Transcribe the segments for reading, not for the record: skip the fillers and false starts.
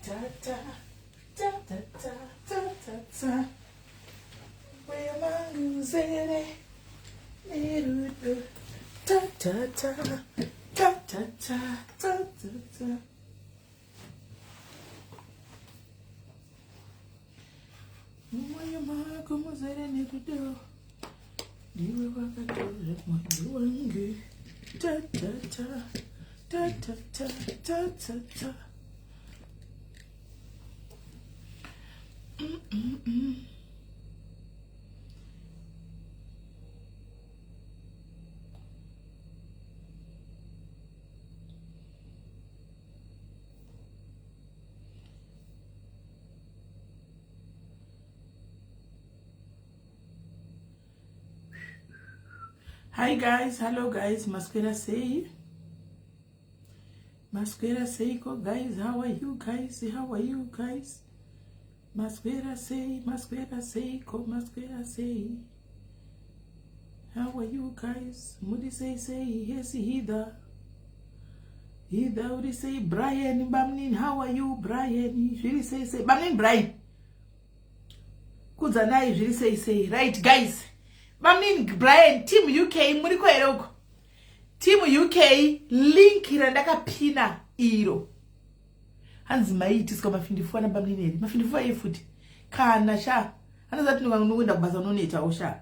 ta ta ta ta ta ta ta. Where manguzele nerudo ta ta ta ta ta ta ta ta ta. Where manguzele nerudo niwe wakatole moyo wangu ta ta ta ta ta ta ta ta ta. Hi guys, hello guys, Masquera say guys, how are you guys? How are you guys? Masquera say how are you guys? Mudi say yes, Hida Udi say Brian Bamnin, how are you Brian? Really say Bamnin Brian Kuzanai really say right guys. Bamnin Brian Team UK muri kweroko Team UK link irandaka pina iro hanzi maiti sika mafindifua na bamnineri mafindifua yefuti kana sha anazati nungunda kubaza unoneta osha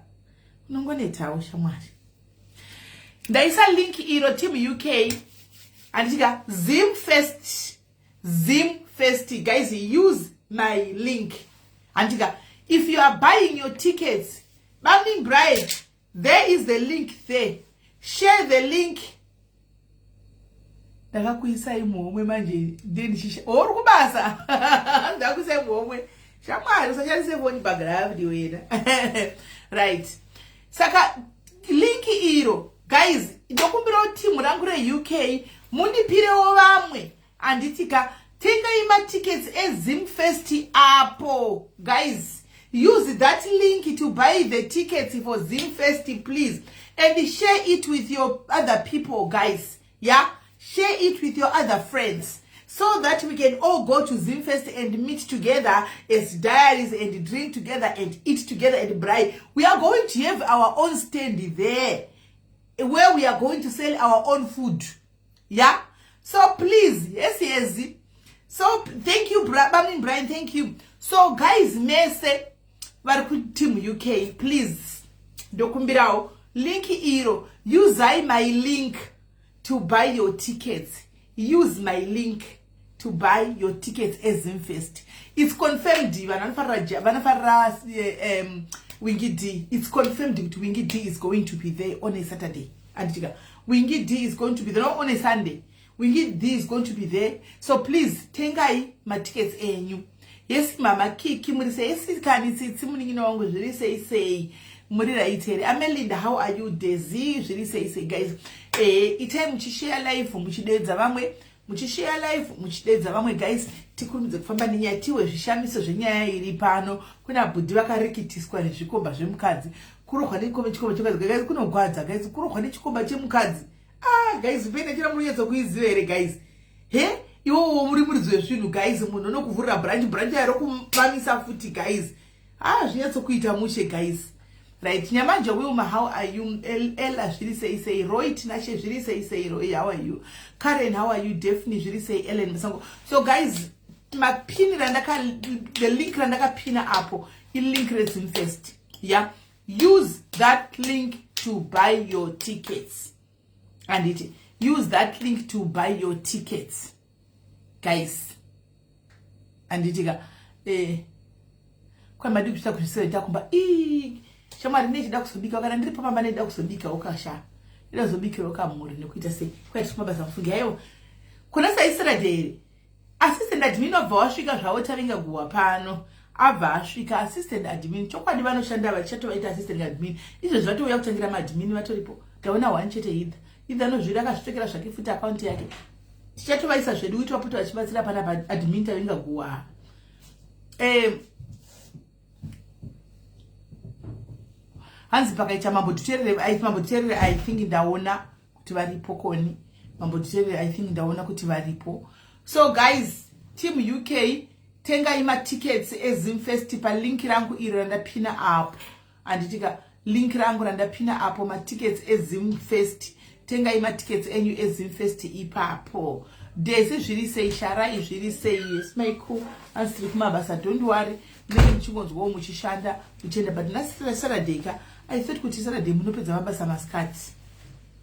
unongoneta osha mwari ndaisa link iro Team UK andika Zimfest guys, use my link andika if you are buying your tickets Bamnin Brian, there is the link there. Share the link. Ndakakuisa imomwe manje ndeni shisha. Ori kubasa. Ndakuisa imomwe. Shamari usachali phone background wena. Right. Saka link iro. Guys, ndokumbira team rangu re UK mundipirewo vamwe anditika tenga ima tickets eZimfest apo. Guys, use that link to buy the tickets for Zimfest, please. And share it with your other people, guys. Yeah? Share it with your other friends. So that we can all go to Zimfest and meet together as diaries and drink together and eat together and buy. We are going to have our own stand there where we are going to sell our own food. Yeah? So please, yes. So thank you, Bamnin Brian, thank you. So guys, mese Team UK, please dokumbirao link iro, use my link to buy your tickets. Use my link to buy your tickets as Zimfest. It's confirmed Wingy D. It's confirmed that Wingy D is going to be there on a Saturday. And Wingy D is going to be there not on a Sunday. Wingy D is going to be there. So please, tengai my tickets you. Yes, Mama Kiki muri say yes, can it's morning no really say muri raitere. Amelinda, how are you? Daisy really say guys. Ite muchishare life muchideza bamwe muchishare life muchideza bamwe guys tikurumize kufamba ninyatiwe zvishamiso zvenyaya iri pano kuna budhi vakarikitiswa nezvikomba zvemukadzi kurohwa nechikomba chemukadzi guys kunogwadza guys kurohwa nechikomba chemukadzi guys pene chira munonyatsa kuiziva here guys iwo muri zvezvinhu guys munhu nokuvhurira branch yaro kumamisa futi guys zvinyatso kuita mushe guys right. Nyamanja Wilma, how are you? Ella really say Roy Tinashe really say Roy, how are you? Karen, how are you? Daphne really say Ellen Masango. So guys, my pin randaka the link randaka pina apple in link Zimfest. Yeah, use that link to buy your tickets. And use that link to buy your tickets, guys. And kwa madikisha kusema kwamba shamari nechida kusobika kana ndiri pamba nechida kusobika ukasha ila zobika rokamuri nekuita sei kwati mabasa mfungi hayo kuna Saturday assistant admin obva wasvika zvawo tavinga guwa pano abva asvika assistant admin chokwadi vanoshanda vachato vaita assistant admin izvo zvatouya kutangira madmin vatoripo gaona one chete either nozvira akasvitekera zvake futi account yake tichatovaisa zvedu kuti vapoto vachibatsira pana admin tavinga guwa hanzi pakaita mambo tuterere I think ndaona kuti varipo koni mambo tuterere I think ndaona kuti varipo. So guys, team UK tengai matickets eZimfest pa link rangu iri randapina apo. Anditika link rangu randapina apo matickets eZimfest. Tengai matickets enyu eZimfest ipapo. Desi zviri sei sharai zviri sei smaiku asiri kumabasa don't worry. Mune mchingonzwa muchishanda muchenda but na Saturday ka I thought kuti Saturday munopedza mabasa maskati.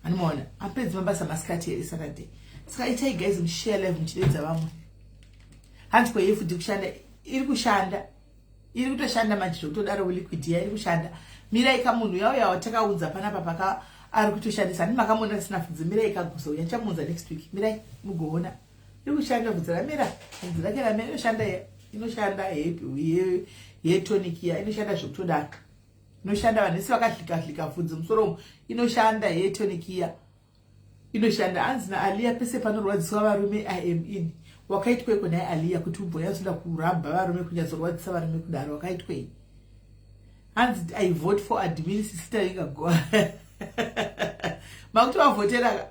Anoona apedza mabasa maskati eri Saturday. Saka itai guys mshare live mchidedza vamwe. Hanzi kwa yefu kushanda iri kushanda. Iri kutoshanda manje kutodaro liquid ya iri kushanda. Mirai kamunhu yawo yawatakaudza panapa paka ari kutoshandisa ndimakamona sina fudzi Mirai kaguso yachamunza next week. Mirai mugoona. Iri kushanda kudzara Mira. Kudzara kera Mira inoshanda ye tonic ya inoshanda zvokutodaro. Inoshanda vanhu vakadlika fudzi musoro inoshanda ye tonic ya. Inoshanda hanzi naAliya pese panorwadziswa varume I am in. Wakaitweko naye Aliya kuti ubhoya zvoda kuramba varume kunyazorwadzisa varume kudaro wakaitwei. Hanzi I vote for admin sister ingagoa. Makuti wavotera.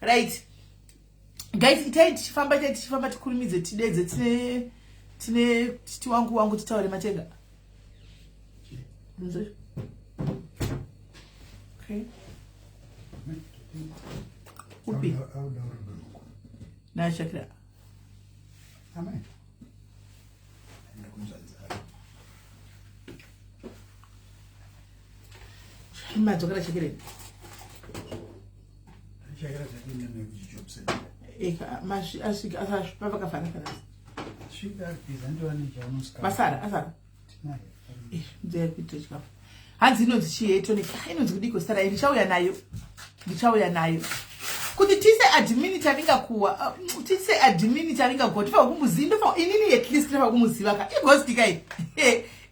Right. Guys, itai tichifamba tikurumidze tidedze tine wangu titaure matenga. Okay. Upi. Na Shakira. Amen. Imadzokera Shakira. Shakira zvadini nekuchichopse. Eka asvika pavakafana kana. Svika izandova nechaanoska. Masara. Tinaye. Nzeye kuita chikafu. Hanzi inonzi chiye tonic. Inonzi kudiko Sara ndichauya nayo. Kuti tise admin taringa kuwa. Tise admin taringa kuwa. Tifa kumuziva inini at least tifa kumuziva ka. Ighost kai.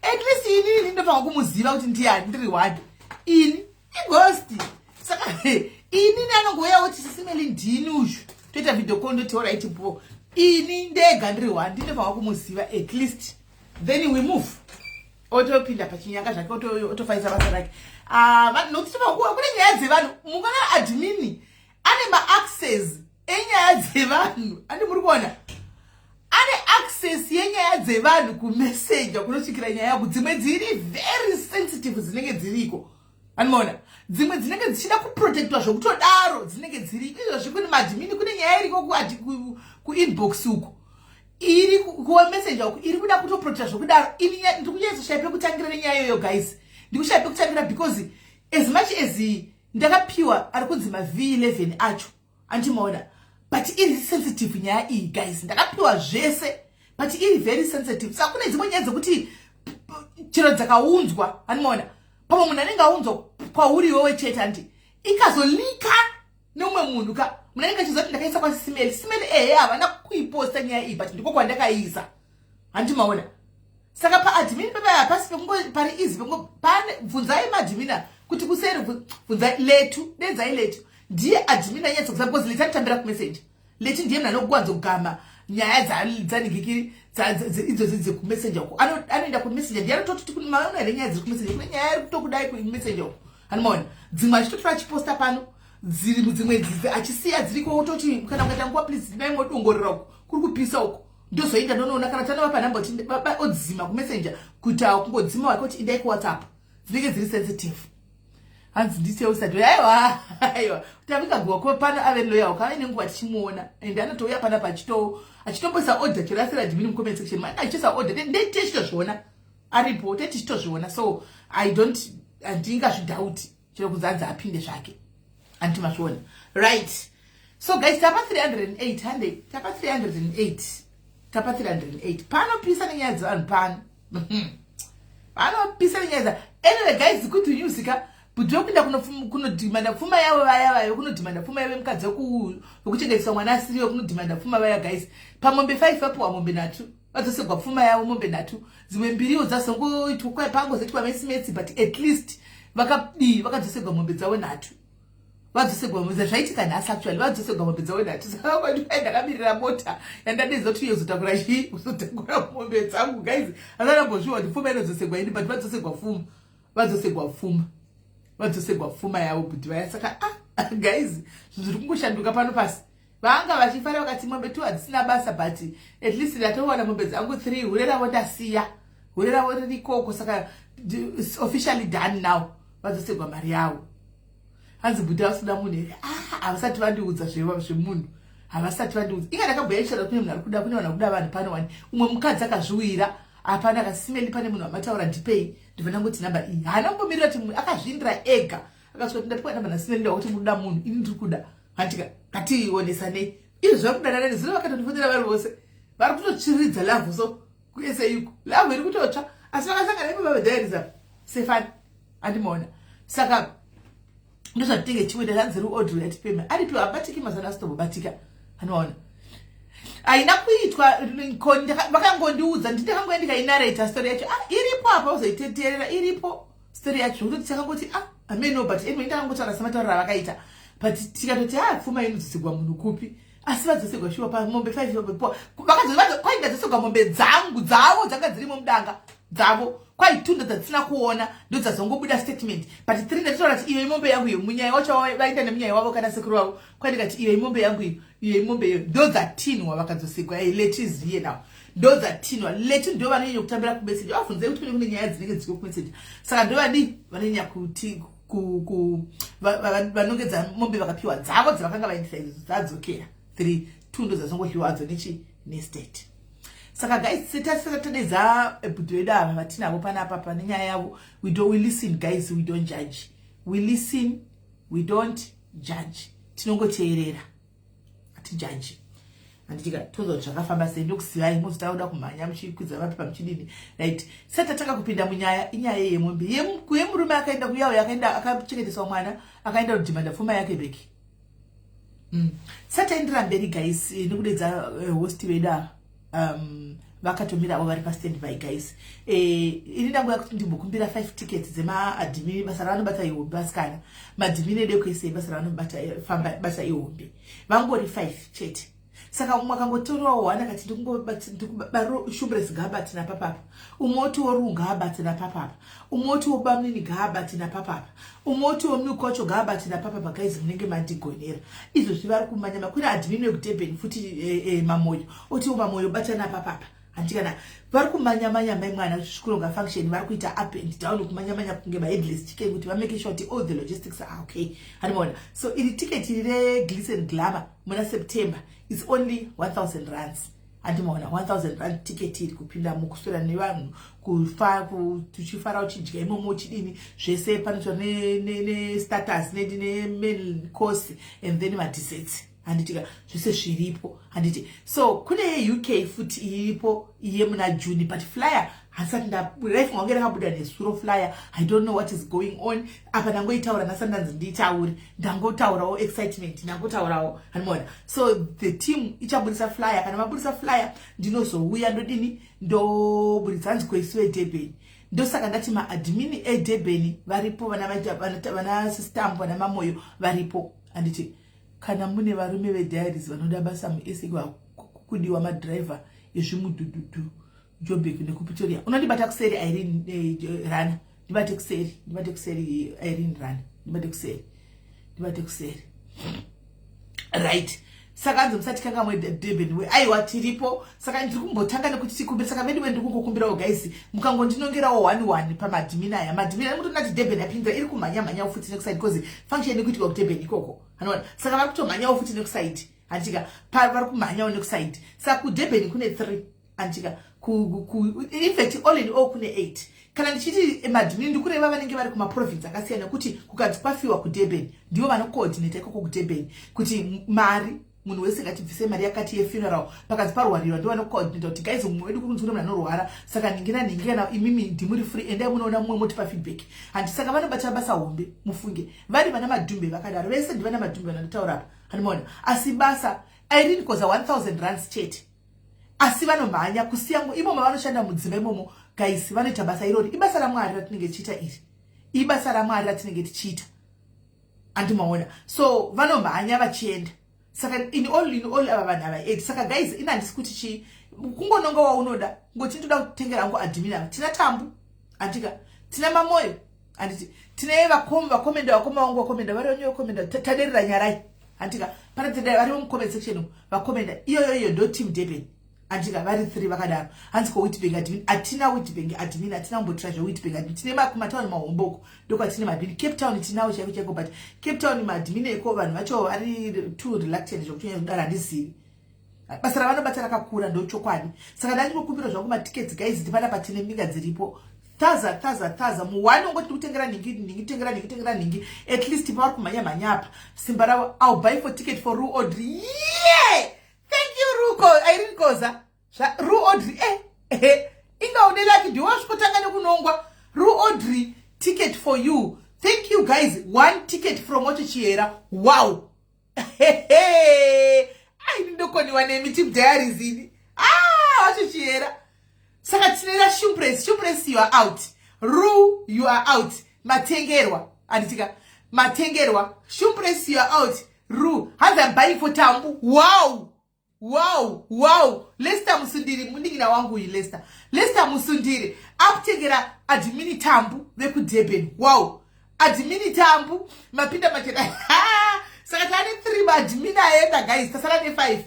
At least inini ndofa kumuziva kuti ndiyani ndiri wadi. Ini ighost. Saka inini anongoya kuti sisimeli ndini ushu. Toita video call ndoti alright bro. Ini ndega ndiri wadi ndofa kumuziva at least. Then we move. Otopinda pachinyanga zvake otofaisa basa rake. Vanhu nokuti pakuwa kune nyaya dzevanhu mukana admin ane ma-access enyaya dzevanhu. Andi muri kuona? Ane access yenyaya dzevanhu kumessenger kunosvikira nyaya yako. Dzimwe dziri very sensitive dzinenge dziriko. Anoona? Dzimwe dzinenge dzichida kuprotectwa zvokutodaro dzinenge dziriko. Izvo kune madmin kune nyaya iriko ku-inbox uko. Iri kuwa messenger uko iri kuda kutoprotecta zvokudaro. Ini ndikunyatsoshaipe kutangira nenyaya iyoyo guys. Ndikushaipe kutangira because as much as ndakapiwa ari kunzima V11 acho andimaona but iri sensitive nyaya iyi guys. Ndakapiwa zvese but iri very sensitive. Saka kune dzimwe nyaya dzekuti chero dzakaunzwa andimaona pamwe munhu anenge aunzwa kwauri iwewe chete andi ikazolika nomwe munhu ka munenge achizoti ndakaisa kwa simeli havana kuiposta nyaya iyi but ndiko kwandakaisa andimaona. Saka paadmin pepa hapasi pari easy pane bvunzai madmina kuti kuseri bvunzai letu dedzai letu ndiye admin anyatsa kuziva because leti anotambira kumessage. Leti ndiye munhu anogwanza kugama nyaya dzaningikiri idzodzi dzekumessenger uko anoenda kumessenger ndiye anototi kune maona here nyaya dziri kumessenger kune nyaya iri kutokudai kumessenger uko anomaona dzimwe achitotora achiposta pano dzimwe achisiya dziriko ototi kana ukaita nguva please dai modongorera uko kuri kupisa uko ndozoenda ndonoona kana tanova panhamba kuti odzima kumessenger kuti kungodzima wake kuti indai kuwhatsapp dzinenge dziri sensitive. Hanzi ndise usati aiwa tavikagwa ko pana ave loya uka ine nguva tichimuona ende anotouya pana achitomboisa order chirasira admin mucomment section manje achiisa order ndetishito zviona aripo tetishito zviona so handingazvidhauti chero kuzanza apinde zvake antimazviona right. So guys tapa 308 tapa 308 panopisa nenyaya dzevanhu pano panopisa nenyaya anyway guys good news ka but yokunda kunodhimanda pfuma yavo vaya kunodhimanda pfuma yave mukadzi wekuchengetesa mwana asiriyo kunodhimanda pfuma vaya guys pamombe 5 apo mombe 3 vadzosegwa pfuma yavo mombe 3 dzimwe mbiriwo dzasongoitwa kwai pangozoitwa mesimesi but at least vakadzosegwa mombe dzavo 3 vadzosegwa mombe zvaitika nhasi actually vadzosegwa mombe dzavo 3 saka kwai ndakamirira mota yandadeza kuti yozotakura kuzotakura mombe dzangu guys asanambozviwa kuti pfuma inodzosegwa ini but vadzosegwa pfuma yavo kuti vaya saka guys zviri kungoshanduka pano pasi vanga vachifara vakati mombe tu hadzisina basa but at least ndatowana mombe dzangu 3 hure ravo ndasiya hure ravo ririkoko saka officially done now vazosegwa mari yavo hanzi budha vasina munhu here havasati vandiudza zvemunhu havasati vandiudza inga ndakabhuya ichara kune munhu ari kuda kune vanhu kuda vanhu pane wani umwe mukadzi akazviwira hapana akasimeli pane munhu amataura ndipei ndibva ndangoti namba iyi haana kumbomirira kuti munhu akazvindira ega akasvika kuti ndatipa namba nasimeli ndakuti muda munhu ini ndiri kuda handika ngationesanei izvo zvakudanana nezino vakatondifundira vari vose vari kutochiridza lavhu so kueseuko lavhu iri kutotsva asi vakasangana ipababadhairiza sefani andimaona saka ndozvatitenge chimwenda zvanzi ruodru yatipema aripiwa abatiki mazana asitobobatika anoona aina kuitwa vakangondiudza nditakangoi ndikainarata story yacho iripo apa uzoiteterera iripo story yacho kuti takangoti ameno but anyway ndakangotaura samataurira vakaita but tikatoti pfuma inodzosegwa munhu kupi asi vadzosegwa shuwa pamombe 5 kwai ndadzosegwa mombe dzangu dzavo dzanga dzirimo mudanga dzavo kwai 2 dzadzisina kuona ndo dzazongobuda statement but 3 ndatotaura kuti iyo imombe yangu iyo munyaya wacho vaita nemunyaya wavo kana sekuru wavo kwai ndikati iyo imombe yangu iyo imombe iyo ndo dzatinwa vakadzosegwa letiziye nawo ndo dzatinwa leti ndo vanonyanya kutambira kumeseji vafunzei kuti kune nyaya dzinenge dziko kumeseji saka ndo vadi vanonyanya kuti vanongedza mombe vakapiwa dzavo dzavakanga vaindisa izvo dzadzokera 3 ndo dzazongohliwa hadzo nestate saka guys setatadedza ebhudhu vedu ava vatinavo panapa pane nyaya yavo we listen guys, we don't judge, we listen, we don't judge, tinongoteerera hatijaji handitika tozo zvakafamba sei ndokusivai muzitauda kumhanya muchikwidza mapepa muchidini right satatanga kupinda munyaya inyaya yemombe yemurume akaenda kuyawo yakaenda akachengeteswa mwana akaenda kudhimanda pfuma yake beki sataendera mberi guys nekudedza host vedu vakatomirawo vari pastandby guys ini ndangu yakuti ndimbokumbira 5 tickets dzemaadhimini basa ravanobata ihombe vasikana madhimini edu ekuisei basa ravanobata basa ihombe vangori 5 chete saka umwe akangotorawo wana kati shumbres gabati napapapa umoti woru gabati napapapa umoti wobamnini gabati napapapa umoti womukocho gabati napapapa guys munenge mandigonera izvo zvivari kumanya makuri adhimini ekudebheni futi mamoyo otiwo mamoyo bata napapapa handikana vari kumanya-manya mai mwana zvisvikuronga function vari kuita up and down kumanya-manya kunge maheadless chicken kuti vamake sure all the logistics are okay handimaona so iri ticket iri reglitz and glamour muna September is only 1000 rands handimaona 1000 rand ticket iri kupinda mukuswera nevanhu tuchifara uchidya imomo uchidini zvese panoitwa ne-status ne-main course and then madesserts handitika zvese zviripo handiti so kune UK futi iripo iye muna June but flyer hasati life mwange rakabuda nesuro flyer I don't know what is going on apa ndangoitaura nasandanzi nditauri ndangotaurawo excitement ndangotaurawo hanimona so the team ichabudisa flyer kana mabudisa flyer ndinozouya ndodini ndobudisa hanzi kweisiwe Durban ndosaka ndati maadmin eDurban varipo vana stamp vana mamoyo varipo handiti kana mune varume vediaries vanoda basa muESIGwa kudiwa madriver ezvimudhudhudhu Joburg nekuPretoria unondibata kuseri Irene Rana ndibate kuseri Irene Rana ndibate kuseri right saka anzi musati kanga Durban we aiwa tiripo saka ndiri kumbotanga nekuti tikumbira saka vedu ndiri kungokumbirawo guys mukangondinongerawo 1-1 pamadhimini aya madhimini mutondati Durban yapinza iri kumhanya futi nekuside because function ikuitika kuDurban ikoko hanoona saka vari kutomhanyawo futi nekuside handika vari kumhanyawo nekuside saka kuDurban kune 3 handika in fact all in all kune 8 kana ndichiti madhimini ndikureva vanenge vari kumaprovince akasiyana kuti kukanzi kwafiwa kuDurban ndivo vanocoordinate ikoko kuDurban kuti mari munhu wese ngatibvise mari yakati yefuneral pakanzi parwariwa ndivo vanocoordinate kuti guys mumwe wedu kunzi kune munhu anorwara saka ningina imimi ndimuri free endai munoona mumwe motipa feedback handi saka vanobata basa hombe mufunge vari vana madhumbe vakadaro vese ndivana madhumbe vanotaura apa handimaona asi basa Irene koza 1000 rands chete asi vanomhanya kusiyangu imomo vanoshanda mudzimba imomo guys vanoita basa irori ibasa raMwari ratinenge tichiita iri ibasa raMwari ratinenge tichiita andimaona so vanomhanya vachienda saka in all ava vanhu ava 8 saka guys ina handisi kuti chi kungononga waunoda ngoti ndoda kutengera hangu adhimini ava tina tambu handika tina mamoyo handiti tina vakomenda vakoma vangu vakomenda vari vanyoyo komenda taderera nyarai Antika panatenda vari mu comment section vakomenda iyo ndo team Durban. Antika vari 3 vakadaro. Hanziko Witbank admin atina Witbank admin atina mbotra Witbank admin. Tine makumatown mahomboko ndoko tine madmin. Cape Town tinawo chako chako but Cape Town madmin eko vanhu vacho vari too reluctant zvokutonya kudara ndisivi. Basa ravanobata rakakura ndo chokwadi. Saka ndachikukumbira zvangu ma tickets guys ndipana patine minga dziripo. Taza muwani ungoti kutengera ningi at least pauri kumanya manyapa simba ravo. I'll buy for ticket for Ru Audrey. Yeah, thank you Ruko Irene Koza Ru Audrey inga unelaki ndiwa shikotanga nekunongwa Ru Audrey ticket for you. Thank you guys. 1 ticket from Ochichiera. Wow. I ndokoniwa nemi diaries ini. Ochichiera. Saka tinera Shumpress, you are out. Ru, you are out. Matengerwa. Anditika. Matengerwa. Shumpress, you are out. Ru. I'm buying for Tambu. Wow. Lester Musundiri. Mundigina wangu hii Lester. Lester Musundiri. Aptegera admini Tambu. Veku Deben. Wow. Admini Tambu. Mapinda machena. Saka tani 3 madmina aenda guys. Tasala ni 5.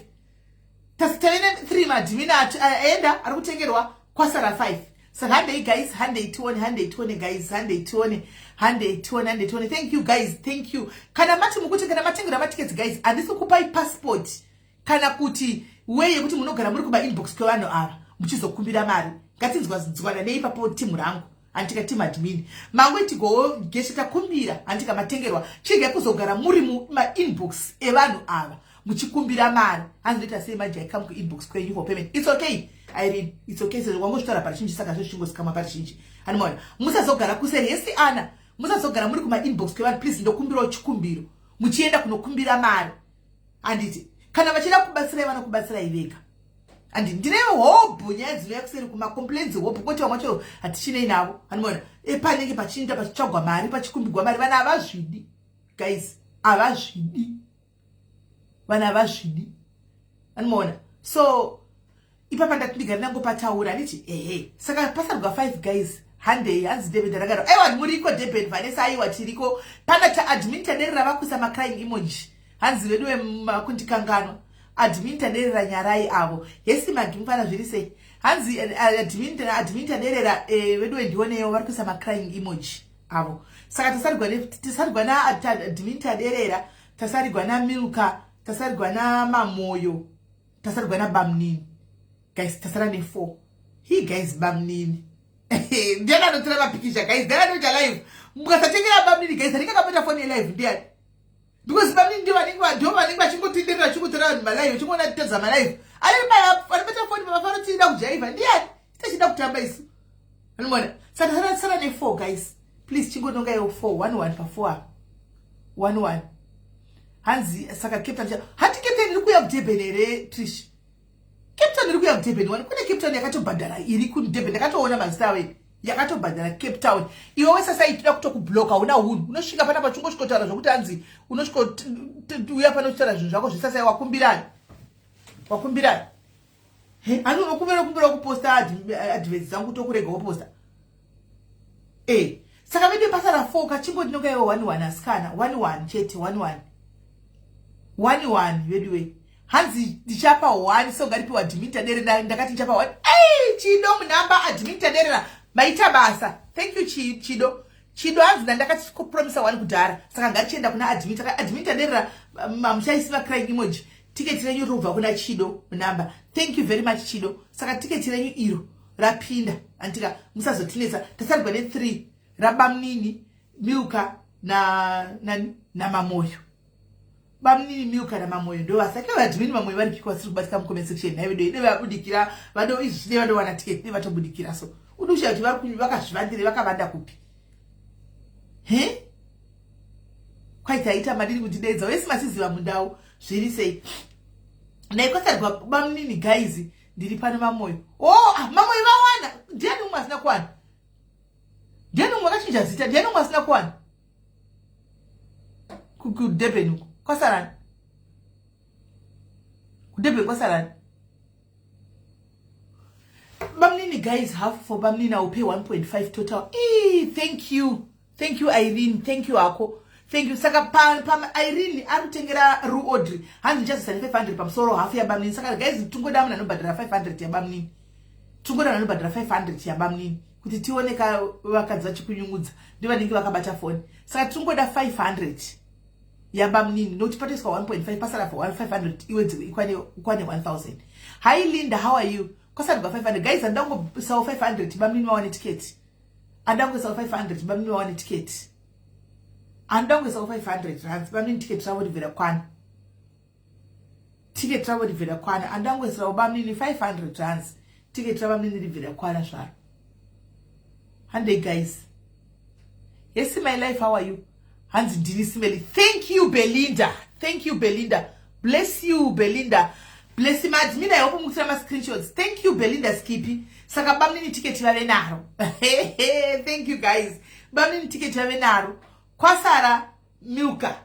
Tasitane 3 madmina aenda. Arukutengerwa. Kwasara 5. So hande guys, hande 20 guys, hande 20. Thank you guys, thank you. Kana mati mukuti kana matengira matickets guys, andisi kupai passport. Kana kuti weye kuti munogara muri kuba inbox kwa vano ava muchizokumbira mari. Ngatinzwa zwana neipa po timu rangu. Antika team admin. Mangweti go geshita kumbira antika matengerwa. Chige kuzogara muri mu inbox evanu ava. Muchikumbira mari. Andita say maji come ku inbox kwa you for payment. It's okay. Irene, it's okay. So wangu shitara parichinji saka shingo sikama parichinji. Animona, musa zogara kuseri yesi ana. Musa zogara muri kuma inbox kwa please ndokumbiro chikumbiro. Muchienda kunokumbira mari. Anditi. Kana machida kubasira vana kubasira iveka. Andi ndinewo hobu nyazi yakuseri kuma complaints hobu kuti wamacho atichine inavo. Animona, panenge pachinda pachagwa mari pachikumbigwa mari vana avazvidi. Guys, avazvidi. Vana avazvidi. Animona. So ipapa ndatindiga nango pataura niti saka pasarwa 5 guys hande hanzi Durban ndakaro aiwa muriko Durban Vanessa aiwa tiriko pana ta admin taderera vakusa ma crying emoji hanzi vedwe makundikangano admin taderera nyarai avo yesi magimfana zviri sei hanzi admin taderera vedwe ndioneyo varikusa ma crying emoji avo saka tasarigwa na admin taderera tasarigwa na Milka tasarigwa na Mamoyo tasarigwa na Bamnini. Guys, tasara ni 4. He guys Bamnini. Ndiana no trema pikisha guys. Ndiana no live. Mukasa tengera Bamnini guys. Anika kapata phone live ndiani. Because Bamnini ndiwa ningwa chingo tindera chingo tera live. Chingo na teza live. Alipata phone mafaro tinda kujaiva ndiani. Sitashida kutamba isu. Alimona. Tasara ni 4 guys. Please chingo nonga yo 4 11 pa 4. 11. Hanzi saka captain. Hati captain ilikuwa Durban Trish. Cape Town ilikuwa Durban wani kuna Cape Town yakatobhadhara iri ku Durban ndakatoona mazisawe yakatobhadhara Cape Town iwe sasa ituda kutokubloka una hunu unosvika pana pachungo chikotara zvokuti hanzi unosvika uya pana uchitara zvinhu zvako zvisasa wakumbirani hani unokumbira kuposta adverts dzangu tokurega woposta saka vede basa ra4 kachingo ndinonga iwe 11 asikana 11 chete 11 vediwe hanzi ndichapa 1 so ngaripi admin taderera ndakati ndichapa 1 chido munamba admin taderera maita basa. Thank you chido hanzi ndakati kupromise 1 kudhara saka ngatienda kuna admin taderera mamshaisima crying emoji ticket renyu robva kuna chido munamba. Thank you very much chido saka ticket renyu iro rapinda antika musazotinesa tasarigwa ne3 rabamnini Milka na Mamoyo. Bamnini Milka na Mamoyo ndo asake admin Mamoyo vari kikwa siri kubatika mu comment section na video ine vabudikira vado izvi vado wana ticket ne vatobudikira so udusha kuti vari kunyi vakazvivandire vakavanda kupi kwaitaita madini kuti dedza wesi masiziva mundau zviri sei naikosarigwa Bamnini guys ndiri pano Mamoyo Mamoyo vawana ndiani umwe asina kuwana ndiani umwe akachinja zita ndiani umwe asina kuwana kudeben uko kwasarani kudeben kwasarani Bamnini guys half for Bamnini I will pay 1.5 total. Thank you Irene, thank you Ako, Thank you. Saka Irene arutengera Ru Audrey. Hanzi just 500 pamusoro half ya bamnini. Saka guys tungoda mna nobadra 500 ya bamnini. Tungoda nobadra 500 ya bamnini. Kuti tioneka wakadza chikunyungudza. Ndiva ndingi wakabata phone. Saka tungoda 500 ya bamnini. Nokuti pateswa 1.5 pasara for 500 iwedzi ikwane 1000. Hi Linda, how are you? Kosa ndo 500 guys andango saw 500 bamnini waone ticket. Andango saw 500 bamnini waone ticket. Andango saw 500 rands bamnini ticket travel divera kwana. Ticket travel divera kwana andango saw bamnini 500 rands. Ticket travel bamnini divera kwana shwara. Hande guys. Yes, my life, how are you? Hands Dinisimeli. Thank you, Belinda. Thank you, Belinda. Bless you, Belinda. Bless him. Admina, I open my screenshots. Thank you, Belinda Skippy. Saka bamnini ticket yavenaro. Thank you, guys. Bamnini ticket yavenaro. Kwasara Milka.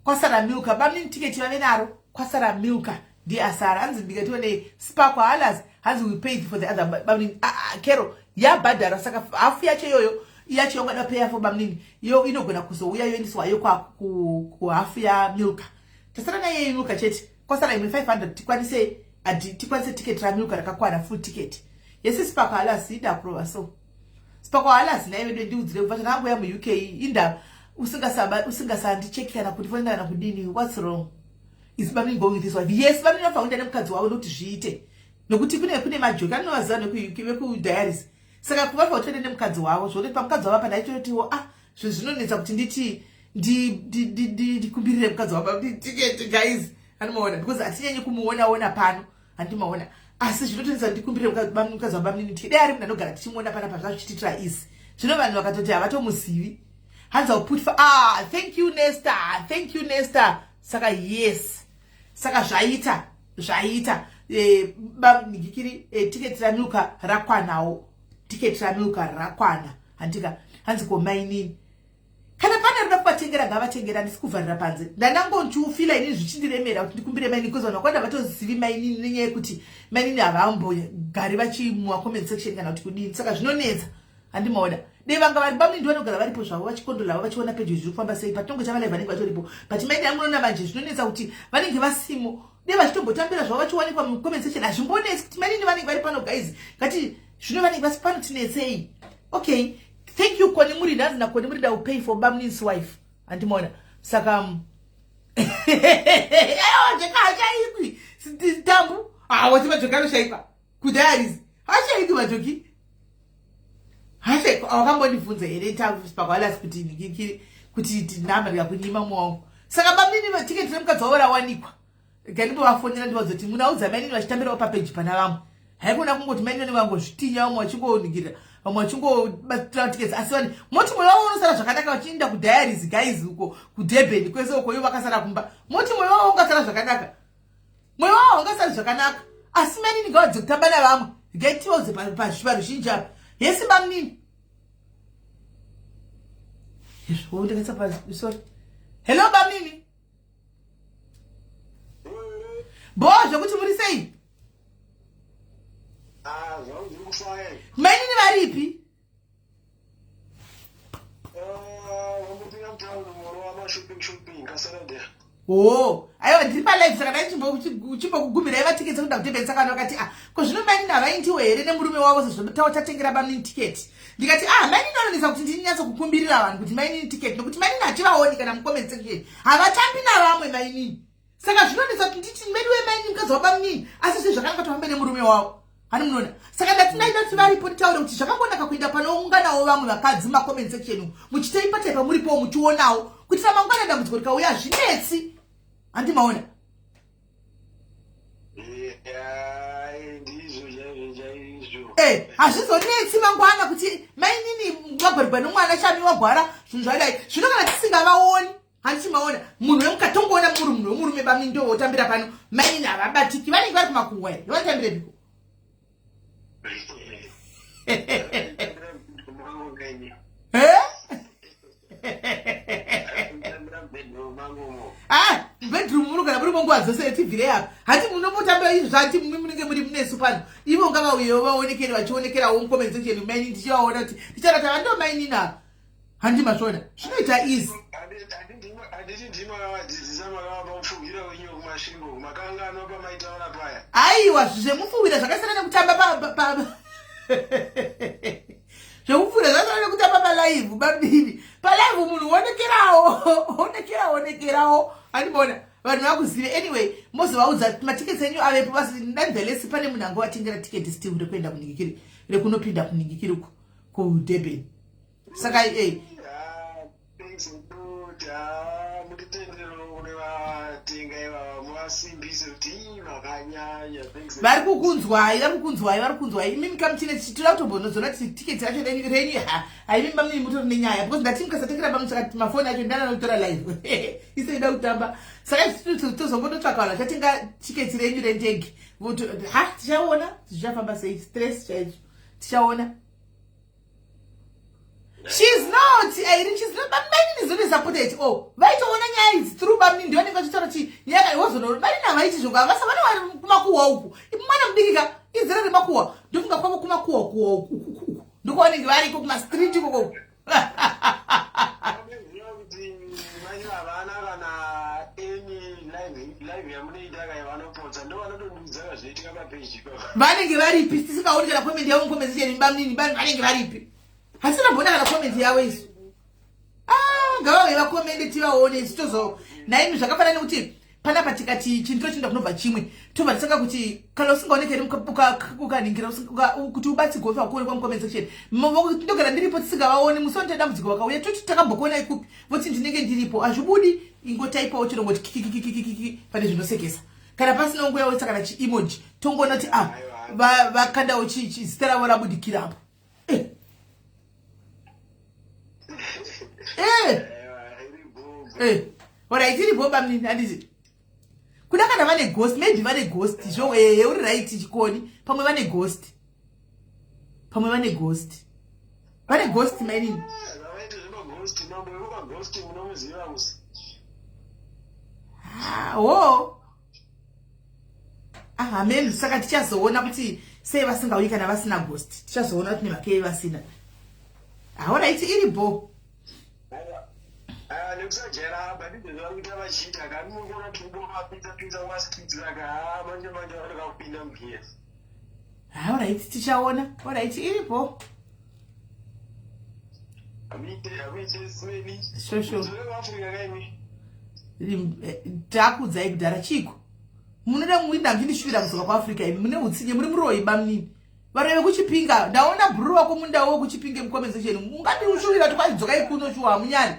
Kwasara Milka. Bamnini ticket yavenaro. Kwasara Milka. Di asara. Hands bigatone sparkle alas. Hands we paid for the other bamnini. Kero. Ya badara. Saka afu yache yoyo. Yache yonga na pay for bamnini. Yo inogona kuzo. Uya yondiswa yo kwa afu ya Milka. Tasara na ye Milka cheti. Kwasara ime 500 tikwanise tikwanise ticket ra Milka rakakwana full ticket. Yesi sparkle alas ida approve so. Sparkle alas na yeme ndi udzire kuva nangu ya mu UK inda usingasandi check yana kuti fonda na kudini. What's wrong? Is bamnini going this way? Yes, bamnini afaunda nemukadzi wawo kuti zviite. Nokuti kune majoke anowazana ku diaries. Saka kuva fautende nemukadzi wawo zvoti pamukadzi wawo pana ichotiwo zvinonetsa kuti nditi ndikumbirire mukadzi wawo ticket guys. Anomaona because atinyenye kumuona pano andimaona. Asi zvinotonetsa ndikumbirire mukadzi wawo bamnini ticket. Dai ari munhu anogara tichimuona pana pazvazvichititra isi. Zvino vanhu vakatoti havatomuzivi. Hanza put for thank you Nesta. Thank you Nesta. Saka yes. Saka zvaita bamnikiri ticket ra Milka rakwanawo. Ticket ra Milka rakwana. Handika hanzi ko mainini. Kana pana ruda kuvatengera ngavatengera ndisikuvarira panze. Ndanango nchufila ini zvichindiremera kuti ndikumbire mainini kuzona kwanda vatozivi mainini nenyaya yekuti mainini avambo gari vachimwa comment section kana kuti kudini. Saka zvinonetsa. Handimaona. Dei vanga vari bamnini ndivanogara varipo zvavo vachikondola vachiona pages zviri kufamba sei patongo chavalive vanenge vatoripo. But maini amunoona manje zvinonetsa kuti vanenge vasimo. Dei vachitombotambira zvavo vachiwanikwa mucomment section hazvimbonetsi kuti mainini vanenge vari pano guys. Ngati zvino vanenge vasi pano tinetsei. Okay. Thank you Koni Murida na Koni Murida will pay for Bamnini's wife. Antimona. Saka ikwi. Sitambu. Wati majoka shaipa. Kudaris. Hachaidi majoki. Wakambo nifunze ere tavu spakwala kuti nama ya kunyima mwangu. Saka Bamnini ticket remukadzi wawo rawanikwa. Ganipo wafonera ndiwazoti munaudza mainini vachitambira pa page pana vamwe. Haikuna kungoti mainini vangozvitinya vamwe vachingonigira. Vamwe vachingobatira tickets asi vani moti moyo wavo unosara zvakanaka vachienda kudiaries guys uko kuDurban kwese uko ivo vakasara kumba. Moti moyo wavo ungasara zvakanaka. Moyo wavo ungasara zvakanaka. Asi mainini ngavadzokutamba navamwe. Gaitiwoze paruzhinji apa. Yesi Bamnini. Sorry. Hello Bamnini. Bojo kuti muri sei? Mainini varipi? Aiwa ndiri palive saka ndaichimbokugumira iva tickets kuda kuDurban saka vakati ko zvino mainini havaindiwo here nemurume wavo sezvotatengera Bamnini ticket. Ndikati mainini anonesa kuti ndininyatso kukumbirira vanhu kuti mainini ticket nokuti mainini hativaoni kana mucomment section. Havatambi navamwe mainini. Saka zvinonesa kuti nditi medi wemainini mukadzi waBamnini asi sezvakanaka tofambe nemurume wavo. Hani munoona. Saka ndatindaida kuti varipo titaure kuti zvakangonaka kuenda panounganawo vamwe vakadzi mucomment section muchitaipa muripo muchionawo kuti ramangwana dambudziko rikauya zvinetsi. Handimaona. Hazvizonetsi mangwana kuti mainini wagwarigwa nomwana chami wagwara zvinhu zvadai. Zvino kana tisingavaoni handichimaona munhu wemukatongoona muri munhu wemurume Bamnini ndiwo wotambira pano mainini havabatiki vanenge vari kumakungwa here vanotambire biko. Bedroom munogara muri munguva dzose etivhire apa. Hati munombotamba izvo zvati munenge muri munesu pano. Ivo ngavauyewo vaonekere vachionekerawo mucomment section mainini tichivaona kuti ticharata vando mainini apa. handi mashoda zvinoita easy aiwa zvemupfuwira zvakasiyana nekutamba zvemupfuwira zvakasiyana nekutamba palive babini palive munhu onekerawo andibona vanhu vakuzive anyway mozovaudza matiketi enyu avepo basi ndanzelesi pane munhu anga watengera tiketi still rekuenda kuningikiri rekunopinda kuningikiri kuDurban saka vari kukunzwai imimi kamuchine toda kutombonozona kuti tiketi racho renyu haimimba mimi mutori nenyaya because ndati mukasatengera pamusaka mafoni acho ndananotora live iseida kutamba saka tozombototsvaka vanhu vachatenga tiketi renyu rendege tichaona zvichafamba sei stress chaicho tichaona. She's not but many is not supported. Oh, vaitoona nyaya idzi through bamni ndione ngachitaura kuti nyaya iwozono balina vaiti zvoka vasa vana vari kumakuwa uku imwana mudikika izera remakuwa ndofunga kwavo kumakuwa uku ndikoonenge variko kuma street uko vanenge varipi tisikaoni kana comment yavo mukomezi cheni bamnini vanenge varipi hasina mbona kana comment yawo isu ngavave vakomende tivaone isu tozo naimi zvakafanana nekuti panapa tikati chinhu chinda kunobva chimwe tobva tisanga kuti kana usingaonekeri ukaningira kuti ubatsirwe pakuone kwamucomment section ndogara ndiripo tisingavaoni musonde dambudziko vakauya toti takambokuona ikupi voti ndinenge ndiripo hazvibudi ingotaipawo chirongoti kikikikikiki pane zvinosekesa kana pasina ungoyawoisa kana chiemoji tongoona kuti vakandawo zita ravo rabudikirapo alright iripo bamnini handiti kuda kana vane ghost maybe vane ghost zvo uri right chikoni pamwe vane ghost vane ghost mainini amen saka tichazoona kuti sei vasingauyi kana vasina ghost tichazoona kuti nemakei vasina alright iripo nekusajera badidezva kuita vachita kani mungona tungoma pizza wasitizaka manje vanoda kupinda mbiya alright tichaona alright iripo amite sweni shosho Afrika kaimi takudzai kudhara chiko munoda muinda mvindishuvira kuzoka kuAfrica imi mune utsinye muri muroi bamnini varove kuchipinga ndaona bhuru wako mundawo kuchipinga mucomment section ungati ushuvira kuti kwazidzoka ikuno shuwa munyani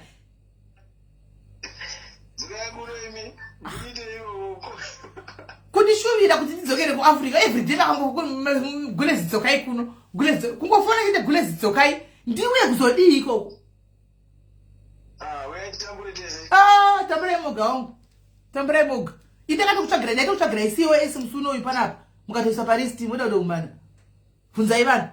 kundishuvira kuti ndidzokere kuAfrica everyday vakangogule zidzokai kuno kungofona kuite gule zidzokai ndiuye kuzodii ikoko tamburai moga wangu tamburai moga itakati kutsvagira COS musuno uyu panapa mukatoisa paristi moda kuda kumbana funzai vanhu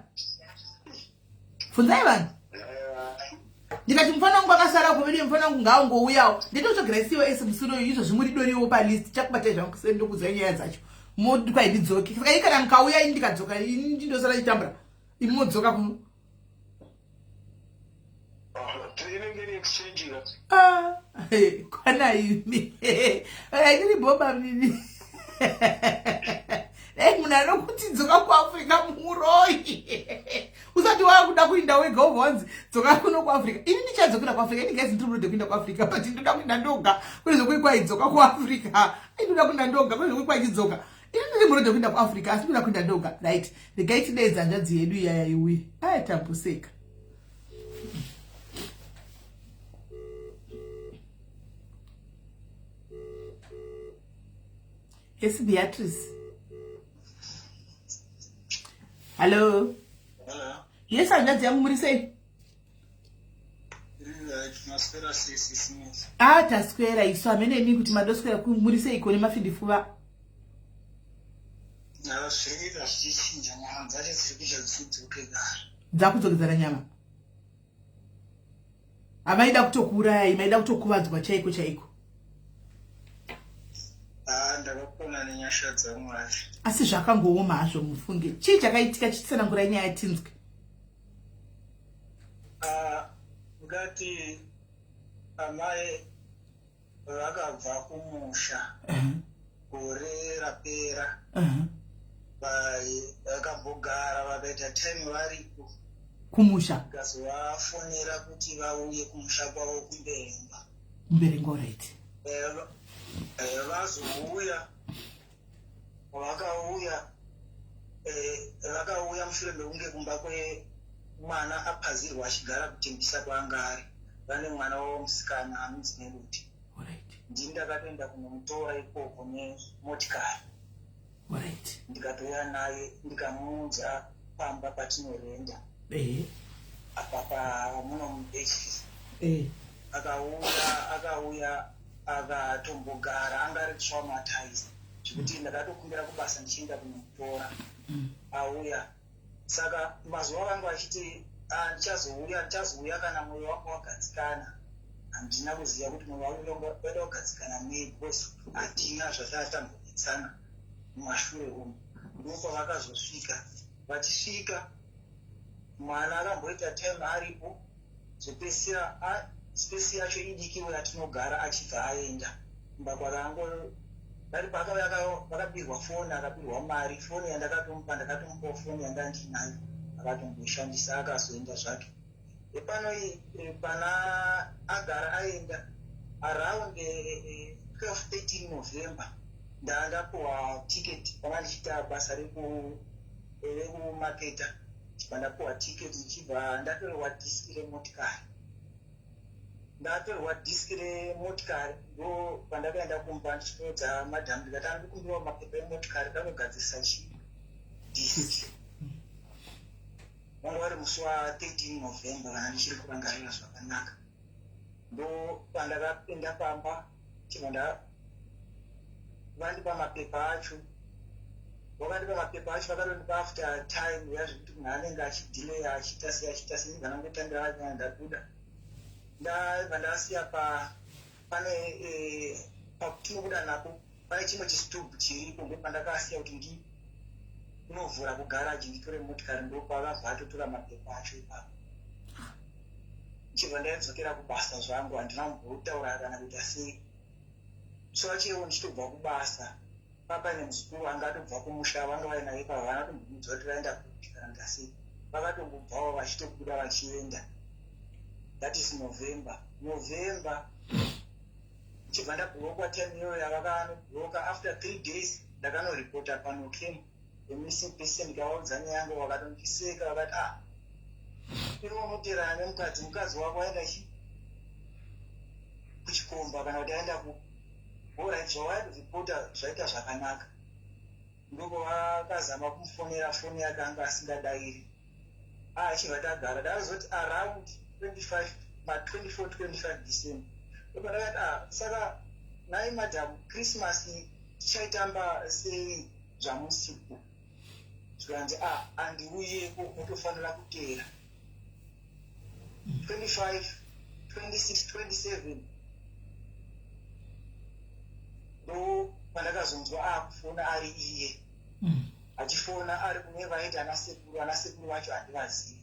ndikati mufana wangu akasara kumene mufana wangu ngaangouyawo ndinotsvagira COS musuno uyu izvo zvimudidoriwo palist chakubatai zvangu sendokuzai nyaya dzacho moti kwai ndidzoke saka ikana mukauya ini ndikadzoka ini ndindosara chitambura imi modzoka kuno kwana imi ndiri boba mini munhu anokuti dzoka kuAfrica muroi usati wakuda kuinda wega ubva dzoka kuno kuAfrica ini ndichadzokera kuAfrica ini gaizi ndiri munode kuinda kuAfrica but ndoda kuinda ndoga kwezvokwai dzoka kuAfrica ndoda kuinda ndoga kwezvokwai chidzoka ini ndiri munode kuinda kuAfrica asi ndoda kuinda ndoga right regai tideedza hanzvadzi yedu iyaya iuye tambuseka yes Beatrice. Hello. Yes, hanzvadzi yangu muri sei? Taswera isu hameneni kuti madoswera muri sei kone mafindifuva. Dzakudzokedzana nyama. Hamaida kutokuurayai, maida kutokuvadzwa chaiko chaiko. Ndakapona nenyasha dzaMwari. Asi zvakangooma hazvo mufunge. Chii chakaitika chitsanangurai nyaya yaTinzwi? ngati amai vakabva kumusha gore rapera vakambogara vakaita time varipo kumusha vakazovafonera kuti vauye kumusha kwavo kumberenga mberengo right vazouya vakauya mushure mekunge kumba kwemwana apazirwa achigara kutembisa kwaanga ari vane mwana wavo musikana anonzi Meruti. Ndini ndakatoenda kunomutora ikoko nemotikari ndikatouya naye ndikamuudza pamba patinorenda apa pamunomubechisi akauya akatombogara anga ari traumatized zvekuti ndakatokumbira kubasa ndichienda kunomutora auya saka mazuva vangu vachiti ndichazouya kana mwoyo wangu wagadzikana handina kuziva kuti mwoyo wangu waida kugadzikana nei because hatina zvatatambodzana mumashure umu ndokwavakazosvika vachisvika mwana akamboita time aripo zopesira spesi yacho idikiwo yatinogara achibva aenda kumba kwakango vari vakabirwa foni akabirwa mari foni yandakatomupa ndakatomupawo foni yanga ndinayo akatomboshandisa akazoenda zvake epano pana agara aenda around 12-13 November ndapuwa tiketi panga ndichiita basa rekumaketa chibva ndapuwa tiketi ndichibva ndatorerwa dhiski remotikari ndo pandakaenda kumba ndichinoudza madhamu ndikati andikumbiwa mapepa emotikari kanogadzirisa dhiski wanga wari musi wa13 November kana ndichiri kurangarira zvakanaka ndo pandakapinda pamba chibva vandipa mapepa acho vakatondipa after time yazvekuti munhu anenge achidhileya achiita sei nganangotambira vanyanya ndabuda ndabva ndasiya pane patinobuda napo pane chimwe chisitubhu chiripo ndopandakasiya kuti unovhura kugaraji nditore motikari ndopavabva atotora mapepa acho ipapo chibva ndaidzokera kubasa zvangu handina mbotaura kana kuita sei so achewo ndichitobva kubasa papa nemuzukuru anga atobva kumusha vanga vainaye pava vanatombomudza kuti vaenda kuti kana ndasei vakatombobvawo vachitobuda vachienda. That is November chibva ndabhurokwa time iyoyo yavakanoburoka after 3 days ndakanoripota pano came emissing person ndikavaudza nyaya yangu vakatondiseka vakati iri unoterana nemukadzi wako aenda kuchikomba kana kuti aenda alright zvawairipota zvaita zvakanaka ndoko vakazama kumufonera foni yake anga asingadairi achibva tagara ndakazoti around 24-25 December ndakati saka nai madhamu Christmas tichaitamba sei zvamusiku zvikanzi handiuyeko motofanira kuteera 25, 26, 27 ndo pandakazonzwa kufona ari iye achifona ari kune vaita anasekuru vacho handivazivi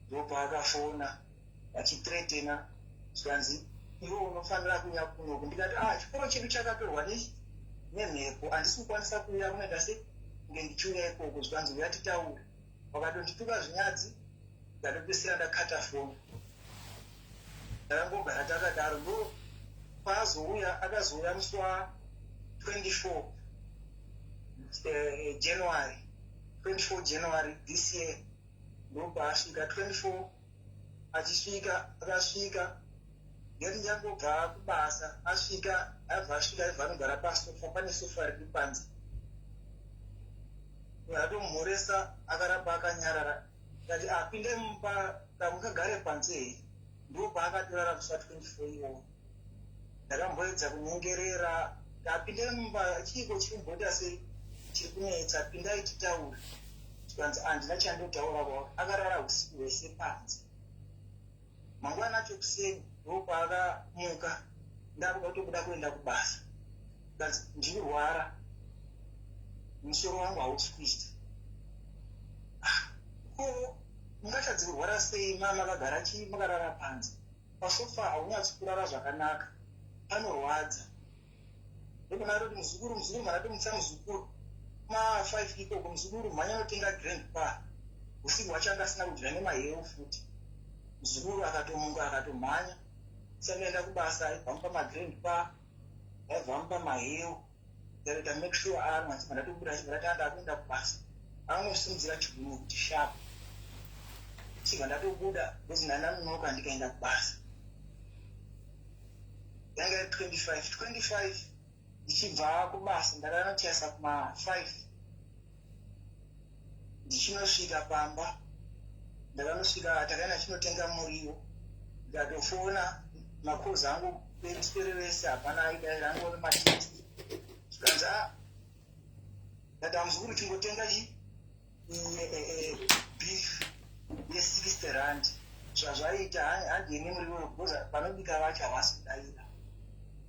ndopaakafona vachitretena zvikanzi ivo unofanira kuuya kunoku ndikati chikoro chedu chakatorwa nemhepo handisi kukwanisa kuuya kunoita se nge ndichiuya ikoko zvikanzi uya titaura vakatondituka zvinyadzi ndatopesera ndakata foni ndakangogara takadaro ndo paazouya akazouya musi wa 24 January this year ndopaasvika 24 akasvika ngeti nyangobva kubasa asvika aibva anogara pasofa pane sofa riri panze atomhoresa akaramba akanyarara kati apinde mumba kamukagare panze ndo paakatorara musi wa 24 iwowo ndakamboedza kunyengerera apinde mumba chiiko chirimbota sei chiri kunetsa pindai titaura tikanzi handina chandotaura kwavo akarara usiku hwese panze mangwana acho kuseni ndopaakamuka ndakuda kutobuda kuenda kubasa kanzi ndinorwara musoro wangu hausi kuita ko mungachadza munhukadzi kurwara sei makagara makarara panze pasofa haunyatsi kurara zvakanaka panorwadza ndokunati kuti muzukuru manati mutsa muzukuru ma5 ikoko muzukuru mhanya notenga grand pa usiku wachanga asina kudya nemahewu futi muzukuru akatomunga akatomhanya sakaenda kubasa aibvamupa magrand pa aibvamupa mahewu dareta make sure anwanzi mandatobuda chibva tatanda kuenda kubasa anosimudzira chigunwe kuti sharp chibva ndatobuda bcause ndandanonoka ndikaenda kubasa yanga 25 ndichibva kubasa ndakanochasa kuma5 ndichinosvika pamba ndakanosvika takaenda chinotenga muriwo ndikatofona makozi angu perese hapana aidaira angori matext zvikanzi ndati amuzukuru chingotenga beef ye60 rand zvazvaita handini muriwo because panobika vacho havasi kudaira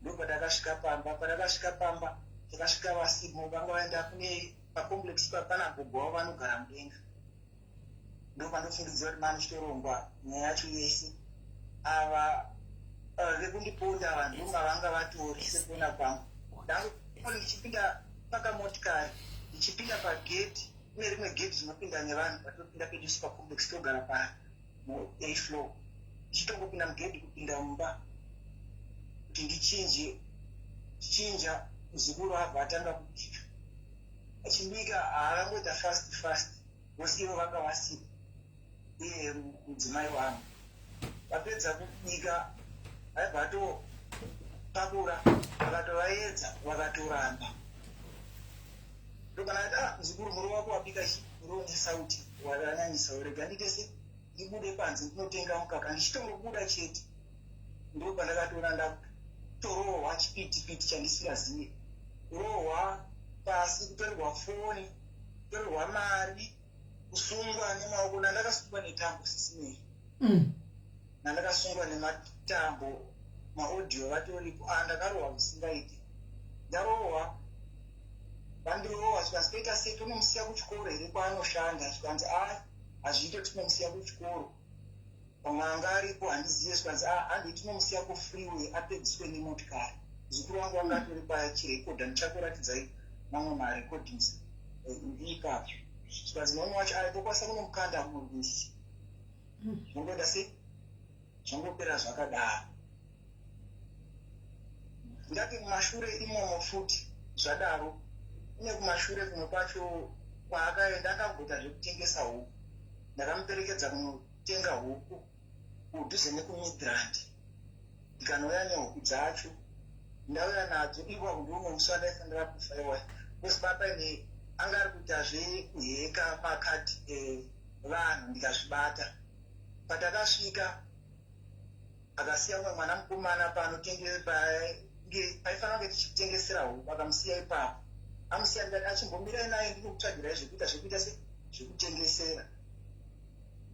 ndopatakasvika pamba takasvika vasimu vanga vaenda kune pacomplex pana gogo wavo vanogara mudenga ndopandofungidzira kuti manichitorongwa nyaya yacho yese ava vekundiponda vanhu vanga vatori sekuona kwangu ndichipinda pakamotikari ndichipinda pageti kune rimwe geti rinopinda nevanhu patopinda pedu pacomplex togara paa floor ndichitongopinda mugedhi kupinda mumba kuti ndichinja muzukuru abva atanga kubika achibika haangoita fast vose ivo vanga vasipa iye mudzimai wangu vapedza kubika aibva atopakura vakatovaedza vakatoramba ndokanati muzukuru muri wako wabika chironesa kuti wakanyanyisa urega nditese ndibude panze ndinotenga mukaka ndichitongobuda chete ndopandakatoona ndakutorohwa chipitipiti chandisingazive kurohwa pasi kutorerwa foni kutorerwa mari kusungwa nemaoko nandakasungwa netambo sisinei nandakasungwa nematambo maaudio vatoripo ndakarohwa zvisingaiti ndarohwa vandirohwa zvikanzi toita sei tonomusiya kuchikoro here kwaanoshanda zvikanzi hazviite tinomusiya kuchikoro pamwe anga aripo handizive zvikanzi handi tinomusiya kufreeway apedziswe nemotikari muzukuru wangu wanga atori pachirekodha ndichakuratidzai mamwe marecordings ipapo zvikanzi nomwe wacho tokwanisa kunomukanda murwisi zvongoenda sei zvongopera zvakadaro ndati kumashure imomo futi zvadaro ine kumashure kumwe kwacho kwaakaenda akagota zvekutengesa huku ndakamuperekedza kunotenga huku kudhuze nekumidrand ndikanouya nehuku dzacho ndauya nadzo iwa kundiumwe musi wandaifanira kufaiwa bcause papaine anga ari kuita zvekuheka makadhi vanhu ndikazvibata patakasvika akasiya umwe mwana mukomana paifanira kunge tichitengesera huku akamusiya ipapo amusiya ndikati achimbomirai naye ndinokutsvagirai zvekuita zvekutengesera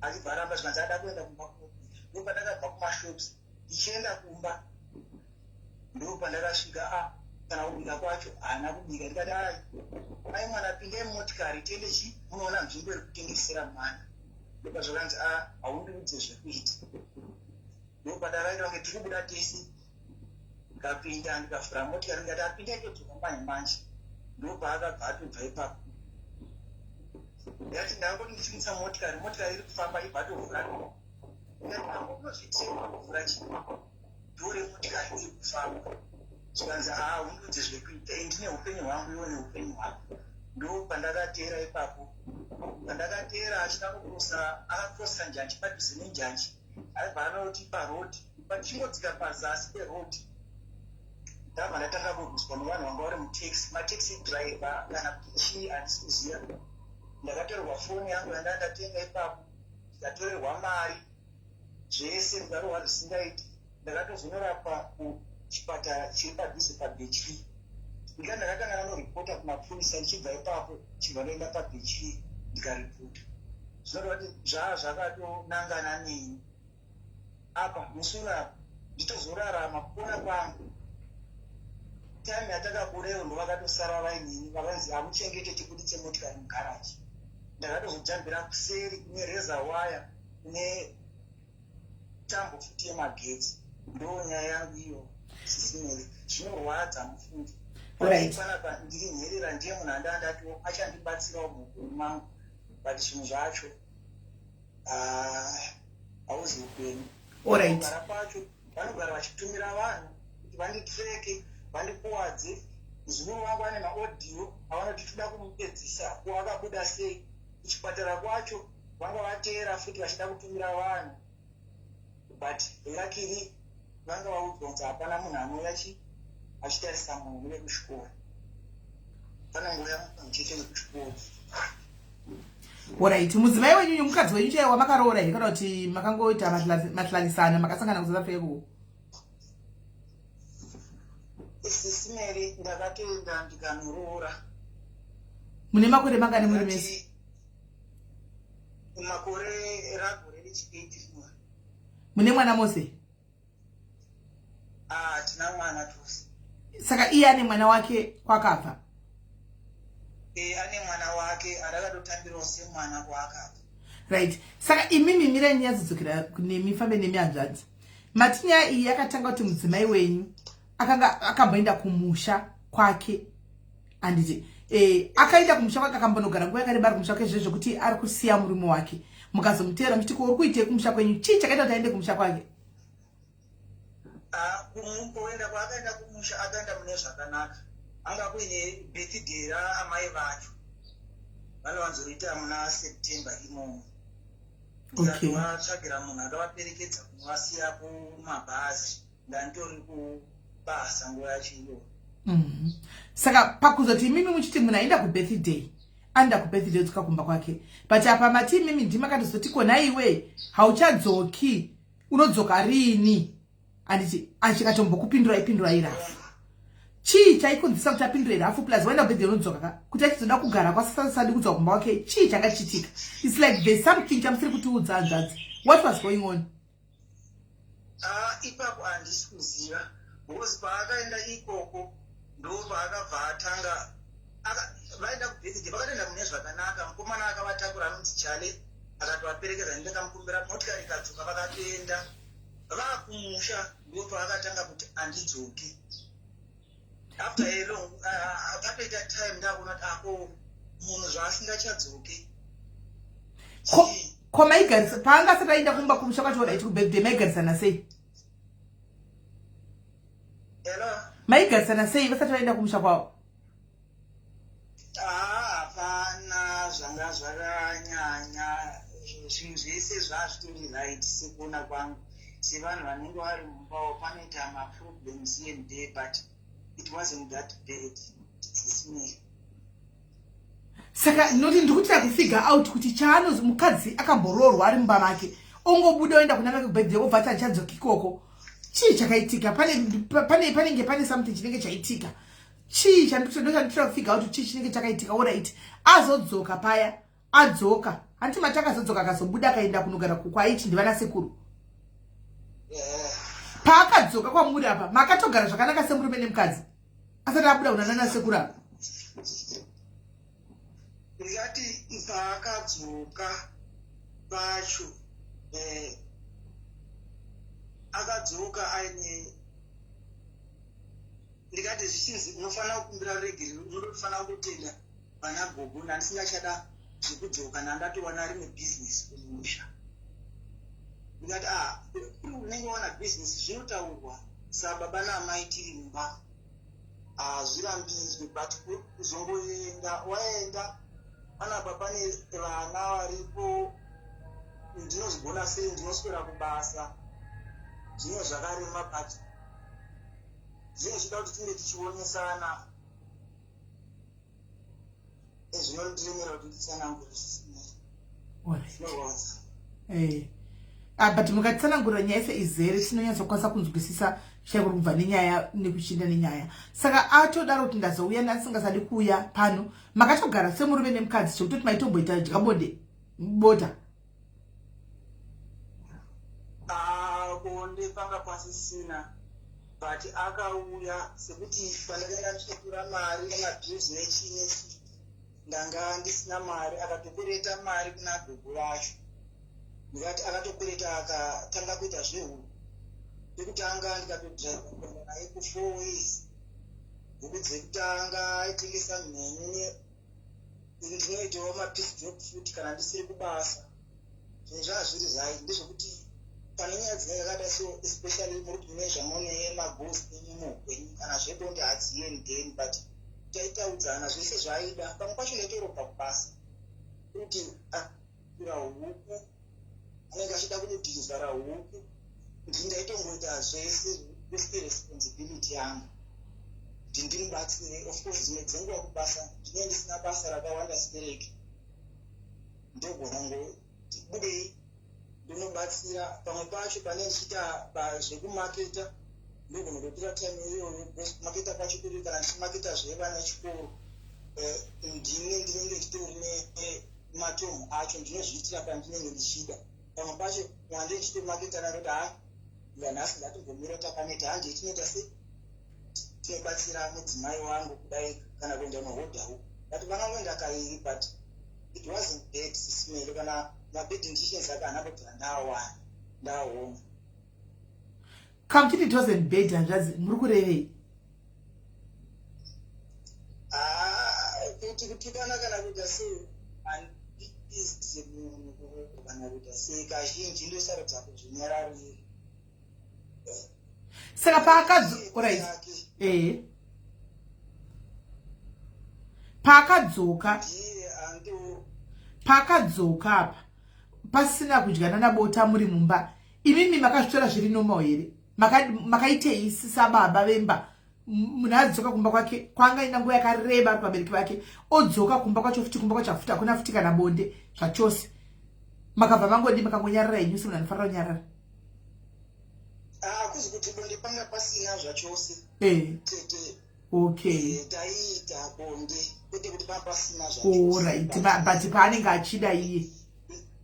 achibva aramba zvikanzi ada kuenda kumba kunobika ndopandakabva kumashops ndichienda kumba ndopandakasvika kana kubika kwacho haana kubika ndikati ai mwana pindai mumotikari tiende munoona nzvimbo iri kutengesera mwana ndopazvakanzi haundiudze zvekuita ndopandakaita kunge tiri kubuda tese ndikapinda ndikavhura motikari ndikati apinda itodzoka manje ndopaakabva atobva ipapo ndati ndangoti ndichimutsa motikari iri kufamba ibva atovhura ndangotozvitema kuvhura dhure motikari iri kufamba zvikanzi undiudze zvekuita ndine upenyu hwangu iwo neupenyu hwako ndopandakateera ipapo pandakateera akakrosa njanji padhuze nenjanji aibva anoti parodi pachingodzika pazasi perodi ndabva ndatanga kurwiswa nevanhu vanga vari mutaxi mataxi driver kana kuti chii handisi kuziva ndakatorerwa foni yangu yanda ndatenga ipapo ndikatorerwa mari zvese ndikarohwa zvisingaiti ndakatozonorapwa kuchipatara chiri padhuze pabechli ika ndakatanga noripota kumapurisa ndichibva ipapo chibva ndoenda pabechli ndikaripota zvinova kuti zvakatonangana neni apa musura nditozorarama kuona kwangu time yatakabureyo ndo vakatosara vainini vakanzi hamuchengete chikuti chemotikari mugaraji ndakatozojambira kuseri kune reza waya netambo futi yemagetsi. Ndo nyaya yangu iyo sisimere zvinorwadza mufundi. Alright. Panapa ndiri nherera ndiye munhu andandatiwo achandibatsirawo muguru mangu, but zvinhu zvacho hauzi upenyu. Alright. Kugara pacho vanogara vachitumira vanhu kuti vanditreke vandikuwadze. Zvino vangu vane maaudio avanoti toda kumupedzisa ko akabuda sei. Kuchipatara kwacho vanga vateera futi vachida kutumira vanhu, but luckily vanga vaudzwa kuti hapana munhu anouya achitarisa munhu wekuchikoro. Panangouya muchete wekuchikoro. Alright, mudzimai wenyu mukadzi wenyu chaiwa makaroora here kana kuti makangoita mahlalisana makasangana kuZouth Africa? Sisimere ndakatoenda ndikanoroora. Mune makore mangani muri mese? Makore ragore rechi8. Mune mwana mose? Tina mwana tose. Saka iye ane mwana wake kwakabva? Ane mwana wake arakatotambirawo semwana kwakabva. Right. Saka imimi mirai nyadzodzokera nemi fambe nemi hanzvadzi. Matinya iyi yakatanga kuti mudzimai wenyu akanga akamboenda kumusha kwake anditi akaenda kumusha kwake akambonogara nguva yakareba ari kumusha kwake zvokuti ari kusiya murume wake. Mukazomuteera muchiti ko uri kuitei kumusha kwenyu? Chii chakaita kuti aende kumusha kwake? Kuenda kwaakaenda kumusha akaenda mune zvakanaka. Anga kuine birthday raamai vacho vanowanzoita muna September imomo. Okay. Vatsvagira munhu akavaperekedza kunovasiya kumabhazi. Ndanditori kubasa nguva yacho iyoyo. Saka pakuzoti imimi muchiti munhu aenda kubirthday anda kubirthday otsuka kumba kwake, but apa mati imimi ndimakatozoti kona iwe hauchadzoki, unodzoka rini? Anditi achikatombokupindura ipindura irafu. Chii chaikonzesa kuti apindure irafu plus waenda kubirthday unodzoka ka? Kuti achizoda kugara kwasasadi kudzoka kumba kwake, chii chakachitika? It's like there's something chamusiri kutiudza hanzvadzi. What was going on? Ipapo handisi kuziva. Because paakaenda ikoko ndo paakabva atanga vaenda kubirthday vakatoenda mune zvakanaka. Mukomana akavatakura anonzi Chale akatovaperekedza ndakamukumbira motikari ikadzoka vakatoenda. Vakumusha ndo paakatanga kuti handidzoki. After a long patoita time ndakuona kuti ako munhu zvaasingachadzoki. Ko maigarisa paangasati aenda kumba kumusha kwacho wadaiti kubirthday maigarisana sei? Hello? Maigarisana sei vasati vaenda kumusha kwavo? Hapana zvanga zvakanyanya. Zvinhu zvese zvazvitori right sekuona kwangu. Sevanhu vanenge vari mumbawo panoita maproblems here and there, but it wasn't that bad. Saka noti ndikutira kufigure out kuti chaanozi mukadzi akamboroorwa ari mumba make ongobuda oenda kuna make kubirthday obva ati achadzoka ikoko. Chii chakaitika? Panenge pane something chinenge chaitika. Chii chandikutira kufigure out chii chinenge chakaitika? Alright, azodzoka paya adzoka hanti matakazodzoka akazobuda akaenda kunogara kwaichi ndivana sekuru. Paakadzoka kwamuri apa makatogara zvakanaka semurume nemukadzi asati abuda kunanana sekuru apa? Ndikati paakadzoka pacho akadzoka aine ndikati zvichinzi unofanira kukumbira regeri unofanira kutenda vana gogo ndandisingachada zvekudzoka ndandatowana rimwe bhizinesi kumusha. Ndikati kuri unenge wana bhizinesi zvinotaurwa sababa naamai tiri mumba zvirambidzwe, but kuzongoenda waenda panapa pane vana varipo ndinozigona sei ndinoswera kubasa zvino zvakarema, but zvinochida kuti tinge tichionesana zvinondiremera kuti titsanangure but mukatsanangura nyaya seizere tinonyatsokwanisa kunzwisisa chaiko kubva nenyaya nekuchinda nenyaya. Saka atodaro kuti ndazouya ndasingasadi kuuya pano makatogara semurume nemukadzi chekutoti maitomboita dyabonde bota. Bonde panga pasisina, but akauya sekuti pandakaenda ndichitora mari nemabhizi nechinesi ndanga ndisina mari akatokureta mari kuna gogo vacho ndikati akatokwereta akatanga kuita zvehuru ekutanga ndikatodhiraivha kuenda naye ku4 ways huku dzekutanga aitengesa mhenyu ndinoitawo mapiece job futi kana ndisiri kubasa zvinhu zvaa zviri zvai ndezvekuti pane nyaya dzakada so especially muri mune zvamone magosi enyu muhupenyu kana zvepo ndihadziyeni then but taitaudzana zvese zvaida pamwe pacho ndaitoropa kubasa kuti akura huku anenge achida kunodhiriza huku ndindaitongoita zvese wese responsibility yangu kuti ndimubatsire. Of course dzimwe dzenguva kubasa ndinenge ndisina basa rakawanda sibereki ndogona ngoti budei ndinobatsira pamwe pacho pane ndichiita zvekumaketa ndogona kutora time iyoyo maketa pacho kuri kana ndichimaketa zvevana chikoro ndinenge nditori nematomu acho ndinozviitira pandinenge ndichida. Pamwe pacho mwande ndichitomaketa naroti yanhasi ndatombomira takaneta handi tinoita se tinobatsira mudzimai wangu kudai kana kuenda nohodhawo but vanangoenda kairi but it wasn't bad sisimele kana mabed conditions akanakobvira ndaona kamuchiti it wasn't bad hanzvadzi muri kurevei kuti kutukana kana kuita sei handisi munhu kana kuita sei kazhinji ndosarudza kuzvinyararira saka paakadzoka apa pasina kudyana nabota muri mumba imimi makazvitora zviri normal here makaitei sababa vemba munhu adzoka kumba kwake kwangaina nguva yakareba ari pabereki vake odzoka kumba kwacho futi kumba kwacho hafuti hakuna futi kana bonde zvachose makabva mangodi makangonyarara inyu semunhu anofanira kunyarara kuzi kuti bonde panga pasina zvachose tete okay taiita bonde kwete kuti panga pasina right but paanenge achida iye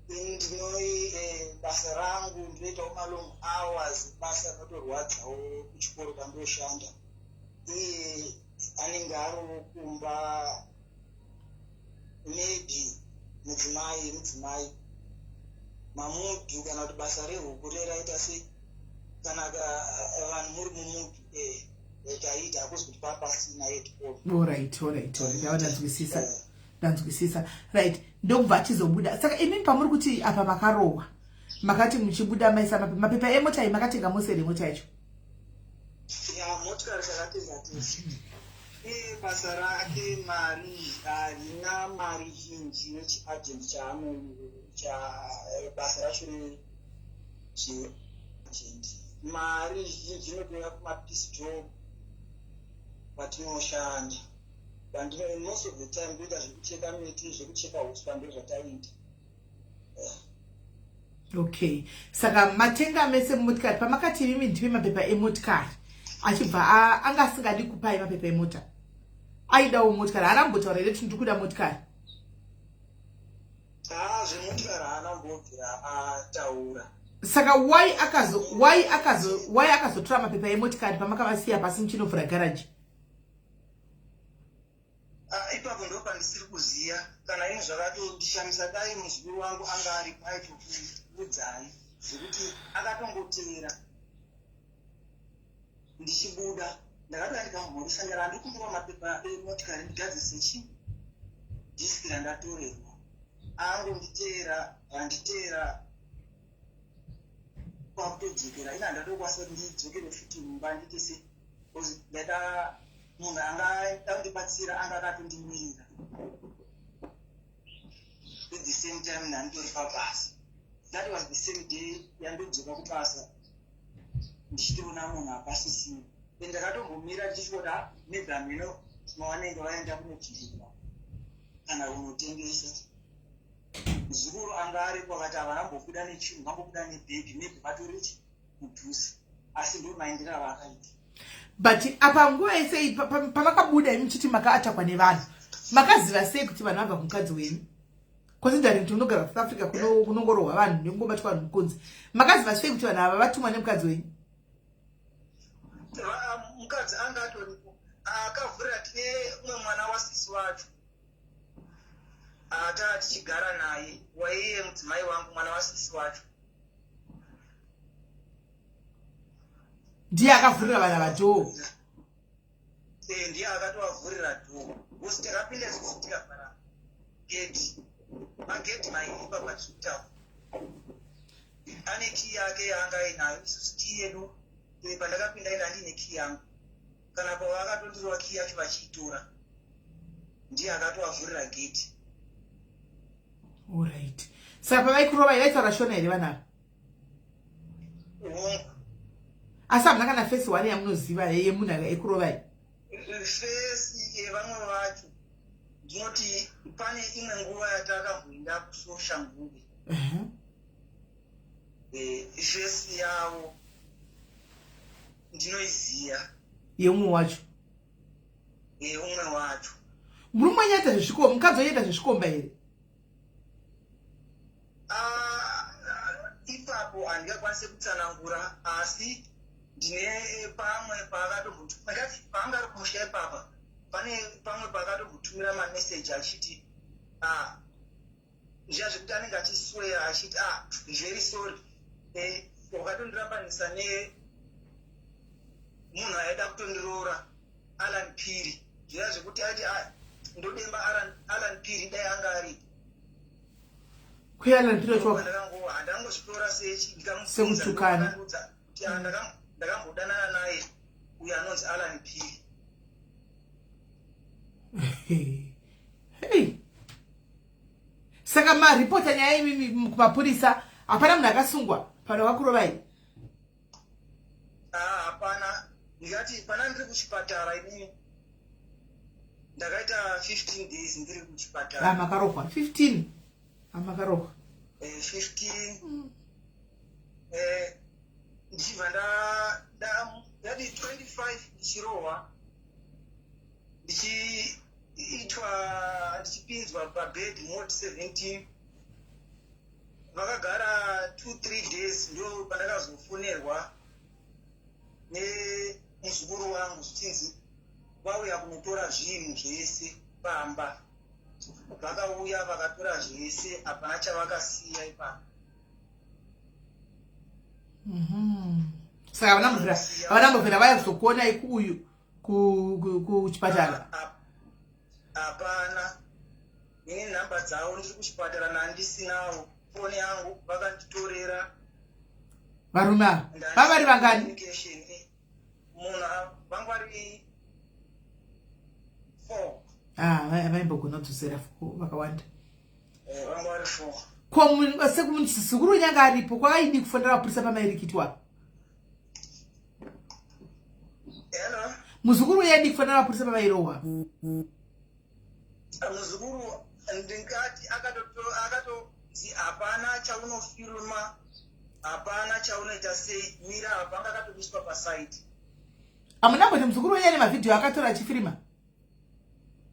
ndinoi basa rangu ndinoitawo malong hours basa rinotorwadzawo kuchikoro kandoshanda iye anenge ariwo kumba maybe mudzimai mamudhu kana kuti basa rehuku reraita sei kana vanhu muri mumudhu taita hakuzi kuti papasina yet alright ndanzwisisa right ndokubva achizobuda saka imini pamuri kuti apa makarohwa makati muchibuda maisa mapepa emota iyi makatenga mose remota yacho motikari takatenga tese basa rake mari harina mari zhinji yechiagent basa racho reagent mari zhinji inotoya kumapiece job patinoshanda most of the time kuita zvekucheka miti zvekucheka uswa ndo zvataita okay saka matenga mese mumotikari pamakati imimi ndipe mapepa emotikari achibva anga asingadi kupai mapepa emota aidawo motikari haanambotaura here kuti ndikuda motikari zvemotikari haanambobvira ataura saka why akazotora mapepa emotikari pamakavasiya pasi muchinovhura garaji ipapo ndo pandisiri kuziya kana ino zvakatondishamisa dai muzukuru wangu anga ari paitokuudzai zvekuti akatongotera ndichibuda ndakatoda ndikamhorisa ndara ndikumbura mapepa emotikari ndigadzise chi dhisikira ndatorerwa angonditeera handiteera kwakutodzokera ina ndatokwanisa kuti ndidzokere futi mumba nditese ndada munhu angandibatsira anga akatondimirira at the same time ndanditori pabasa. That was the same day yandodzoka kubasa ndichitoona munhu apasisira ndakatombomira ndichiona nedhamino mavanenge vaenda kunochirira kana kunotengesa muzukuru anga aripo akati avanambobuda nechinhu vambobuda nebhegi maybe vatorichi mudhusi asi ndo maindira vakaita. But apa nguva yese pamakabuda muchiti makaatakwa nevanhu makaziva sei kuti vanhu vabva kumukadzi wenyu considering kuti unogara South Africa kunongorohwa vanhu nekungobatwa vanhu mukunzi makaziva sei kuti vanhu ava vatumwa nemukadzi wenyu? Mukadzi anga atoripo akavhura tine umwe mwana wasisi wacho ata tichigara naye waiye mudzimai wangu mwana wasisi wacho ndiye akavhurira vana vadhoo. ndiye akatovavhurira dhoo because takapinda isusu tikavhara geti mageti mairi papachitaura ane kii yake yaanga ainayo isusu kii yedu pandakapinda ina ndine kii yangu kana pavakatondirwa kii yacho vachiitora ndiye akatovavhurira geti. Alright. Saka pavaikurovai vaitaura shona here vanava? Asi hamuna kana fesi one yamunoziva yemunhu akaikurovai? Fesi yevamwe vacho ndinoti pane imwe nguva yatakamboenda kusosha nguve fesi yavo ndinoiziya yeumwe wacho. umwe wacho Murume anyaita zvezvikomba, mukadzi anyaita zvezvikomba here? Ipapo handingakwanise kutsanangura asi ndine pamwe paangari kumusha ipapa pane pamwe paakatombotumira mameseji achiti zviya zvekuti anenge achisweya achiti very sorry wakatondirambanisa nemunhu aida kutondiroora Alan Piri zviya zvekuti ati ndodemba Alan Piri dai anga aripo Kuyalan Piri wacho handangozvitora semutukana kuti ndakambodanana naye uyo anonzi Alan Piri. Hey. Saka maripota nyaya imi kumapurisa hapana munhu akasungwa pano vakurovai? Hapana, ndikati pana ndiri kuchipatara inini ndakaita 15 days ndiri kuchipatara. Makarohwa 15. Makarohwa 15 ndichibva ndati 25 ndichirohwa ndichipinzwa pabed mode 17 vakagara 2-3 days ndo pandakazofonerwa nemuzukuru wangu zvichinzi vauya kunotora zvinhu zvese pamba vakauya vakatora zvese hapana chavakasiya ipapo. Saka vanambobvira vayazokuona ikuyu kuchipatara? Hapana, ini nhamba dzavo ndiri kuchipatara nandisinawo foni yangu vakanditorera. Varume ava vava vari vangani? Munhu vangu vari 4. Vaimbogona kudzosera vakawanda. Vangu vari 4. Ko sekuzukuru nyanga aripo kwakaidi kufonera vapurisa pamairikitwa? Hello? Muzukuru yaidi kufonera vapurisa pamairohwa? Muzukuru ndingati akatonzi hapana chaunofilma, hapana chaunoita sei, mira apa anga akatomiswa pasaiti. Hamunamboti muzukuru wenyu ane mavhidhiyo akatora achifirima?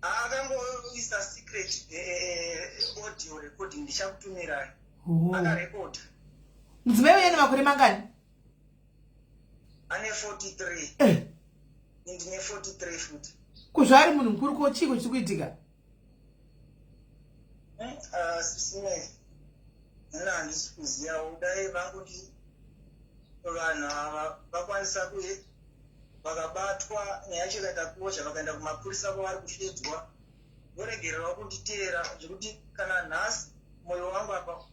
Akangoisa secret audio recording ndichakutumirai. Akarekota. Mudzimai wenyu ane makore mangani? Ane 43. Ndine 43 futi. Kuzvari munhu mukuru ko chiko chiri kuitika? Sisine. Handisi kuziyawo dai vanguti vanhu ava vakwanisa kuye vakabatwa nyaya chikaita kosha vakaenda kumapurisa kwavari kushedzwa voregererwa kunditeera zvekuti kana nhasi mwoyo wangu apa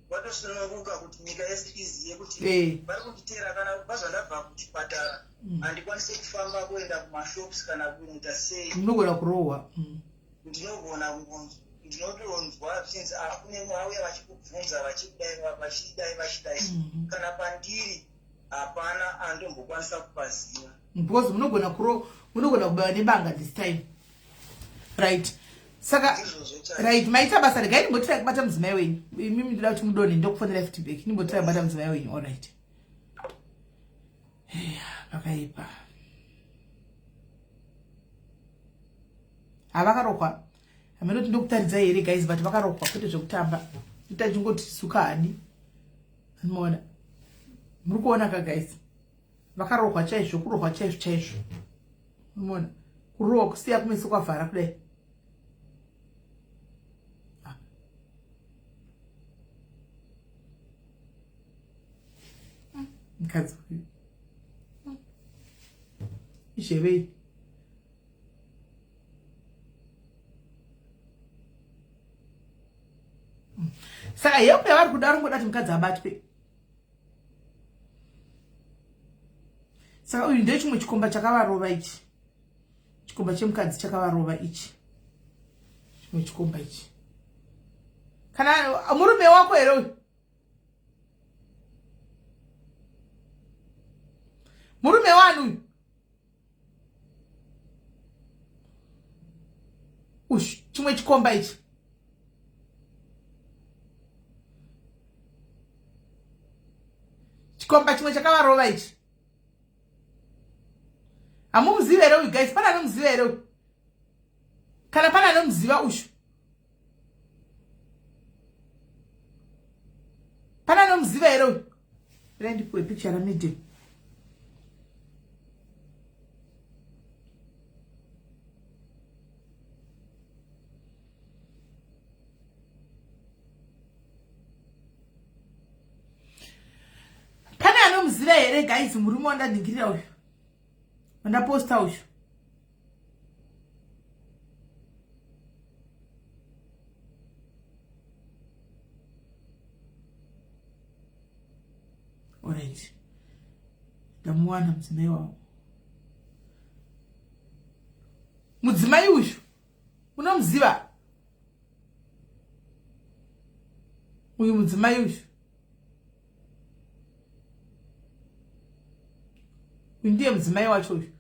watosununguka kuti nyika yese izive kuti vari kunditeera kana vazvandabva kuchipatara handikwanise kufamba kuenda kumashops kana kuita sei. Munogona kurohwa? Ndinogona ndinotonzwa zvichinzi kune vauya vachikubvunza vachidai kana pandiri hapana andombokwanisa kupaziva because munogona kubaiwa nebanga this time, right? Saka right, maita basa regai nimbotirai kubata mudzimai wenyu. Mimi ndoda kuti mudonhe ndokufonera feedback. Nimbotirai kubata mudzimai wenyu. All right. Vakaipa. Vakarohwa. Hameno ndokutaridza here guys, but vakarohwa kwete zvekutamba. Itachingoti sukani. Unoona? Muri kuona ka guys? Vakarohwa chaizvo, kurohwa chaizvo. Unoona? Kurohwa kusiya kumeso kwavhara kudai. mukadzi uyu izvevei saka yepo yavari kuda ringoda kuti mukadzi abatwe. Saka uyu ndechimwe chikomba chakavarova ichi. Chikomba chemukadzi chakavarova ichi. Chimwe chikomba ichi. Kana murume wako here uyu? Murume wanu uyu? Ush, chimwe chikomba ichi. Chikomba chimwe chakavarova ichi. Hamumuziva here uyu guys, pana anomuziva here uyu? Kana pana anomuziva ushu? Pana anomuziva here uyu? Rerai ndipuwe picture ramedium. Pane anomuziva here guys, murume wandadhingirira uyu? Wandaposta uyu? Alright. Ndamuwana mudzimai wavo. Mudzimai uyu unomuziva? Uyu mudzimai uyu. Uyu ndiye mudzimai wacho uyu.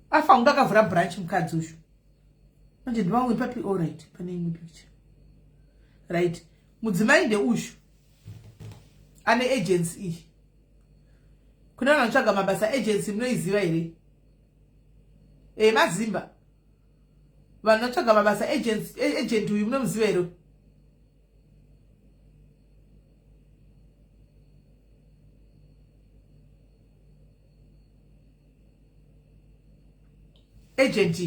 Afa unga akavhura branch mukadzi uyu. Manje ndivamwe papi. Alright, pane imwe picture. Right. Mudzimai ndeuyu. Ane agency iyi. Kuna vanotsvaga mabasa agency munoiziva here? Mazimba. Vanotsvaga mabasa agent uyu munomuziva here? Agent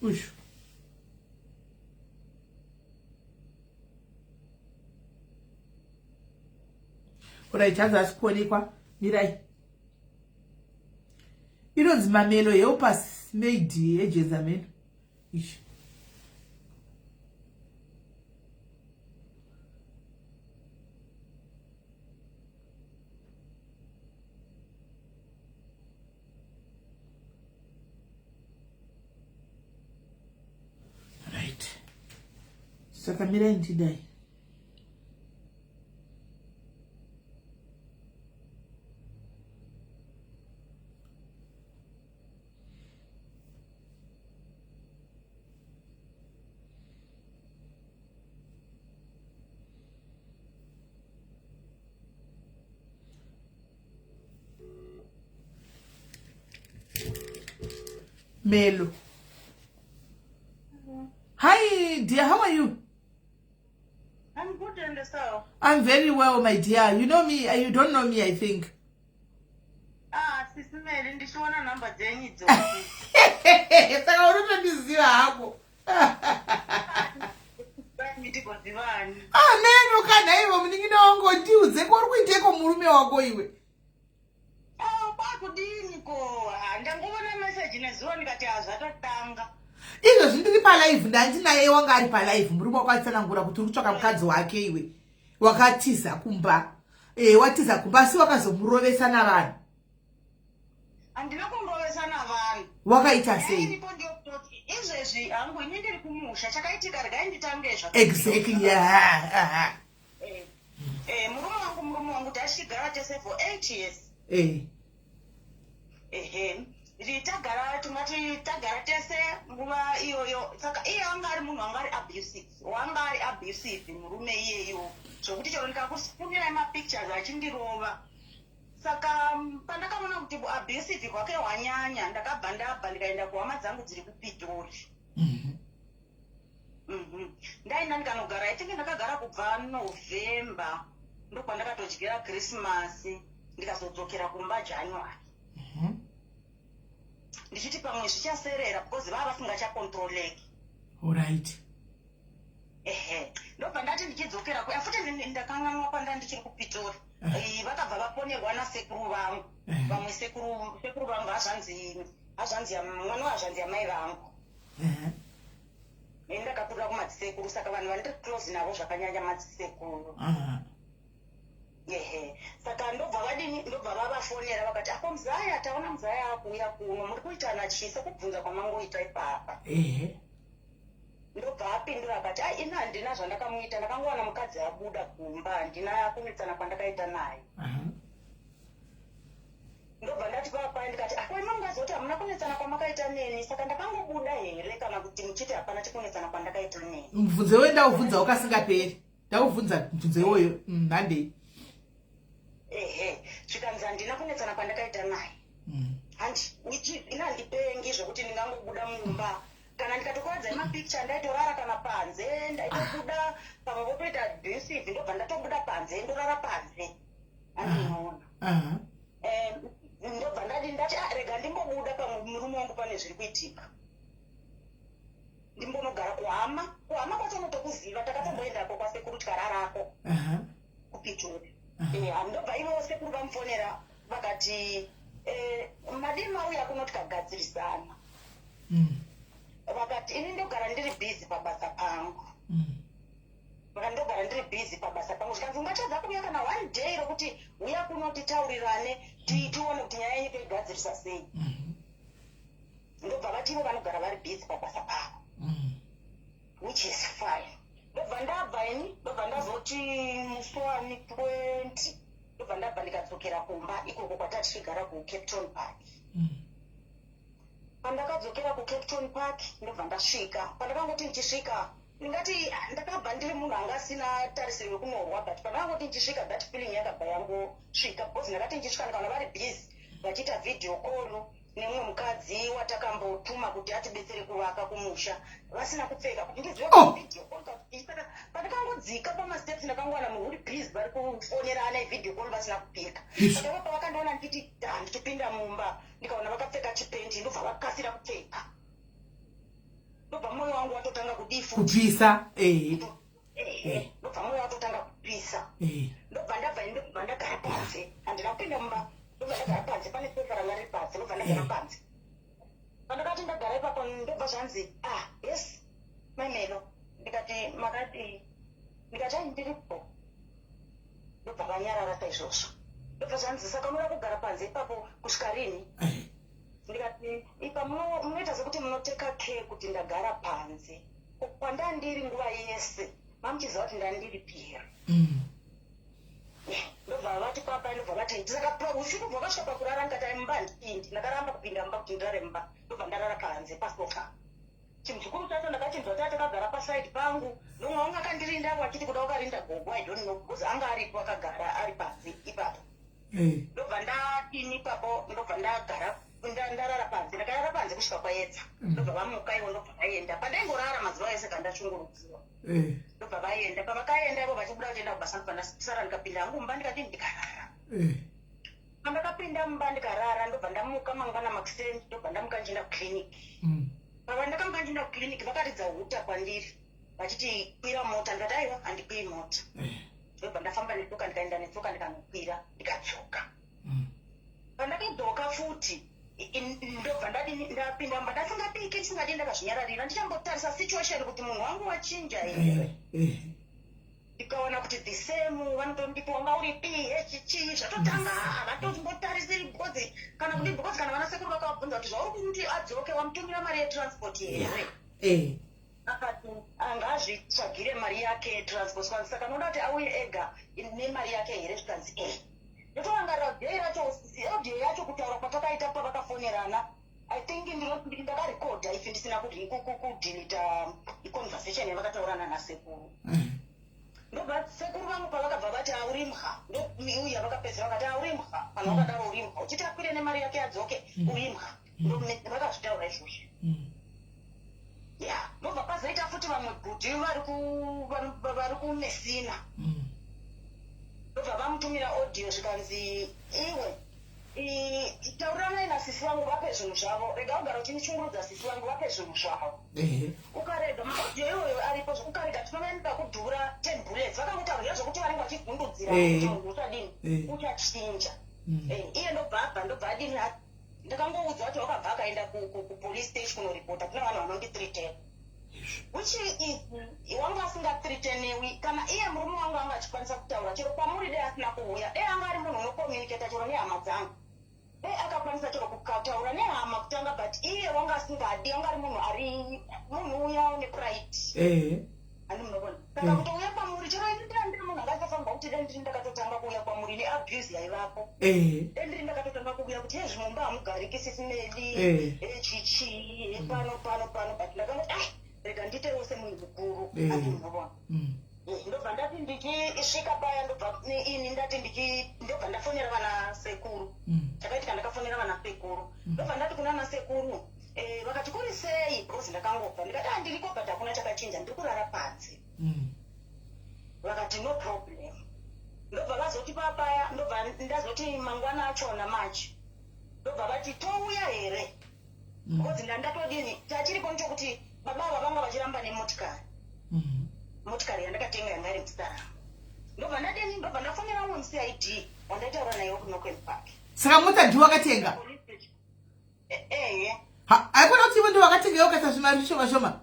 uyu. Alright, hazasi kuonekwa. Mirai. Inonzi Mamelo Helpers Maid Agents amen. Ishi. Right. Saka mirai ndidai. Melo. Hi dear, how are you? I'm good and yourself? I'm very well, my dear. You know me, you don't know me, I think. Sisi Meli, ndishiona namba dzenyu idzodzo. Saka unotondiziva hako. Ndikuzivani. Neno kana iwe muningi wangu ndiudze ko uri kuiteko murume wako iwe. Pakudini ko? Ndangoona message nezuva ndikati azvatotanga. Izvo zvindiri palive ndandinaye wanga ari palive murume wakatsanangura kuti uri kutsvaka mukadzi wake iwe. Wakatiza kumba. Watiza kumba asi wakazomurovesa navanhu. Handina kungorovesa navanhu. Wakaita sei? Izvezvi hangu ini ndiri kumusha chakaitika regai nditange Exactly, yeah. Murume wangu tachigara tese for 8 years. Tagara tumati tagara tese nguva iyoyo. Saka iye wanga ari munhu wanga ari abusive murume iyeyo. Zvokuti chero ndikakufunira mapictures achindirova. Saka pandakaona kuti abusive kwake wanyanya ndakabva ndabva ndikaenda kuhama dzangu dziri kuPitori. Ndaenda ndikanogara, I think ndakagara kubva November ndokwandakatodyira Christmas ndikazodzokera kumba January. Ndichiti pamwe zvichaserera because vava vasingachakontroleki. Alright. ndobva ndati ndichidzokera kuya futi ndakanganwa panda ndichiri kupitori vakabva vaponerwa nasekuru vangu vamwe sekuru vangu mwana wazvanzi yamai vangu ndakakura kumadzisekuru saka vanhu vandiri close navo zvakanyanya madzisekuru saka ndobva vavafonera vakati ako muzaya taona muzaya akuuya kuno muri kuitana chisa kubvunza kwamangoita ipapa ndobva apindura akati ina handina zvandakamuita ndakangowana mukadzi abuda kumba handina kunetsana kwandakaita naye ndobva ndati papa ndikati akwema mungazoti hamuna kunetsana kwamakaita neni saka ndakangobuda here kana kuti muchiti hapana chikunetsana kwandakaita neni mubvunzo iwe ndauvhunza wakasingaperi ndauvhunza mubvunzo iwoyo handei zvikanzi handina kunetsana kwandakaita naye ina handipengi zvokuti ndingangobuda mumba kana ndikatokuwadzai mapicture ndaitorara kana panze ndaitobuda pamwe votoita abusive ndobva ndatobuda panze ndorara panze handinoona ndobva ndati rega ndimbobuda pamwe murume wangu pane zviri kuitika ndimbonogara kuhama kwacho unotokuziva takatomboendako kwasekuru tikararako kupitori ndobva ivo sekuru vamufonera vakati madii mauya kuno tikagadzirisana vakati ini ndogara ndiri bhizi pabasa pangu ndogara ndiri bhizi pabasa pangu zvikanzi ungatadza kuuya kana one day rokuti uya kuno titaurirane tione kuti nyaya yenyika igadzirisa sei ndobva vati ivo vanogara vari bhizi pabasa pavo which is fine ndobva ndabva ini ndobva ndazoti muswani 20 ndobva ndabva ndikadzokera kumba ikoko kwatati tigara kucape town park pandakadzokera kucape town park ndobva ndasvika pandakangoti ndichisvika ndingati ndakabva ndiri munhu anga asina tarisiro yekunorwa but pandakangoti ndichisvika that feeling yakabva yangosvika because ndakati ndichisvika ndikaona vari busy vachiita video call nemumwe mukadzi watakambotuma kuti atibetsere kuvaka kumusha vasina kupfeka kuti ndizive video call saka pandakangodzika pamasteps ndakangowana munhu uri busy vari kufonerana ivideo call vasina kupfeka saka pavakandiona nditi ndichipinda mumba ndikaona vakapfeka chipendi ndobva vakasira kupfeka ndobva mwoyo wangu watotanga kupisa ndobva mwoyo watotanga kupisa ndobva ndabva ndagara panze handina kupinda mumba ndobva ndagara panze pane sofa ranga riri panze ndobva ndagara panze pandakati ndagara ipapo ndobva zvanzi yes maimelo ndikati makati ndikati ai ndiripo ndobva vanyarara saizvozvo ndobva zvanzi saka munoda kugara panze ipapo kusvika rini ndikati ipa munoita sekuti munoteka care kuti ndagara panze kwandandiri nguva yese mamuchiziva kuti ndandiri pira ndobva vati papa ndobva vati saka usiku bva vasvika pakurara ndikati ai mumba handipindi ndakaramba kupinda mumba kuti ndirare mumba ndobva ndarara panze pasofa chinhu chikuru chacho ndakachinzwa kuti atakagara pasaidi pangu nomwe wangu akandirinda wachiti kuda wakarinda gogo I don't know because anga aripo akagara ari panze ipapo ndobva ndadini ipapo ndobva ndagara ndarara panze ndakarara panze kusvika kwaedza ndobva vamuka ivo ndobva vaenda pandaingorara mazuva ese kandachungurudziwa ndobva vaenda pavakaenda ivo vachibuda kuchienda kubasa ndobva ndasara ndikapinda hangu mumba ndikati ndikarara pandakapinda mumba ndikarara ndobva ndamuka mangwana makuseni ndobva ndamuka ndichienda kukiriniki pavandakanga ndichienda kukiriniki vakaridza huta kwandiri vachiti kwira mota ndikati aiwa handikwiri mota ndobva ndafamba netsoka ndikaenda netsoka ndikanokwira ndikadzoka pandakadzoka futi ndobva ndapinda mumba ndasingapiki ndisingadi ndakazvinyararira ndichambotarisa situation kuti munhu wangu wachinja here ndikaona kuti the same vanotondipa wanga uri PhD zvatotanga havatombotarisiri because kana vanasekuru vakavabvunza kuti zvauri kuti adzoke wamutumira mari yetransport here akati angazvitsvagire mari yake yetransport saka noda kuti auye ega nemari yake here zvikanzi ndotorangarira audio yacho kutaura kwatakaita pavakafonerana I think ndakarekodha ife ndisina kudhilita iconversation yavakataurana nasekuru ndobva sekuru vangu pavakabva vati auri mha ndouya vakapedzera vakati auri mha kana vakadaro uri mha uchiti akwire nemari yake adzoke uri mha vakazvitaura izvozvo ndobva pazoita futi vamwe bhudhi vari kumesina ndobva vamutumira audio zvikanzi iwe tauranai nasisi vangu vape zvinhu zvavo, rega ugara uchinichungurudza sisi vangu vape zvinhu zvavo. Ukarega maaudio iyoyo aripo zvokukarega tinovaenda kudhura 10 bullets vakangotauria zvokuti vanenge vachigundudzira kuti munhu uchadini uchachinja. Iye ndobva adini ndakangoudzwa kuti wakabva akaenda kupolice station kunoripota kune vanhu vanondithreatena, which is wanga asingathreatenewi kana iye murume wangu anga achikwanisa kutaura chero kwamuri dai asina kuuya, dai anga ari munhu unokomunicata chero nehama dzangu, dai akakwanisa chero kutaura nehama kutanga, but iye wanga asingadi, wanga ari munhu uya nepride. Ani munobona saka kutouya kwamuri chero ndiri munhu angachafamba kuti dai ndiri ndakatotanga kuuya kwamuri neabuse yaivapo, dai ndiri ndakatotanga kuuya kuti hezvi mumba hamugariki sisinedi chichi pano but ndakangoti rega nditewo semunhu mukuru. Ani munobona ndobva ndati ndichisvika paya ndobva ndafonera vana sekuru. Chakaitika ndakafonera vana sekuru, ndobva ndati kuna ana sekuru vakati kuri sei, because ndakangobva ndikati ndiriko but hakuna chakachinja, ndiri kurara panze. Vakati no problem. Ndobva vazoti papaya, ndobva ndazoti mangwana achona machi, ndobva vati touya here, because ndatodini tachiripo nchokuti baba vanga vachiramba nemotikari, motikari yandakatenga yanga iri mustara. Ndobva ndadini, ndobva ndafonera umwe muCID wandaitaura naye kuNokweni Park. Saka mota ndi wakatenga? Haikona kuti iwe ndi wakatenga ukasa zvimari zvishoma-shoma?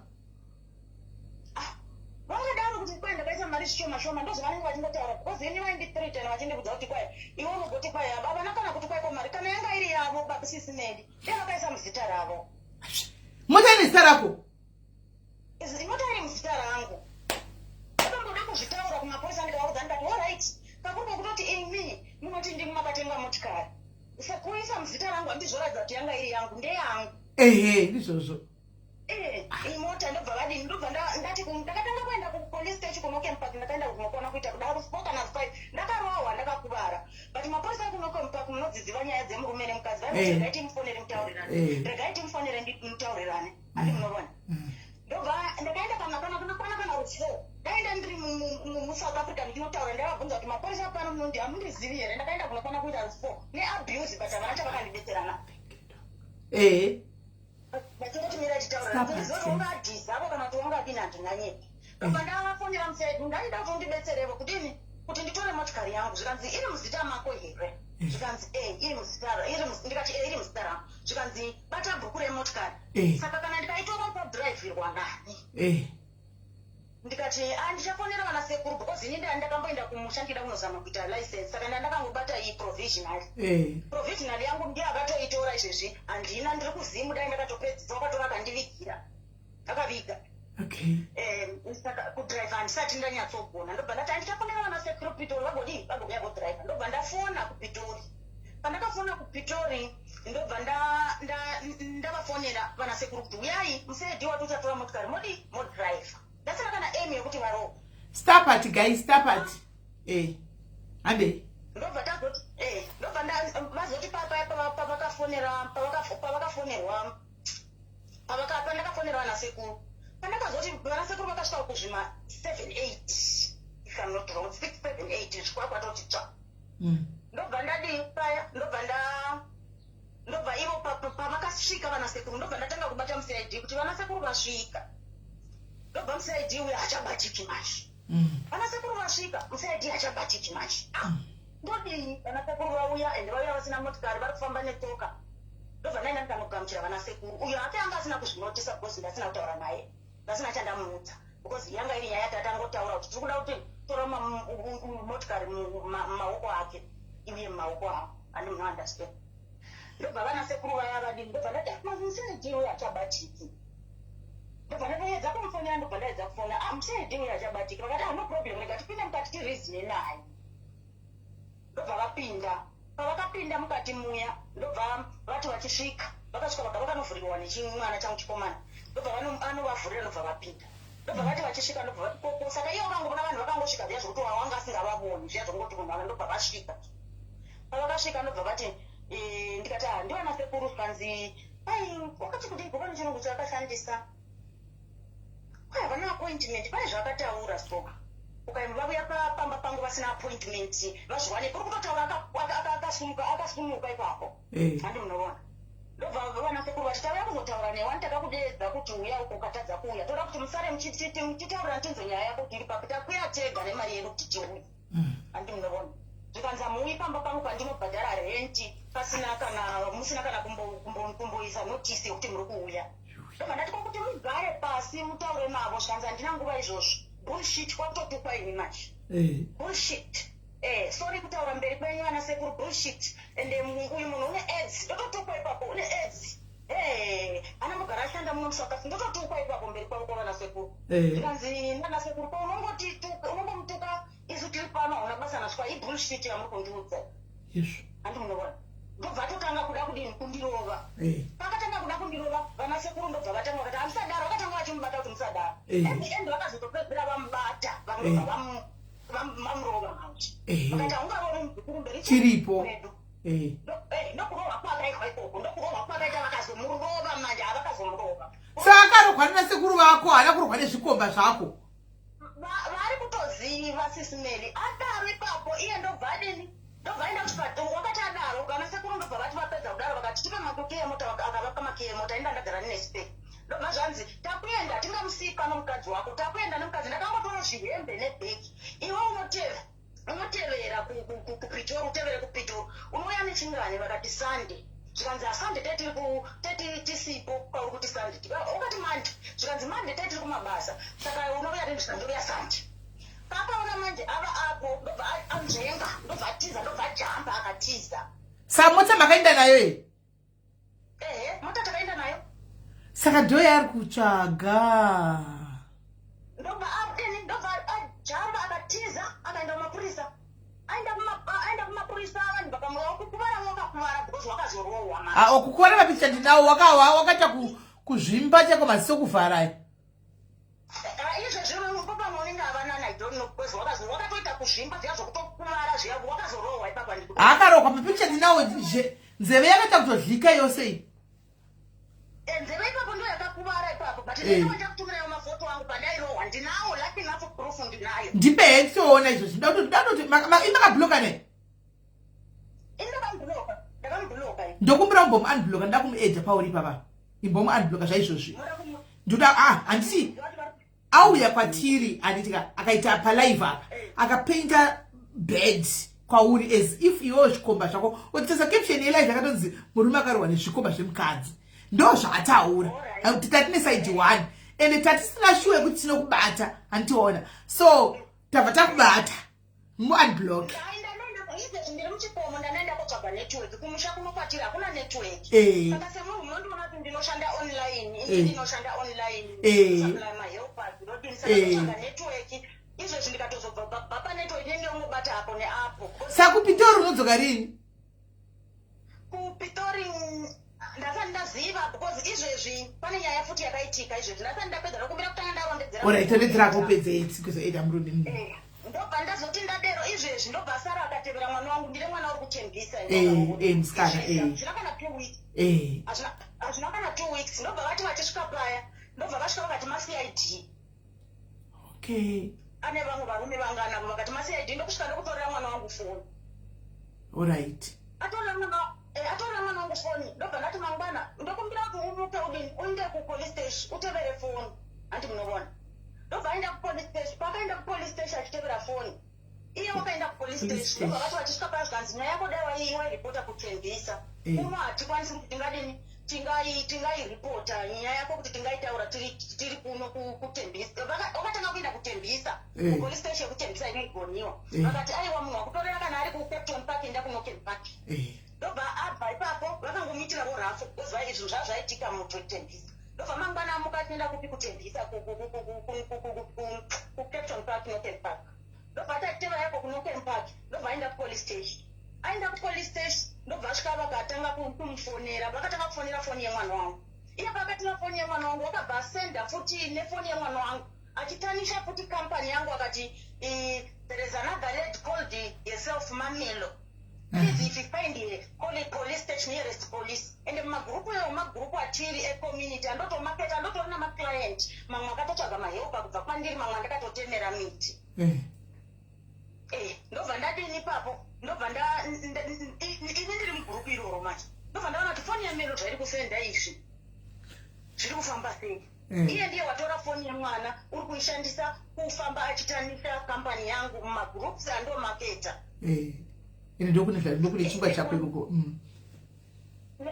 Vangadaro kuti kwai ndakaisa mari zvishoma-shoma ndo zvavanenge vachingotaura, because ini vaindithreatena vachindibudza kuti kwai iwe unogoti kwai havana kana kuti kwaiko mari kana yanga iri yavo babisisinedi dai vakaisa muzita ravo. Mota ine zita rako? Mota iri muzita rangu. Ndakamboda kuzvitaura kumapolisa ndikavaudza ndikati alright, kakurwa kutoti imi munoti ndimi makatenga motikari, kuisa muzita rangu handizvoratidza kuti yanga iri yangu ndeyangu. Ndizvozvo. Imota ndobva vadini, ndobva ndati ndakatanga kuenda kupolice station kuNokweni Park, ndakaenda kunokona kuita kudaro 4 kana 5 ndakarohwa ndakakuvara, but mapolisa akuNokweni Park munodzidziva nyaya dzemurume nemukadzi vanoti regai timufonere mutaurirane, regai timufonere mutaurirane. Ati munobona ndobva ndakaenda kana rufu, ndaenda ndiri muSouth Africa ndichinotaura, ndavabvunza kuti mapolisa pano munondi hamundizivi here, ndakaenda kunokona kuita rufu neabuse but havana chavakandibetserana. Vachingoti mira chitaura ndizongadhisa avo kana kuti wangadini handinganyeki. Ndobva ndavafonera muSID ndaida kuti undibetserevo kudini kuti nditore motikari yangu, zvikanzi iri muzita mako here, zvikanzi iri muzita, ndikati iri muzita rangu, zvikanzi bata bhuku remotikari. Saka kana ndikaitora padhiraivhirwa nani, ndikati ndichafonera vana sekuru because ini ndakamboenda kumusha ndida kunozama kuita license, saka ndakangobata iyi provisional yangu ndiye akatoitora izvezvi, handina ndiri kuzimu dai ndakatopedzisa, wakatora akandivigira akaviga. Saka kudhiraivha handisati ndanyatsogona, ndobva ndati ndichafonera vana sekuru Pitori vagobuya kudhiraivha. Ndobva ndafona kuPitori, pandakafona kuPitori ndobva ndavafonera vana sekuru kuti uyai muSID wati uchatora motikari modhiraivha. Ndasina kana aim yekuti varo. Stop it guys, stop it. Ande. Ndobva tazoti ndobva vazoti pandakafonerwa vana sekuru. Pandakazoti vana sekuru vakasvika kuzvima 7-8 if I'm not wrong, 6-7-8 zvikora kwatoti tsva. Ndobva ndadi paya, ndobva ivo pavakasvika vana sekuru, ndobva ndatanga kubata muCID kuti vana sekuru vasvika. Ndobva muCID uya hachabatiki manje. Vana sekuru vasvika, muCID hachabatiki manje. Ndodini vana sekuru vauya ende vauya vasina motikari vari kufamba netsoka. Ndobva ndaenda ndikanogamuchira vana sekuru. Uyo hake anga asina kuzvinotisa because ndasina kutaura naye, ndasina chandamuudza because yanga iri nyaya tatangotaura kuti tiri kuda kuti tora motikari mumaoko ake, iye mumaoko ako, handi muno understand. Ndobva vana sekuru vaya vadini, ndobva ndati muCID uya hachabatiki. Ndobva ndatoedza kumufonera, ndobva ndaedza kufona muCID uya hachabatiki. Vakati no problem, rega tipinde mukati tirizine naye. Ndobva vapinda, pavakapinda mukati muya ndobva vati vachisvika vakasvika vakanovhurirwa nechimwana changu chikomana, ndobva anovavhurira ndobva vapinda. Ndobva vati vachisvika ndobva vati koko, saka iyo vakangona vanhu vakangosvika zviya zvokuti wanga asingavavoni zviya zvokungoti munhu ava, ndobva vasvika. Pavakasvika ndobva vati ndikati ndivana sekuru zvikanzi wakati kuti igova nechirungu chakashandisa kwai havana appointment, pane zvakataura so ukaimba vauya pamba pangu vasina appointment vazviwane kuri kutotaura akasumuka ipapo handi munoona ndobva vanasekuru vati tauya kuzotaura newani takakudeedza kuti uya uko ukatadza kuuya toda kuti musare muchitaurira ntinzo nyaya yako kuti iri papo takuya tega nemari yedu kuti tiuye handi munoona zvikanza muuyi pamba pangu pandinobhadhara renti musina kana kumboisa notisi yekuti muri kuuya ndobva ndati kwakuti mugare pasi mutaure navo zvikanzi handina nguva izvozvo bullshit kwakutotukwa ini machi bullshit sorry kutaura mberi kwenyu vana sekuru bullshit ende uyu munhu une aids ndototukwa ipapo une aids ana mugara ashanda muno musakasi ndototukwa ipapo mberi kwako vana sekuru ndikanzi nana sekuru ko unongomutuka isu tiri pano hauna basa naswa ibullshit yamuri kundiudza handi munoona ndobva atotanga kuda kudini kundirova pakatanga kuda kundirova vana sekuru ndobva vatanga vakati hamusadaro vakatanga vachimubata kuti musadaro endi vakazotopedzera vamubata vamurova mauti vakati haungarori muzukuru mberi chiripo ndokurova kwakaitwa ikoko ndokurova kwakaita vakazomurova manje havakazomurova saka akarogwa nana sekuru vako haana kurogwa nezvikomba zvako vari kutoziva sisimeli adaro ipapo iye ndobva adini ndobvaenda kuchipatoro wakati adaro kana sekuru ndobva vati vapedza kudaro vakati tipe makuki emota akavaka maki emota inda ndagara nenespeki ndobva zvanzi takuenda tingamusika nomukadzi wako takuenda nomukadzi ndakangotora zvihembe nebheki iwe unotevera kupitori utevere kupitori unouya nechingani vakati sande zvikanzi asande tisipo kwauri kuti sande ukati mande zvikanzi mande tetiri kumabasa saka unouya tendizvikandoya sande pakaona manje ava apo ndobva anzvenga ndobva atiza ndobva ajamba akatiza saka mota makaenda nayo mota takaenda nayo saka dhoyo ari kutsvaga ndobva ajamba akatiza akaenda kumapurisa aenda kumapurisa vanhu vakamura kukuvara wakakuvara because wakazorohwa kukuvara mapicha ndinawo wakaita kuzvimba chako maziso kuvhara izvezvo papa unenge havanana idonno because wakatoita kuzvimba zviya zvokutokuvara zviya wakazorohwa ipapa akarohwa mapicha ndinawo nzeve yakaita kutodlika yose nzeve ipapo ndo yakakuvara ipapo but ndinoenda kutumirayo mafoto angu pandairohwa ndinawo lucky enough proof ndinayo ndipe nditoona izvozvi ndakutoti imakabhuloka ne ndakamubhuloka ndokumbira kumbomuunbhuloka nda kumuedza pauri papa imbomuunbhuloka zvaizvozvi ndoda handiti auya kwatiri anditika akaita palive apa akapainta bed kwauri as if iwewo zvikomba zvako utitasa caption yelive yakatonzi murume akarohwa nezvikomba zvemukadzi ndo zvaataura kuti tatine side 1 ende tatisina shuwe kuti tinokubata handitiona so tabva takubata muunblock ndiri muchikomo ndanaenda kotsvaga network kumusha kunokwatira hakuna network saka semunhu munondiona kuti ndinoshanda online ndinoshanda online supply mahelpers ndodini saka ndotsvaga network izvezvi ndikatozobva baba network nenge unobata apo neapo saka kupitori unodzoka rini kupitori ndasati ndaziva because izvezvi pane nyaya futi yakaitika izvezvi ndasati ndapedza nokumbira kutanga ndarondedzera oraitondedzerako pedza kuzoita murundini ndobva ndazoti ndadero izvezvi ndobva sara akatevera mwana wangu ndine mwana uri kuchembisa musikana hazvina kana 2 weeks hazvina kana 2 weeks ndobva vati vachisvika paya ndobva vasvika vakati maCID ane vamwe varume vanganavo vakati maCID ndokusvika ndokutorera mwana wangu foni oright atorera mwana wangu foni ndobva ndati mangwana ndokumbira kuti umupe udini uinde kupolice station utevere foni handi munobona ndobva aenda kupolice station pakaenda kupolice station achitevera foni iye wakaenda kupolice station ndobva vati vachisvika paya zvikanzi nyaya yako dai wairipota kutembisa uno hatikwanisi kuti tingadini tingairipota nyaya yako kuti tingaitaura tiri kuno kutembisa wakatanga kuenda kutembisa kupolice station yekutembisa inoigoniwa vakati aiwa munhu wakutorera kana ari kuCapton Park enda kuNorton Park ndobva abva ipapo vakangomitira vorafo kuziva izvo zvazvaitika mutotembisa ndobva mangwana amuka tienda kupi kutembisa kuCapton Park Norton Park ndobva atateva yako kuNorton Park ndobva aenda kupolice station aenda kupolice station ndobva asvika vakatanga kumufonera vakatanga kufonera foni yemwana wangu iye pakatanga foni yemwana wangu wakabva asenda futi nefoni yemwana wangu achitanisha futi kampani yangu akati there is another lady called yourself Mamelo. Please, if you find it, call it police station, nearest police. And magrupu atiri community andoto market andoto na client mamwe akatotsvaga mahelpa kubva kwandiri mamwe ndakatotemera miti zvinofamba sei. Iye ndiye watora foni yemwana uri kuishandisa kufamba achitanisa kambani yangu mumagroups andomaketa. Ndokune chingwa chako ikoko.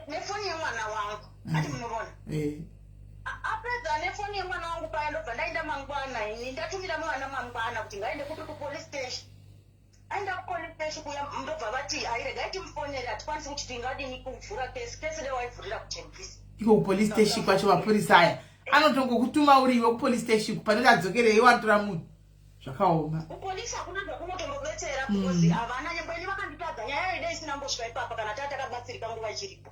Nefoni yemwana wangu. Ati munobona. Apedza nefoni yemwana wangu paya ndobva ndaenda mangwana ini ndatumira mwana mangwana kuti ngaende kuti kupolice station. Aenda kupolice station kuya ndobva vati airegai timufonere hatikwanisi kuti tingadini kuvhura kesi leo waivhurira kutemvisa. Iko police station kwacho mapurisa aya anotongokutuma uriwe kupolice station panoti adzokerei watora munhu zvakaoma. Kupolisi hakuna zvakunotombobetsera because havana nyangweni vakanditadza nyaya ide isina mbosvika ipapa kana tatakabatsirika nguva ichiripo.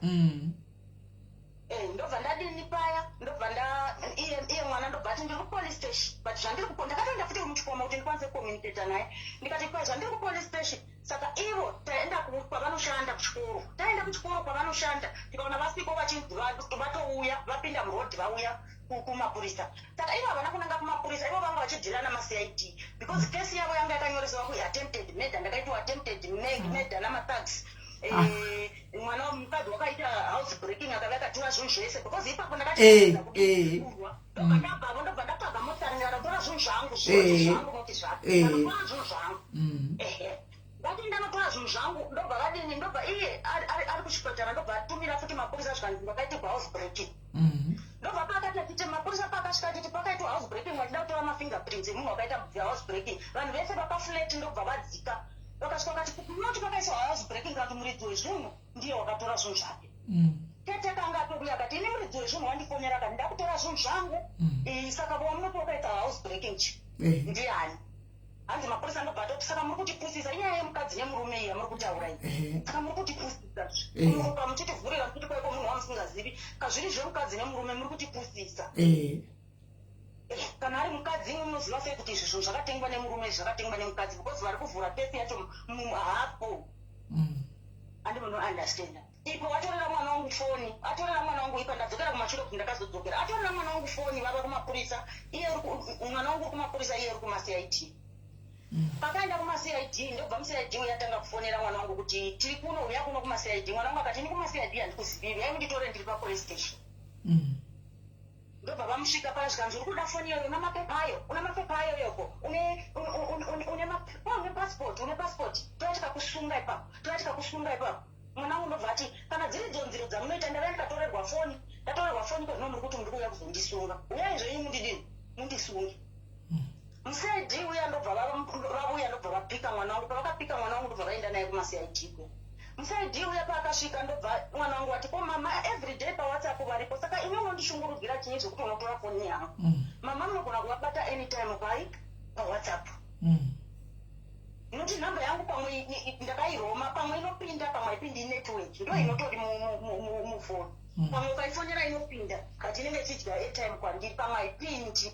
Ndobva ndadini paya ndobva iye mwana ndobva ati ndiri kupolice station but zvandiri ndakatoenda futi kumuchikoma kuti ndikwanise kucommunicata naye ndikati kwai zvandiri kupolice station saka ivo taenda kwavanoshanda kuchikoro taenda kuchikoro kwavanoshanda tikaona vasiko vatouya vapinda murodhi vauya kumapurisa saka ivo havana kunanga kumapurisa ivo vanga vachidhirana macid because kesi yavo yanga yakanyoresewa kui attempted murder ndakaitiwa attempted murder namathags. Mwana mukadzi wakaita house breaking akava akatora zvinhu zvese because ipapo ndakachiza kuti kurwa ndobva ndapaga motari ndakatora zvinhu zvangu zvangu noti zvakatotora zvinhu zvangu ngati ndanotora zvinhu zvangu ndobva vadini ndobva iye ari kuchipatara ndobva atumira futi mapurisa zvikanzi ndakaitirwa house breaking ndobva pakati achiti mapurisa pakasvika achiti pakaitwa house breaking vachida kutora mafingerprints emunhu wakaita house breaking vanhu vese vapaflat ndobva vadzika vakasvika vakati munoti pakaiswa house breaking kuti muridzi wezvinhu ndiye wakatora zvinhu zvake. Keteka anga atouya akati ini muridzi wezvinhu wandifonera akati ndakutora zvinhu zvangu saka wamunoti wakaita house breaking ndiani. Hanzi mapurisa ndobva atoti saka muri kutipusisa inyaya yemukadzi nemurume iya muri kutaura iyi saka muri kutipusisa muropa muchitivhurira muchiti kwaiko munhu wamusingazivi kazviri zvemukadzi nemurume muri kutipusisa. Kana ari mukadzi munoziva sei kuti izvi zvinhu zvakatengwa nemurume zvakatengwa nemukadzi because vari kuvhura kesi yacho hapo handi munounderstanda. Ipo vatorera mwana wangu foni atorera mwana wangu ipa ndadzokera kumashure kuti ndakazodzokera atorera mwana wangu foni vava kumapurisa iye mwana wangu uri kumapurisa iye uri kumacid. Pakaenda kumacid ndobva mucid uyatanga kufonera mwana wangu kuti tiri kunouya kuno kumacid mwana wangu akati ini kumacid handikuzivivi aimunditore ndiri papolice station. Ndobva vamusvika paya zvikanzi uri kuda foni iyoyo una mapepa ayo yoko une passport toyatika kusunga ipapo mwana wangu ndobva ati kana dziri dzonziro dzamunoita ndava ndatorerwa foni kwazvino muri kuti muri kuuya kuzondisunga uyai zvenyu mundidini mundisungi. Musaidi uya ndobva vauya ndobva vapika mwana wangu pavakapika mwana wangu ndobva vaenda naye kumaCID ko. Musaidi uya paakasvika ndobva mwana wangu ati ko mama everyday pawhatsapp varipo saka imi unondishungurudzira chinyi zvekuti unotora foni yangu mama munogona kuvabata anytime pai pawhatsapp inoti nhamba yangu pamwe ndakairoma pamwe inopinda pamwe haipindi inetwork ndo inotori mufoni pamwe ukaifonera inopinda kati inenge ichidya airtime kwandiri pamwe haipindi.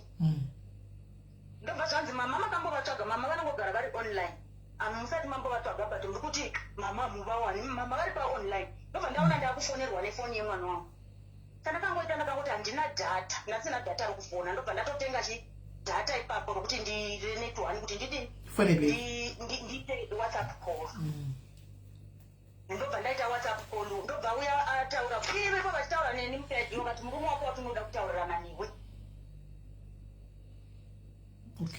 Ndobva zvanzi mama makambovatsvaga mama vanongogara vari online musati mambovatsvaga but muri kuti mama muvawani mama vari paonline ndobva ndaona ndakufonerwa nefoni yemwana wangu chandakangoita ndakangoti handina data ndasina data rokufona ndobva ndatotenga data ipapo rokuti ndire netone kuti ndiite whatsapp call ndobva ndaita whatsapp call ndobva uya ataura ivepo vachitaura neni mukadzi vakati murume wako watinoda kutaurirana newe.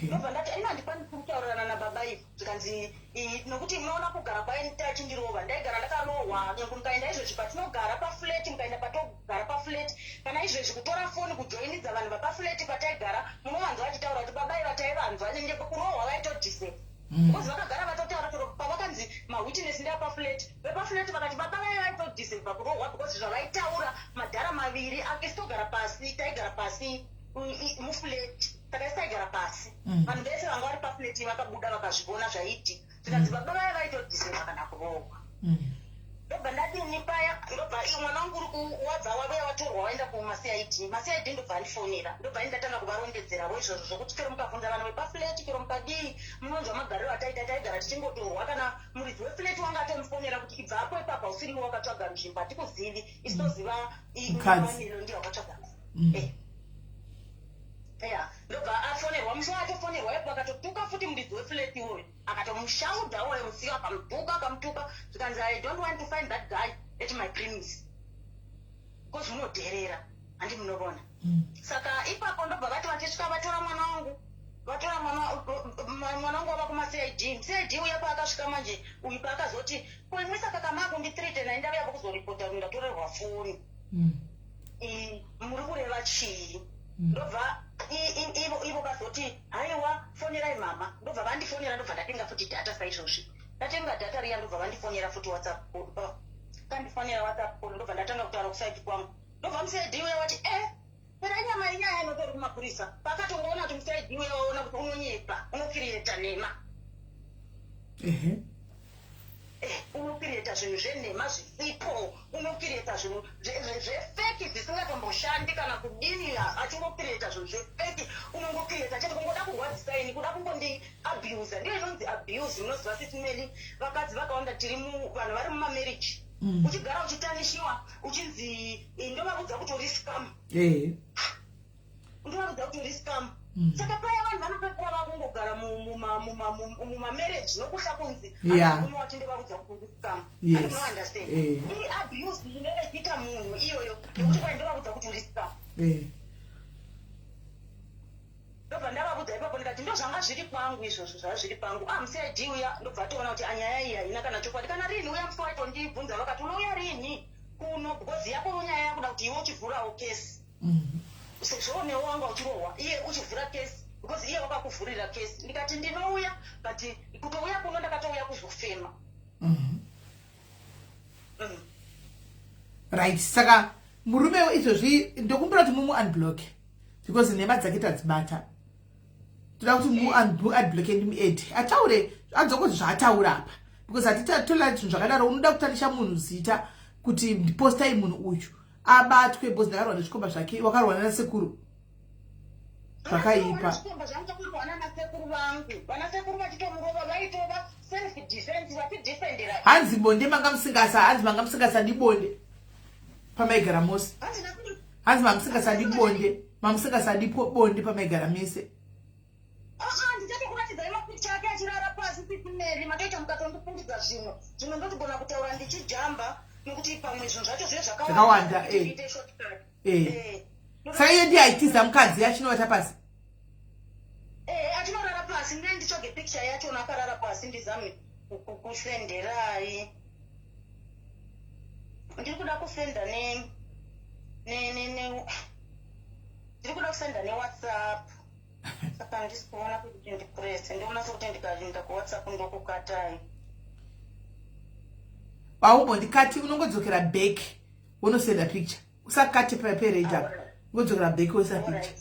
Ndobva ndati ina handikwanisi kutaurirana nababa ivo zvikanzi nokuti munoona kugara kwainita achindirova ndaigara ndakarohwa nyangu mukaenda izvezvi patinogara pafleti mukaenda patogara pafleti kana izvezvi kutora foni kujoinidza vanhu vapafleti pataigara munovanzwa vachitaura kuti baba iva taivanzwa nyenge kurohwa vaitodhise because vakagara vatotaura toro pavakanzi mawitness ndapafleti vepafleti vakati baba vai vaitodhise pakurohwa because zvavaitaura madhara maviri akisitogara pasi taigara pasi mufleti saka isitaigara pasi vanhu vese vanga vari pafleti vakabuda vakazvibona zvaiti zvikanzi baba vai vaitodhiseva kana kurohwa. Ndobva ndadini paya ndobva mwana wangu uri wabva wavea watorwa waenda kumacid ndobva andifonera ndobva indatanga kuvarondedzerawo izvozvo zvokuti chero mukabvunza vanhu vepafleti chero mukadii munonzwa magariro ataita taigara tichingotorwa kana muridzi wefleti wanga atomufonera kuti ibvapo ipapa usiriwo wakatsvaga nzvimbo hatikuzivi isitoziva maniro ndiye wakatsvaga ndobva afonerwa musha atofonerwa ipo akatotuka futi muridzi wefleti iwoyo akatomushaudha woyo musika akamutuka zvikanzi I don't want to find that guy at my premise because munodherera handi munobona Saka ipapo ndobva vati vachisvika vatora mwana wangu wava kuma-CID uya paakasvika manje uyu paakazoti koimwisa kaka mako ndi3 naenda yava kuzoripota kuti ndatorerwa foni muri kureva chii ndobva ivo vazoti haiwa fonerai mama ndobva vandifonera ndobva ndatenga futi data saizvozvi ndatenga data riya ndobva vandifonera futi whatsapp kandifonera whatsapp call ndobva ndatanga kutaura kusaiti kwangu ndobva mu-CID uya wati pera nyama inyaya inotori kumapurisa pakatongoona kuti mu-CID uya waona kuti unonyepa unokiriyeta nema unokiriyeta zvinhu zvenhema zvisipo unokiriyeta zvinhu zvefeki zvisingatomboshandi kana kudini achingokiriyeta zvinhu zvefeki unongokiriyeta chete kungoda kurwadzisaini kuda kungondi abusa ndiyo inonzi abuse munoziva sitimeli vakadzi vakawanda tiri vanhu vari mumamarriage uchigara uchitanishiwa uchinzi ndovakudza kuti uri scam ndovakudza kuti uri scam saka paya vanhu vanopedzera vakungogara mumamarriage nokuhla kunzi unowati ndovakudza kuti uri scam anounderstand iabuse inenge ichiita munhu iyoyo yekuti kwai ndovakudza kuti uri scam ndobva ndavakudza ipapo ndikati ndo zvanga zviri kwangu izvozvo zvava zviri pangu mu-CID uya ndobva toona kuti nyaya iyi haina kana chokwadi kana rini uya musi waitondibvunza vakati unouya rini kuno because yako nyaya yakuda kuti iwe uchivhurawo kesi sezvoonewo wanga uchirohwa iye uchivhura kesi because iye wakakuvhurira kesi ndikati ndinouya kati kutouya kuno ndakatouya kuzofema right saka murume izvozvi ndokumbira kuti mumu-unblock because nhema dzake tadzibata toda kuti mu-unblock ndimued ataure adzokozi zvaataura apa because hatitola zvinhu zvakadaro unoda kutarisha munhu zita kuti ndipostai munhu uyu abatwe because ndakarwa nezvikomba zvake wakarwana nasekuru zvakaipa vanasekuru vachitomurova vaitova self defense vachidefendera hanzi bonde mangamusingasa ndibonde pamaigara mose hanzi mamusingasa bonde mamusingasa bonde pamaigara mese ndichatokuratidza imapicha ake achirara pasi pitimeri matoita mukatondipundidza zvimwe ndotogona kutaura ndichijamba nokuti pamwe zvinhu zvacho zvive zvakawanda saka iyo ndiye aitiza mukadzi achinovata pasi achinorara pasi ndine ndichoge picha yachona akarara pasi ndizame kusenderai ndiri kuda kusenda ndiri kuda kusenda newhatsapp saka handisi kuona kuti ndiprese ndiona sokuti ndikaenda kuwhatsapp ndokukatai paumbondikati unongodzokera back wonosenda picture usakati papereta ungodzokera back wosenda picture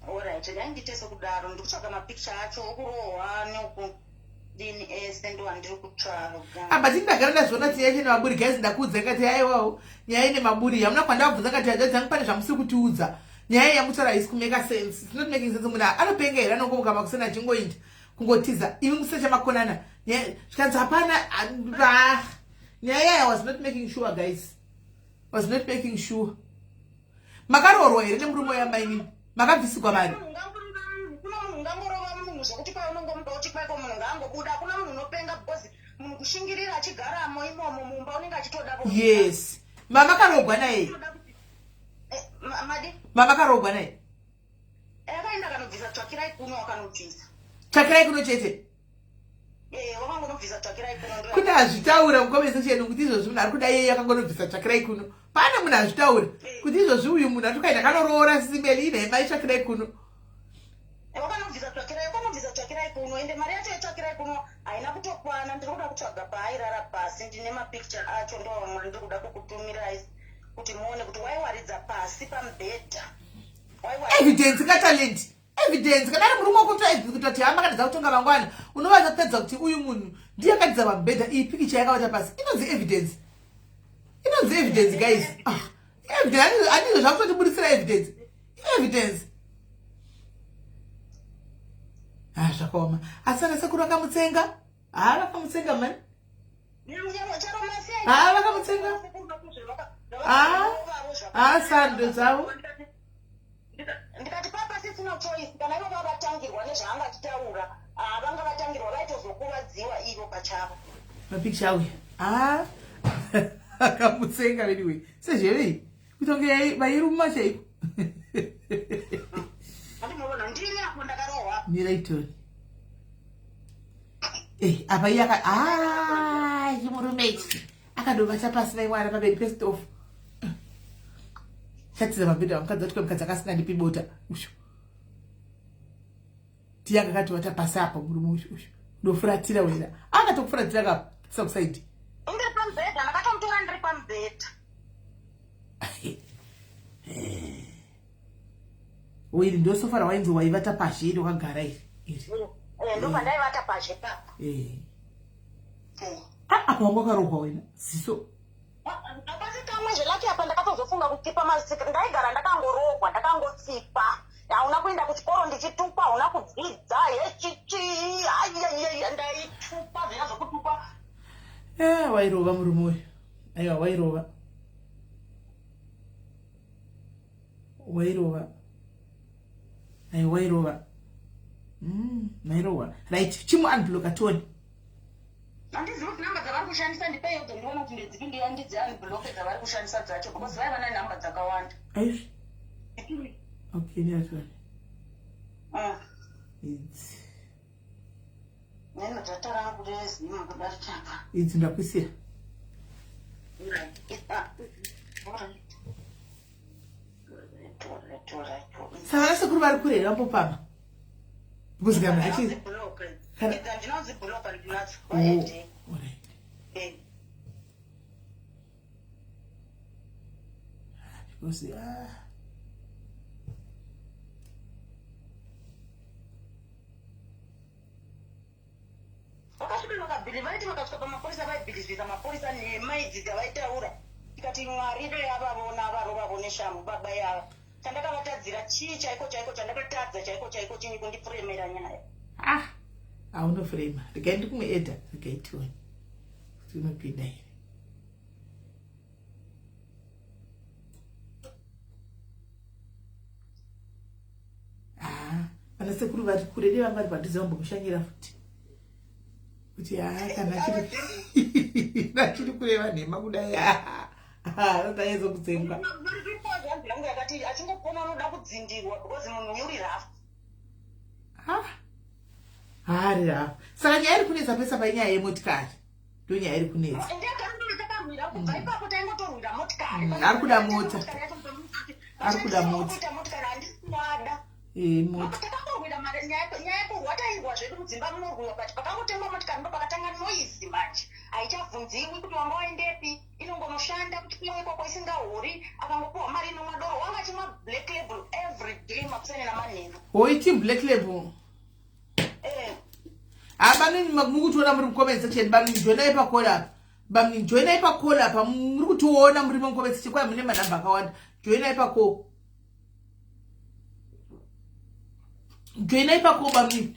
alright ndaindite sekudaro ndikutsvaga mapicture acho okurohwa neokudini ese ndo handiri kutsvaga but ndagara ndazviona kuti yaite nemaburi guys ndakuudza ngati aiwawo nyaya ine maburi hamuna kwandabvunza ngati hadzangu pane zvamusiri kutiudza nyaya yamutaura isi kumeka sense it's not making sense munhu anopenga here anongomuka makusena achingoita kungotiza imi musecha makonana zvikanzi hapana nyaya was not making sure guys was not making sure makaroorwa here nemurume yamaini makabvisigwa mari kuna munhu ngangorova munhu zvokuti paunongomuka uti kwaiko munhu ngaangobuda kuna munhu unopenga because munhu kushingirira achigaramo imomo mumba unenge achitoda yes mamakarogwa naye mamakarogwa naye akaenda kanobvisa tsvakirai kuno wakanobvisa tsvakirai kuno chete wakangonobvisa tsvakirai kuno kuti azvitaura muconversation kuti izvozvi munhu ari kuda yeye akangonobvisa tsvakirai kuno pane munhu azvitaura kuti izvozvi uyu munhu atokaita kanoroora simeli inhema itsvakirai kuno wakanobvisa tsvakirai kuno ende mari yacho yetsvakirai kuno haina kutokwana ndiri kuda kutsvaga paairara pasi ndine mapicture acho ndovamwe ndiri kuda kukutumirai kuti muone kuti waiwaridza pasi pamubhedha evidence katalent evidence kana ari murume wokutoti hama kadza kutonga mangwana unova tapedza kuti uyu munhu ndiye akadza pamubhedha iyi pikicha yakavata pasi inonzi evidence guys evidence handizvo zvakutotibudisira evidence zvakaoma asi ana sekuru akamutsenga vakamutsenga mani vakamutsenga sando dzavo ndikati papa sisina choice kana ivo vavatangirwa nezvaanga achitaura vanga vatangirwa vaitozokuvadziwa ivo pachavo mapikicha auya akamutsenga anyway sezvevei kutonge vairuma chaiko andinoona ndiri apo ndakarohwa miraitoni apa iye chimurume ichi akandovata pasi vaimwana paberi pestofu shatiza mabhedha mukadzi atike mukadzi akasingandipi bota usho tiye akakatovata pasi apa murume usho ndofuratira wera akatokufuratira kapo sakusaidi ndiri pamubhedha ndakatomutora ndiri pamubhedha wiri ndosofa rawainzi waivata pashi iri wakagara iri ndopandaivata pashi papa apa wanga wakarohwa wena ziso apasi kamwe zvelaki apa ndakatozofunga kutipa mazita ndaigara ndakangorohwa ndakangotsipa hauna kuenda kuchikoro ndichitupa hauna kudzidza hechichi aiaiai ndaitupa zvina zvokutupa wairova murume uyu aiwa wairova wairova mairova right chimuunbloka toni handizivi kuti nhamba dzavari kushandisa ndipeiyo dzondiona kuti ndedzipi ndiyandidzi unbloke dzavari kushandisa dzacho because vaiva nenhamba dzakawanda aizvi okay niatoni neno dhata rangu rezinimangudarichapa idzi ndakuisira saka vasekuru vari kure vambopama because kana achi ndinozibhuloka ndinadzo because vakasvika vakabhili vaiti vakasvika pamapurisa vaibhilizvisa mapurisa nemaidzi dzavaitaura tikati mwari ndoyavavona varovavo neshamhu baba yava chandakavatadzira chii chaiko chaiko chandakatadza chaiko chaiko chini kundipuremera nyaya haunofurema regai ndikumuedha regaitiwani kuti unopinda here vana sekuru vari kure nevavari padhuze vambokushanyira futi kuti kana achiri kureva nhema kudai rodaizokutsengwa yangu yakati achingopona unoda kudzindirwa because munhu yuri rafu hari rafu saka nyaya iri kunetsa pesa panyaya yemotikari ndo nyaya iri kunetsa ndetakamira kubva ipapo taingotorwira motikari ari kuda mota ari kuda mota motikari handisikuada takangorwira nyaya yekurwa tairwa zvedu mudzimba munorwiwa but pakangotengwa motikari ndo pakatanga noisi manje haichabvunziwi kuti wanga waendepi inongonoshanda kuti kuya ikoko isingahuri akangopiwa mari inomwa doro wanga chimwa black label every day makuseni namanheru hoiti black label banini mukutiona muri mukomenti section bamujoinai pakola apa bamujoinai pakola apa muri kutiona muri mukomenti section kwai mune manhamba akawanda joinai pako joinai pako bamuni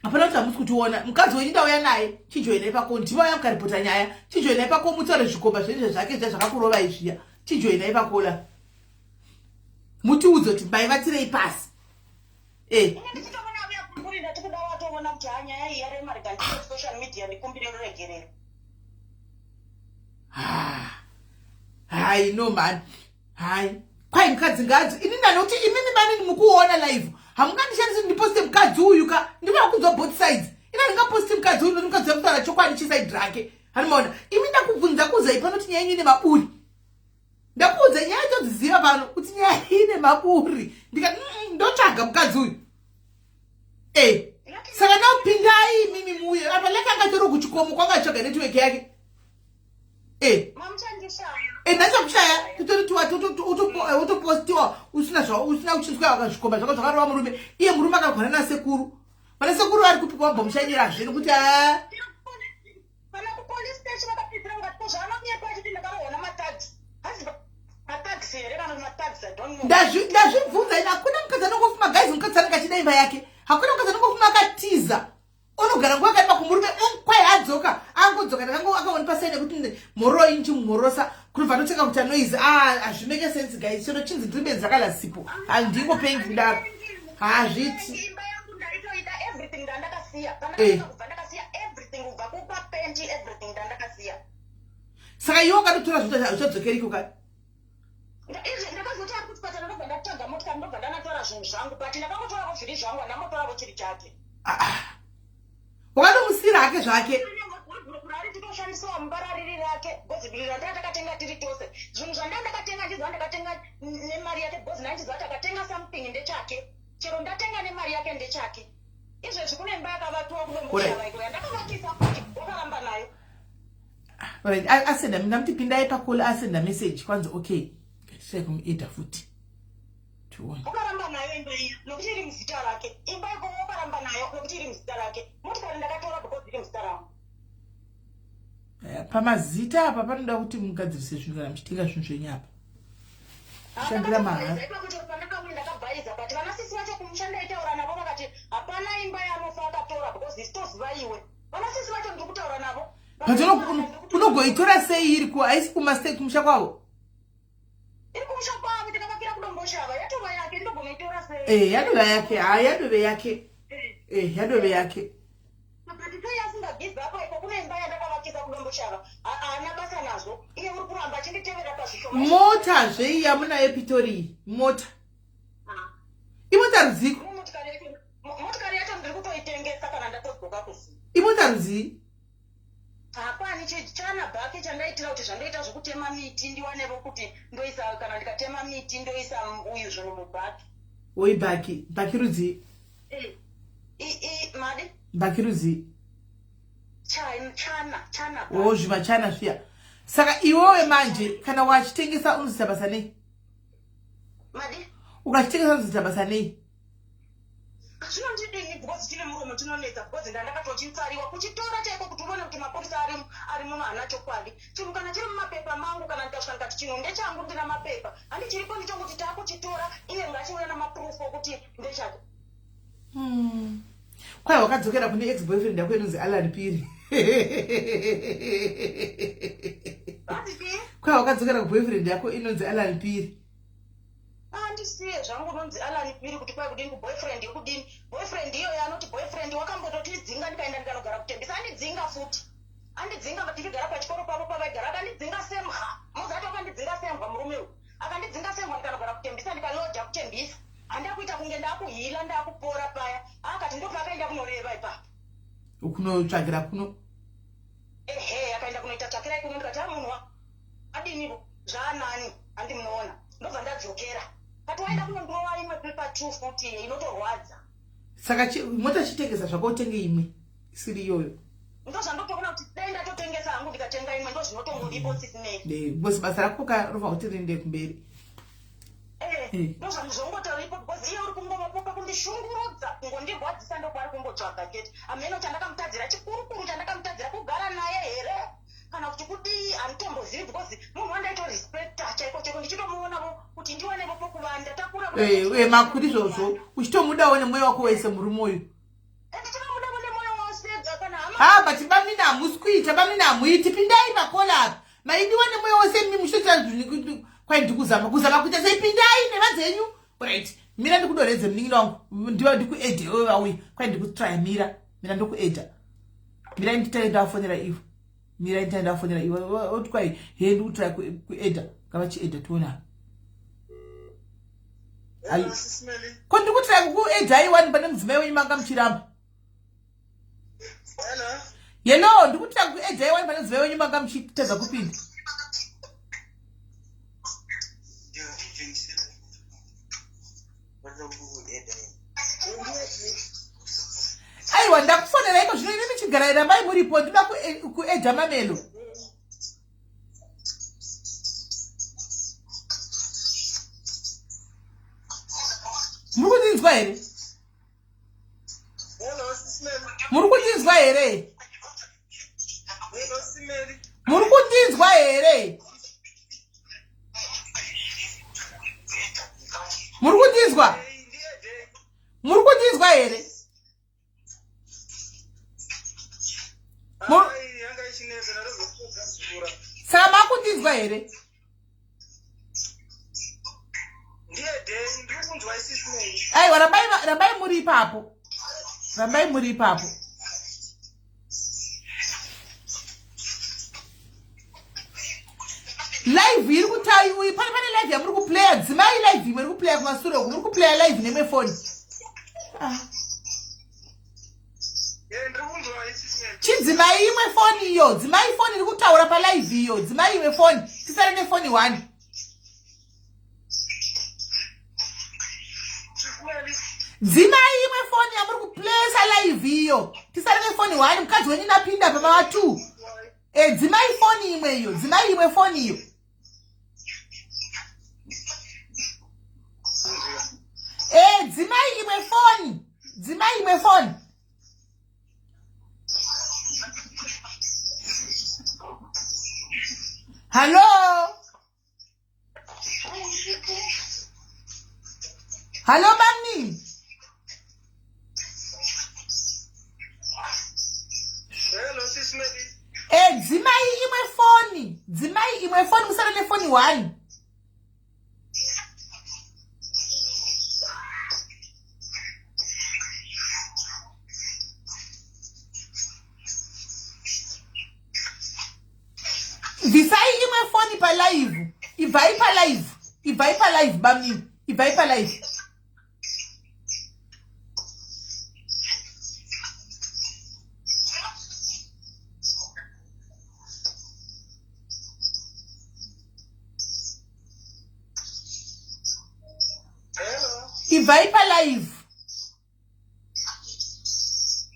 hapana kuti hamusi kutiona mukadzi wenyu ndauya naye chijoinai pako ndivaya mukaripota nyaya chijoinai pako mutaure zvikomba zvenizvo zvake zva zvakakurovai zviya chijoinai pakola mutiudze kuti maivatirei pasi tikuda watoona kuti hanyaya iyi yaremarika social media ndikumbiriro regerero hai no man hai kwai mukadzi ngadzo ini ndanoti imimi banini mukuona live hamungandishandisi ndiposte mukadzi uyu ka ndikuda kunzwa both sides ina ndingaposti mukadzi uyu mukadzi wamutaura chokwadi chisaidi rake hanimaona imi ndakubvunza kuzai panoti nyaya ine maburi ndakuudza nyaya todziziva pano kuti nyaya ine maburi ndikati ndotsvaga mukadzi uyu saka naupindai mimi muye apa lekanga tori kuchikomo kwanga tsvaga netiweki yake ndachakushaya utopostiwa usina kuchinzwa wakazvikomba zvaka zvakarova murume iye murume akagwana nasekuru vana sekuru vari kupiwa wabhomushanyirazve nekuti ndazvibvunza ini hakuna mukadzi anongofuma gaizi mukadzi anenge achidaimba yake hakuna mukadzi anongofuma akatiza unogara nguva yakaipa kumurume kwai adzoka angodzoka akaoni pasai nekuti mhoro inji mumhorosa kunobva notenga kuti anoizi hazvimeke sensi gaizi chero chinzi ndiribe dzakala sipo handingopengi kudaro hazviti saka iwe ukatotora zvota uchadzokeriko kati ndakazoti ari kuchipatara ndobva ndatanga motikari ndobva ndanatora zvinhu zvangu but ndakangotoravo zviri zvangu handamotoravo chiri chake wakatomusira hake zvake ari titoshandisawo mubarariri rake bhozi bhirira ndaa takatenga tiri tose zvinhu zvanda ndakatenga ndizva ndakatenga nemari yake bhozi nainchizva takatenga something ndechake chero ndatenga nemari yake ndechake izvezvi kune imba yakavatiwa kudomboshavaikoya ndakavakisa kuti wakaramba nayo asenda mina mutipindai pakola asenda message kwanza okay ngatisai kumuedha futi ukaramba nayo imba iyi nokuti iri muzita rake imba iko ukaramba nayo nokuti iri muzita rake motikari ndakatora because iri muzita rangu pamazita apa panoda kuti mugadzirise zvinhu kana muchitenga zvinhu zvenyu apa shandira mahara ndakabhaiza but vanasisi vacho kumushanda itaura navo vakati hapana imba yanofa akatora because isitoziva iwe vanasisi vacho ndiri kutaura navo unogoitora sei iri haisi kumastei kumusha kwavo iri kumusha kwavo tikavakira kudomboshava yatova yake ndogonoitora sei yadove yake yadove yake yadove yake sei asingagiza apa iko kune imba yandakavakisa kudomboshava haana basa nazvo iye uri kuramba achinditevera pazvishoma mota zvei yamunayo pitori mota imota ruziko motikari yacho ndiri kutoitengesa kana ndatodzoka kuzi imota ruzii hapani chana bhaki chandaitira kuti zvandoita zvokutema miti ndiwanevo kuti ndoisa kana ndikatema miti ndoisa uyu zvinhu mubhaki oi bhaki ruzii madi bhaki ruzii chana zvimachana zviya saka iwowe manje kana wachitengesa unozoita basa nei madi ukachitengesa unozoita basa nei zvinondidini because tine muromo tinonetsa because ndandakatochitsariwa kuchitora chaiko kuti uone kuti mapurisa ari muno hana chokwadi chinhu kana chiri mumapepa mangu kana ndikasvika ndikati chinhu ndechangu ndina mapepa handi chiripo ndichokuti taakuchitora iye ngachiuya namapurufu okuti ndechake kwai wakadzokera kune ex boyfriend yako inonzi Alan Piri kwai wakadzokera kuboyfriend yako inonzi Alan Piri handisiye zvangu unonzi Alan Piri kuti kwai kudini kuboyfriend yekudini boyfriend iyo yanoti boyfriend wakambototidzinga ndikaenda ndikanogara kutembisa handidzinga futi handidzinga tikigara pachikoro pavo pavaigara akandidzinga semha muzati wakandidzinga semha murume uyu akandidzinga semha ndikanogara kutembisa ndikalodha kutembisa handakuita kunge ndakuhila ndakupora paya akati ndopakaenda kunoreva ipapo kunotsvagira kuno akaenda kunoita tsvakirai kuno ndikati munhu adinivo zvaanani handi munoona ndobva ndadzokera kati waenda kunondova imwe pepa 2 futi inotorwadza saka mota chitengesa zvako utenge imwe isiri iyoyo ndozvandotoona kuti dai ndatotengesa hangu ndikatenga imwe ndozvinotongodipo sisinei bosi basa rako karova kuti riende kumberi ndozvandizvongotauripo because iye uri kungovapoka kundishungurudza kungondirwadzisa ndokwari kungotsvaga keti ameno chandakamutadzira chikurukuru chandakamutadzira kugara naye here kana kuti kudii handitombozivi because munhu wandaitorespekta chaiko chaiko ndichitomuonavo kuti ndiwanevo pokuvanda takura makuri izvozvo uchitomudawo nemwoyo wako wese murume uyu ndichitomudawo nemwoyo wose kana but bamini hamusi kuita bamini hamuiti pindai makola apa maidiwa nemwoyo wose mimi muchitoita zvinhu kwai ndikuzama kuita sei pindai nema dzenyu right mira ndikudoredze muningi wangu ndiwa ndikuedha iwe vauya kwai ndikutraya mira ndokuedha mira nditaenda afonera ivo mira nditaenda afonera ivo oti kwai he ndikutraya kuedha ngavachiedha tiona ko ndikutraya kukuedha iwani pane mudzimai wenyu manga muchiramba hello ndikutraya kukuedha iwani pane mudzimai wenyu manga muchitedza kupinda aiwa ndakufonera iko zvino ine michigara rambai muripo ndinoda kuedha mamelo muri kundinzwa here muri kundinzwa here muri kundinzwa here muri kundinzwa muri kundinzwa here saka makundinzwa here aiwa rambai muri ipapo rambai muri ipapo live iri kutai uyu pane live yamuri kuplaya dzimai live imwe iri kuplaya kumasure uku muri kuplaya live nemefoni chidzimai imwe foni iyo dzimai foni iri kutaura palive iyo dzimai imwe foni tisare nefoni 1 dzimai imwe foni yamuri kuplayesa live iyo tisare nefoni 1 mukadzi wenyu napinda pama 2 dzimai foni imwe iyo dzimai imwe foni iyo dzimai imwe foni Hello? Hello, Mami? Hello, sis Mary. Dzimai imwe foni musara nefoni 1. Visai imwe foni pa live. Ivai pa live Mami. Ivai pa live. Ivai pa live.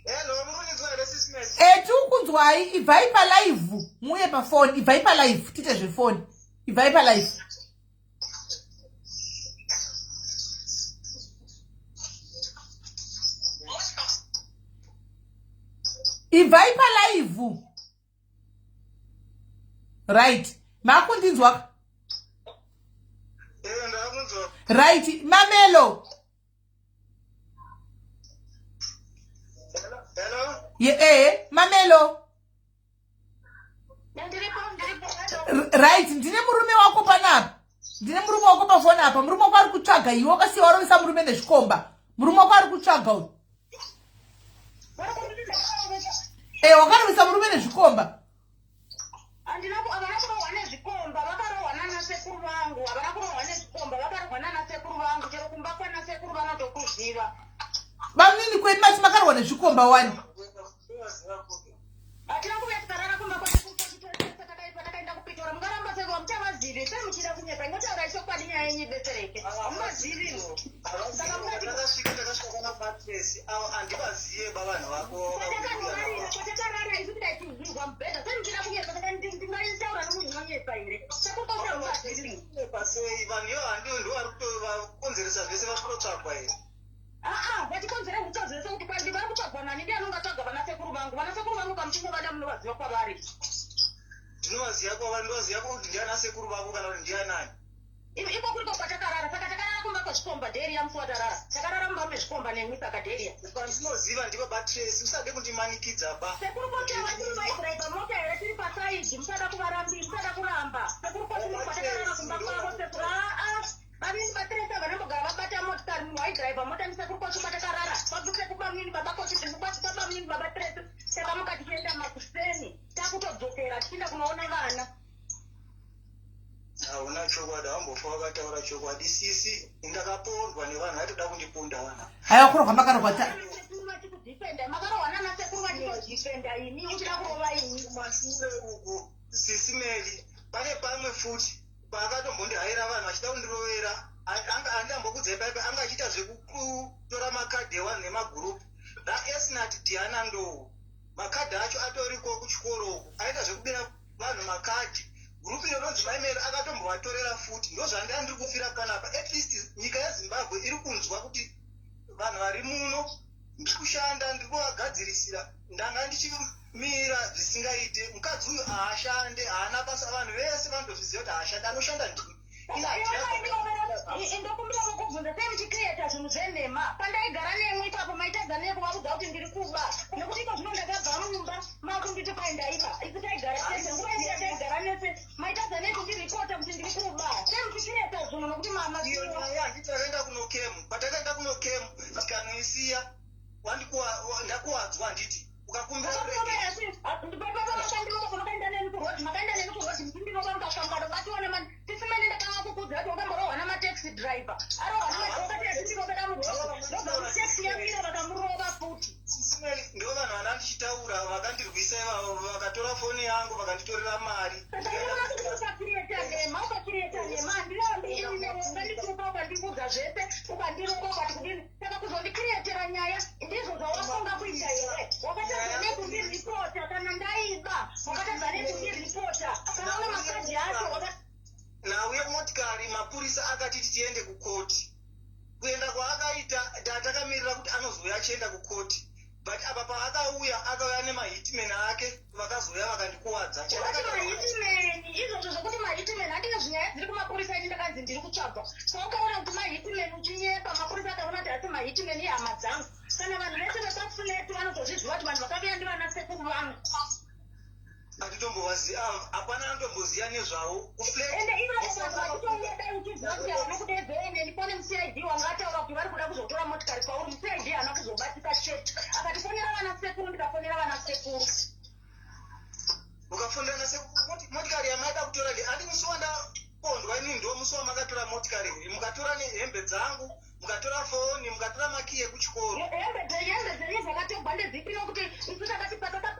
Hello, munizwa sis Mary. Kunzwai ivai pa live. Muye pa phone, ivai pa live. Tite zve phone. Ivai pa live. Ivai pa live. Right. Makundinzwa. Ndakunzwa. Right. Mamelo. Hello? Mamelo. Right, ndine murume wako panapa. Ndine murume wako pa phone apa. Murume wako ari kutsvaga iwe wakasiya warovesa murume nezvikomba. Murume wako ari kutsvaga uyu. Wakarovesa murume nezvikomba. Andina avana kurohwa nezvikomba, vakarohwa nana sekuru vangu, havana kurohwa nezvikomba, vakarohwa nana sekuru vangu, chero kumba kwana sekuru vanotokuziva. Vamnini kwedu mati makarohwa nezvikomba 1. Hatina kuuya tikarara kumba kwatakaenda kupitora, mukaramba seko hamuchavazivi, semuchida kunyepa, ingotaura chokwadi nyaya yenyu idetsereke. Hamuvazivi. Saka Takasvika takasvika patresi, andivazive bavanhu vako. kwatakarara isu tidaitizvirwa mubhedha, semuchida kunyepa, saka ndingaitaura nomunhonyepa here. Sakutosemuvazivi. Pasei vanhu iyo handiwo ndo vari kutovakonzeresa zvese vakutotsvagwa here. Vachikonzera kutodzesa kuti kwandi vari kutsvagwa nani ndiye anonga tsvaga vana sekuru vangu. Vana sekuru vangu kamuchinovada munovaziva kwavari. Ndinovaziva kwavari, ndovaziva kuti ndiana sekuru vako kana kuti ndianani. Iko kuriko kwatakarara, saka takarara kumba kwezvikomba dheriya musi watarara. Takarara mumba mezvikomba nemwi saka dheriya. Pandinoziva ndiko batresi, usade kundimanikidza ba. Sekuru kote vatiri vaidhiraivha mota here tiri pasaidhi, musada kuramba. Sekuru kote kwatakarara kumba kwavo sekuru. Vamini vateresa vanambogara vabata motikari, munhu waidhiraivha mota musekuru kote kwatakarara. Vabuseku bamini baba kote ndikubatika bamini baba teresa. Saka mukati tienda makuseni, takutodzokera tichienda kunoona vana. Hauna chokwadi, hambofa wakataura chokwadi. Sisi ndakapondwa nevanhu vaitoda kundiponda vana. Haiwa kurohwa makarohwa ta. Makarohwa nana sekuru vachitodhifenda ini, uchida kurova ini. Mashure uku, sisi Mary, pane pamwe futi paakatombondihaira vanhu vachida kundirovera. Handambokudzai paipa, anga achiita zvekutora makadhi ewanhu nemagurupu. Esnati Diana Ndou, makadhi acho atoriko kuchikoro uku, aita zvekubira vanhu makadhi. Gurupu inonzi Maimeri akatombovatorera futi. Ndozvandanga ndiri kufira panapa. At least nyika yeZimbabwe iri kunzwa kuti vanhu vari muno ndiri kushanda, ndiri kuvagadzirisira. Ndanga ndichimira zvisingaite. Mukadzi uyu haashande, haana basa. Vanhu vese vanotozviziva kuti haashande, anoshanda ndini. Ndokumbira mukubvunza sei muchikireta zvinhu zvenhema. Pandaigara nemwi ipapo maitadza nekuvaudza kuti ndiri kuba. Nekuti iko zvino ndakabva mumba makunditi kwaindaiba. Isu taigara tese, nguva inoya taigara nese. Maitadza nesi ndiripota kuti ndiri kuba. Sei muchikireta zvinhu nokuti iyo nyaya handiti takaenda kuno kemu. Patakaenda kuno kemu, tikanoisiya, ndakuwadzwa handiti. Ukakumbira makaenda neni kurodi, makaenda neni kurodi, ndinova mukashambado, ngatione ndikuudza kuti wakamborohwa namateksi driver arohwa namaokatiazvitirobera murova ndobva muteksi yamira vakamurova futi. Ndo vanhu vana ndichitaura vakandirwisa ivavo vakatora foni yangu vakanditorera mari. Ukakireta nema handinandikupa ukandibudza zvese ukandirova ukati kudini saka kuzondikiretera nyaya ndizvo zvawafunga kuita here. Wakatadza nekundiripota kana ndaiba wakatadza nekundiripota kana una makadhi acho nauye motikari mapurisa akati tiende kukoti. Kuenda kwaakaita takamirira kuti anozouya achienda kukoti. But apa paakauya akauya nemahitmen ake vakazouya vakandikuwadza. Mahitmen izvozvo zvokuti mahitmen handina zvinyaya dziri kumapurisa ini ndakanzi ndiri kutsvagwa. So ukaona kuti mahitmen uchinyepa mapurisa akaona kuti asi mahitmen ihama dzangu. Kana vanhu vese vepafuleti vanotozviziva kuti vanhu vakabuya ndivana sekuru vangu. Hatitombovaziva hapana anotomboziva nezvavo ende ivavo vanhu vachitongedai uchiziva kuti havana kudezene pane mucid wanga ataura kuti vari kuda kuzotora motikari kwauri mucid haana kuzobatika chete akati fonera vana sekuru ndikafonera vana sekuru. Ukafonera motikari yamaida kutora handi musi wandakondwa ini ndo musi wamakatora motikari iyi mukatora nehembe dzangu mukatora foni mukatora makiyi ekuchikoro. Hembe dzenyu dzakatogwa ndedzipiro kuti isu takati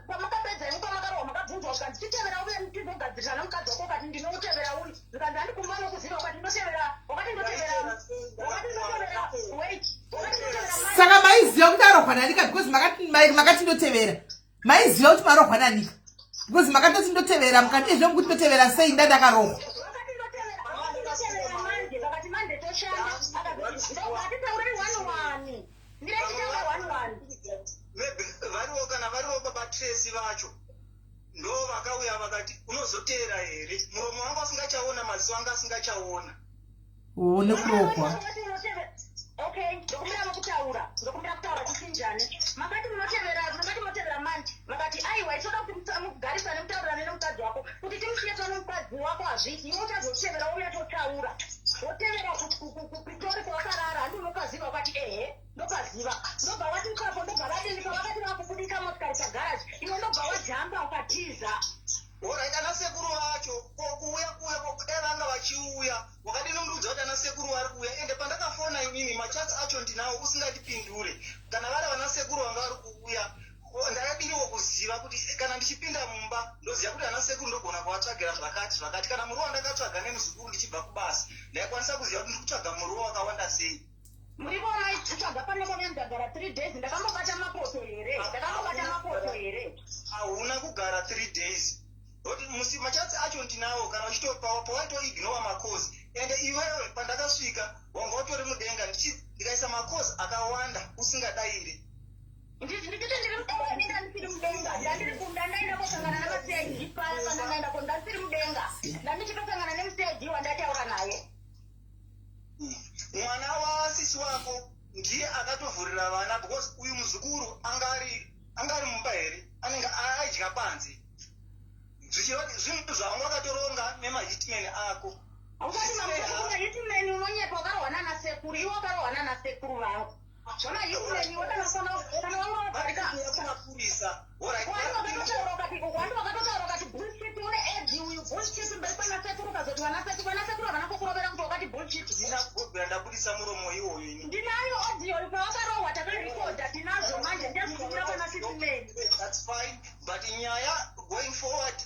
pamakapedza imi pamakarohwa makabvunzwa ukanzi titevera uye tizogadzirisa nomukadzi wako ukati ndinoutevera uri zikanzi handikumba nokuziva ukati ndotevera wakati ndotevera wait wakati ndotevera. Saka maiziva kuti arohwa nanika because makati ndotevera maiziva kuti marohwa nanika because makatoti ndotevera mukati ezvo mukuti ndotevera sei ndandakarohwa. Variwo kana variwo babatresi vacho ndo vakauya vakati unozotera here muromo wangu asingachaona maziso anga asingachaona. Nekurohwa. Okay, ndokumbira kutaura tichinjane. Makati munotevera manje. Makati aiwa itoda kuti mugarisane nemutaurane nemukadzi wako. Kuti timushiyetswa nemukadzi wako hazviti. Iwe utazotevera uya totaura. Wotevera kupitori kwawakarara handi unokaziva ukati ehe ndokaziva. Ndobva wati ipapo ndobva vadinika vakati vakubudika motikari pagaraji. Iwe ndobva wajamba ukatiza. Alright, ana sekuru vacho kuuya dai vanga vachiuya wakadinondudza kuti ana sekuru vari kuuya ende pandakafona inini machatsi acho ndinawo usingatipindure kana vari vana sekuru vanga vari kuuya ndakadiniwo kuziva kuti kana ndichipinda mumba ndoziva kuti ana sekuru ndogona kuvatsvagira zvakati kana muruwa ndakatsvaga nemuzukuru ndichibva kubasa ndaikwanisa kuziva kuti ndiri kutsvaga muruwa wakawanda sei. Murivo maitsvaga panekone ndagara 3 days ndakambobata mapoto here hauna kugara 3 days. Musi machatsi acho ndinawo kana uchitopawo pawaitoignore makozi ende iwewe pandakasvika wanga utori mudenga ndikaisa makozi akawanda usingadayire. Ndiri mudenga ndaenda kosangana namaCID paya kana ndaenda ndasiri mudenga ndandichitosangana nemuCID wandataura naye. Mwana wasisi wako ndiye akatovhurira vana because uyu muzukuru angari mumba here anenge aidya panze. Zvinhu zvavanga wakatoronga nemahitmen ako. Hausati mahitmen unonyepa wakarohwa nana sekuru iwe wakarohwa nana sekuru vangu. Zvamahitmen iwe kana wanga waparika kumapurisa. Wandi wakatotaura ukati bullshit une edhi uyu bullshit mberi pana sekuru ukazoti vana sekuru havana kukurovera kuti wakati bullshit. Ndina kugobhera ndabudisa muromo iwoyo ini. Ndinayo audio pawakarohwa takarekodha tinazo manje ndezvikumbira pana hitmen. That's fine but nyaya going forward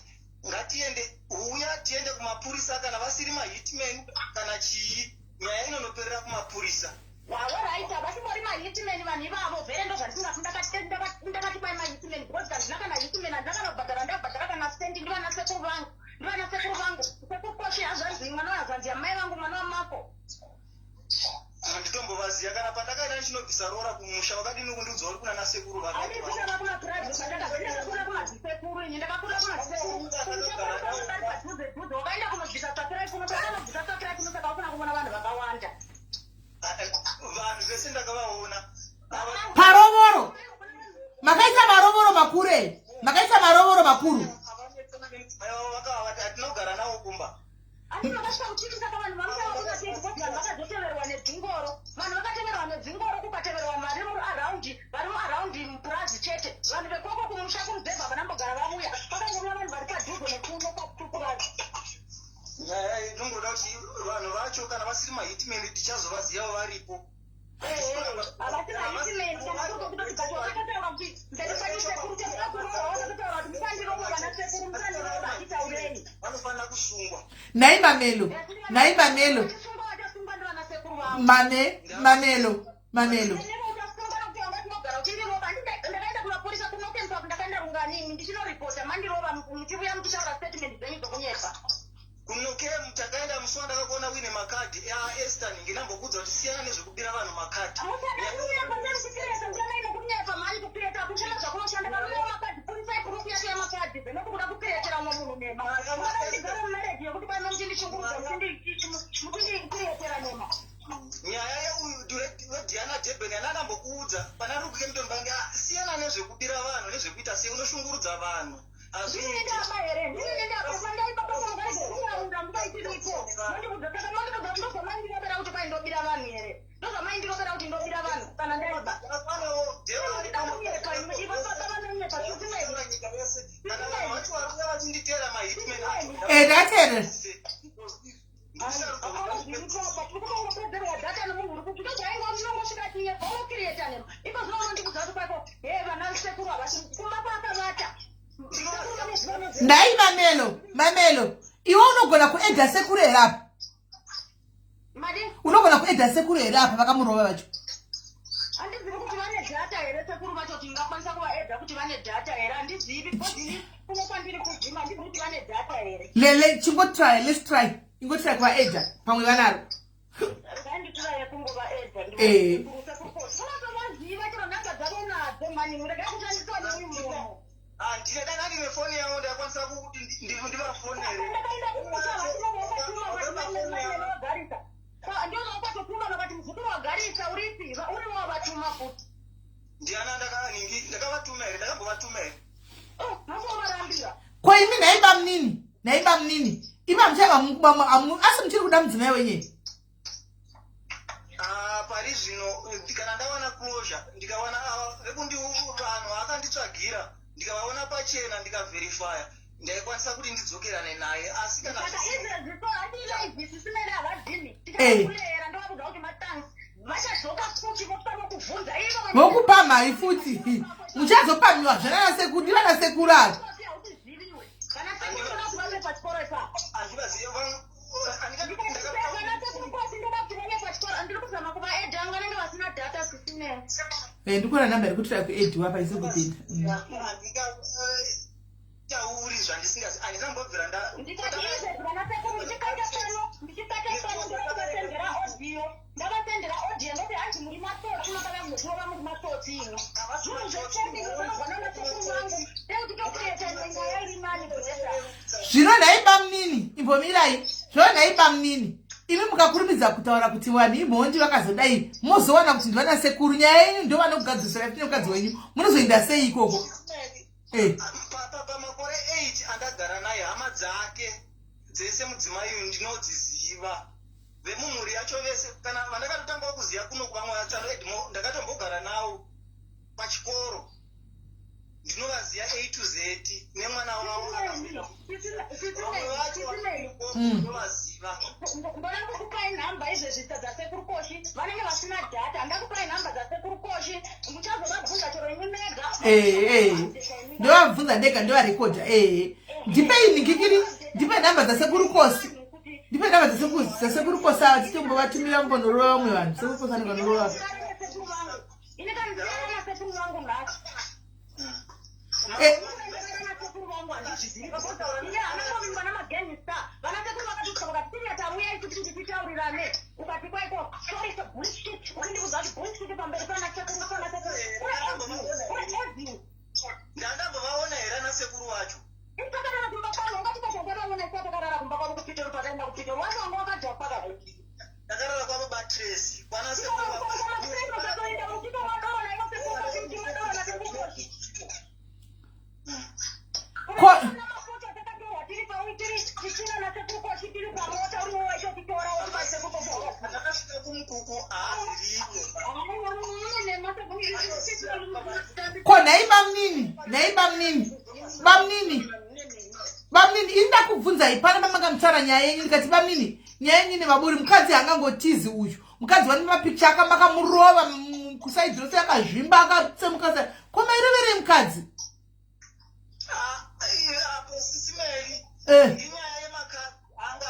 ngatiende uya tiende kumapurisa kana vasiri mahitmen kana chii nyaya inonoperera kumapurisa. Waworaita vasimbori mahitmen vanhu ivavo vhere ndo zvandakati bai mahitmen because kandina kana hitmen handakanobhadhara ndabhadhara kana sendi ndivana sekuru vangu sekukoshe hazvanzi mwana wazvanzi amai vangu mwana wamako. Nditombovaziva kana pandakaenda ndichinobvisa rora kumusha wakadini kundiudza uri kuna nasekuru vakati. Handikura kuna private ndakakura kumadzisekuru ini ndakakura kumadzisekuru. Padhuze wakaenda kunobvisa sakirai kunobvisa sakirai kunosaka wakuna kuona vanhu vakawanda. Vanhu vese ndakavaona. Parovoro. Makaisa marovoro makuru. Makaisa marovoro makuru. Hatinogara nawo kumba. Asi makasvika kutyisa vanhu vakazoteverwa nedzingoro. Vanhu vakateverwa nedzingoro kukateverwa vari muaraundi mupurazi chete. Vanhu vekoko kumusha kuruzevha vanambogara vamuya. Vakangomira vanhu vari padhuze nekupurazi. Nyaya inongoda kuti vanhu vacho Nai Mamelo. Nai Mamelo. Mamelo. Mamelo. kunoke mutakaenda muswanda kakuona wine makadhi Esther nginambokudza kuti siyana nezvekubira vanhu makadhi nyaya yediana Deben yananambokuudza pana rukuke mutombange siyana nezvekubira vanhu nezvekuita sei unoshungurudza vanhu Ndai Mamelo. Iwe unogona kuedha sekuru erapa. Unogona kuedha sekuru erapa vakamurova vacho. Andizivi kuti vane data here sekuru vacho tingakwanisa kuvaedha kuti vane data here andizivi kodini kunokwandiri kuzvima andizivi kuti vane data here. Lele chingotry, let's try. Ingotry kuvaedha pamwe vanaro. Nganditry kungovaedha. ndinedanga ndine foni yangu ndakwanisa kuti ndivafonere ndiana ndakavatuma here ndakambovatuma here Kwa imi naiba mnini. Ima mchaka asi mchiri kuda mdzimai wenyewe. Pari zvino kana ndawana closure ndikawana vekundi vanhu akanditsvagira ndikavaona pachena ndikaverifya ndaikwanisa kuti ndidzokerane naye asi kana vokupa mari futi muchazopamiwa zvanana sekuru ndivana sekuru avo ndikona namba iri kutira kuedhi wapa isekupinda tauri zvandisingazi andinambobvira ndavatendera audio ndoti hanzi muri matsotsi makava mutora muri matsotsi ino zvino nhaiba munini imbomirai zvino nhaiba munini imi mukakurumidza kutaura kuti vanhu imhondi vakazodai mozowana kuti ndivana sekuru nyaya yenyu ndo vanokugadzisira kuti mukadzi wenyu munozoenda sei ikoko pamakore 8 andagara naye hama dzake dzese mudzimai uyu ndinodziziva vemumhuri yacho vese kana vandakatotanga kuziva kuno kuvamwe vatsano edmo ndakatombogara navo pachikoro ndinovaziva A to Z nemwana wavo ndinovaziva. Mbona kukupai nhamba izvezvi dzasekuru Koshi vanenge vasina data ndakupai nhamba dzasekuru Koshi muchazovabvunza chero imwe mega ndovabvunza ndega ndovarekodha ndipei ningikiri ndipe nhamba dzasekuru Koshi ndipe nhamba dzasekuru Koshi ava tichimbovatumira mbonorova vamwe vanhu sekuru Koshi anokanorova ine kandiana sekuru vangu nhasi ndandambovaona here ana sekuru wacho ndakarara kwavo batresi kwana sekuru ndakasvika kumukuku ko nhaiba munini bamnini indakubvunzai pana pamakamutsara nyaya yenyu ndikati bamnini nyaya yenyu nemaburi mukadzi angangotizi uyu mukadzi vane mapicha akakamurova kusaidzi rose akazvimba akatsemukasa komaireverei mukadzi apo sisimeri inyaya yemakadzi anga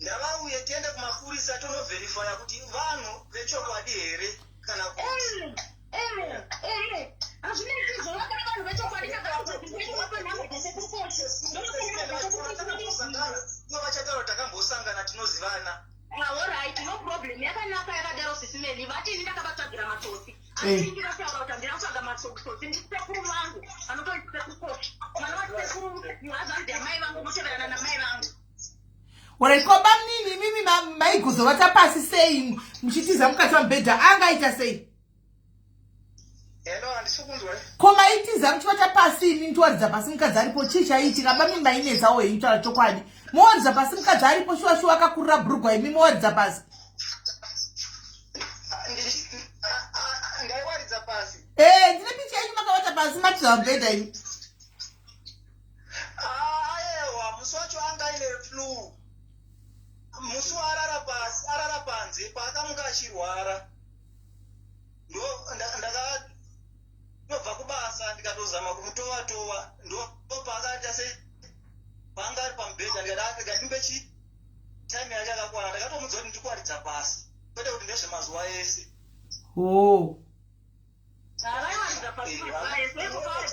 ndavauye tiende kumapurisa tonovherifya kuti vanhu vechokwadi here kana vachataura takambosangana tinozivana. Alright, no problem. Yakanaka yakadaro sisimeli vatini ndakabatsvagira matsosi asi ndinataura kuti ndiratsvaga matsosi ndisekuru vangu anotoita kukochi mwana wasekuru muhazandi amai vangu muteverana namai vangu. Waraikoba mnini mimi maigozovata pasi sei muchitiza mukati wamubhedha angaita sei? Hello, handisi kunzwa. Ko maitiza muchivata pasi imi ntowaridza pasi mukadzi aripo chii chaiitika bami mainetsawo heitaura chokwadi mowaridza pasi mukadzi aripo shuwa akakurira bhurugwa imi mowaridza pasi ndaiwaridza pasi ndine picha yenyu makavata pasi matiza wamubhedha imi aiwa musi wacho anga aine flu musi waarara pasi arara panze paakamuka achirwara ndobva kubasa ndikatozama kumutova ndopaakati ase paanga ari pamubhedha ndikadimbe time yacho akakwana ndakatomuudza kuti ndikuwaridza pasi kwete kuti ndezvemazuva ese. Ndakavaridza pasi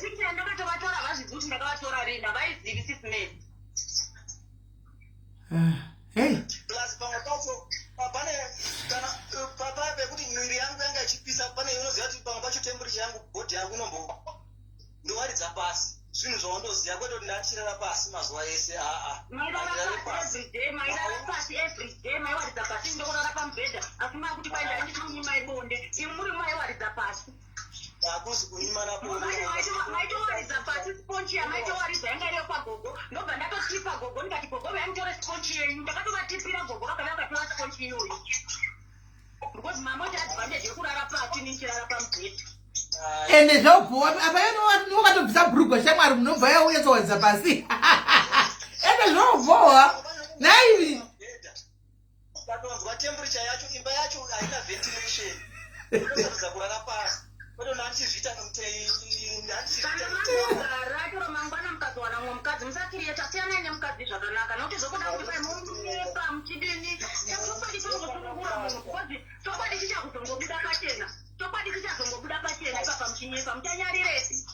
picha ndakatovatora havazvizivi kuti ndakavatora rinda vaizivi sisimeli. Plus pamwe pacho pane kana papa pekuti mwiri yangu yanga ichipisa pane inoziva kuti pamwe pacho temperature yangu bhodhi yangu inombo ndowaridza pasi zvinhu zvaundoziva kwete kuti ndachirara pasi mazuva ese mairara pasi everyday maiwaridza pasi ndokurara pamubhedha asi makuti kwaida handituni maibonde imi muri maiwaridza pasi hakuzi kunyimana maitowaridza pasi sponchi yamaitowaridza yanga iriyo pagogo ndobva ndatotipa gogo ndikati gogo vainditore sponchi yenyu ndakatovatipira gogo vakava vakatora sponchi iyoyi because mamoti advantage yekurara pasi nichirara pamubhedha ende zvaubowa apa niwakatobvisa bhurugwa shamwari munobva yauyatsowaridza pasi ende zvaubowa naivi katonzwa temperature yacho imba yacho haina ventilation inosaridza kurara pasi kwete ndandizvita ratoro mangwana mukazowana mumwe mukadzi musakiriyeta siyanai nemukadzi zvakanaka nokuti zvokuda kuti paimunyepa muchidini chokwadi chinozosunungura munhu because chokwadi chichakuzongobuda pachena chokwadi chichazongobuda pachena ipapa muchinyepa muchanyariresi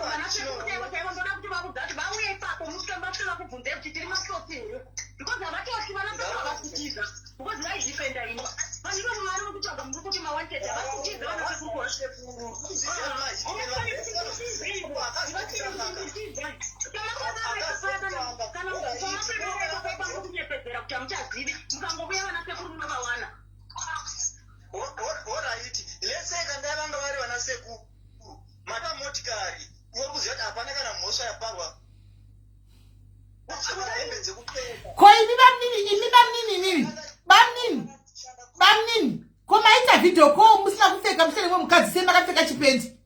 vanasekuutaivo chaivo ndoda kuti vakudza kuti vauye ipapo musvike vakubvunzei kuti tiri masosi here because havatosi vanasati vavasitiza because vaidifenda ino vandive muvari vekutsvaga muri kuti mawanted havasitiza vanasekukunyepedzera kuti hamuchazivi mukangobuya vanasekuru munovawana. Alright, let's say kanda vanga vari vanasekuru mata motikari uri kuziva kuti hapana kana mhosva yaparwa ko imi bamnini ko maita video ko musina kupfeka musere mwemukadzi sei makapfeka chipendi?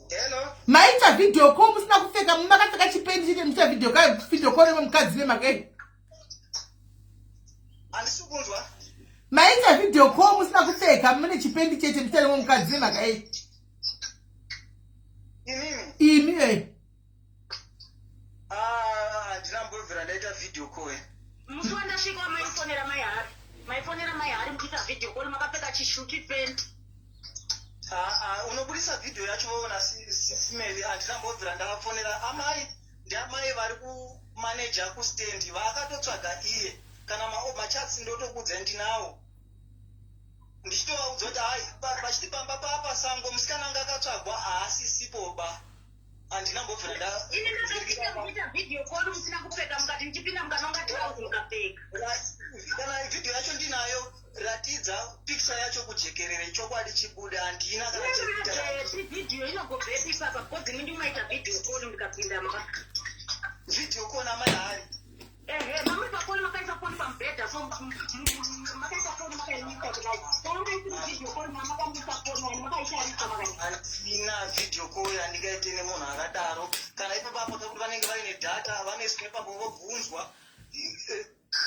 Hello, maita video ko musina kupfeka makapfeka chipendi chine mucha video ko nemukadzi nemake handisi kunzwa. maita video ko musina kupfeka mune chipendi chete musere mwemukadzi nemake imi handina mbovhera ndaita video call. musi wandasvika maifonera mai hari muchiita video call makapfeka chishuti pendi. vapurisa vhidhiyo yacho vaona sisimeli handinambobvira ndavafonera amai ndiamai vari kumaneja kustendi vakatotsvaga iye kana machats ndotokudza ndinawo ndichitovaudza kuti hai vachiti pamba papasango musikana anga akatsvagwa haasisipoba handinambobvira kana vhidhiyo yacho ndinayo ratidza pikicha yacho kujekerere chokwadi chibuda handina kana vhidhiyo kona mai hari handina vhidhiyo call handingaite nemunhu akadaro kana ipapapo takuti vanenge vaine dhata vanoiswa ipapo vobvunzwa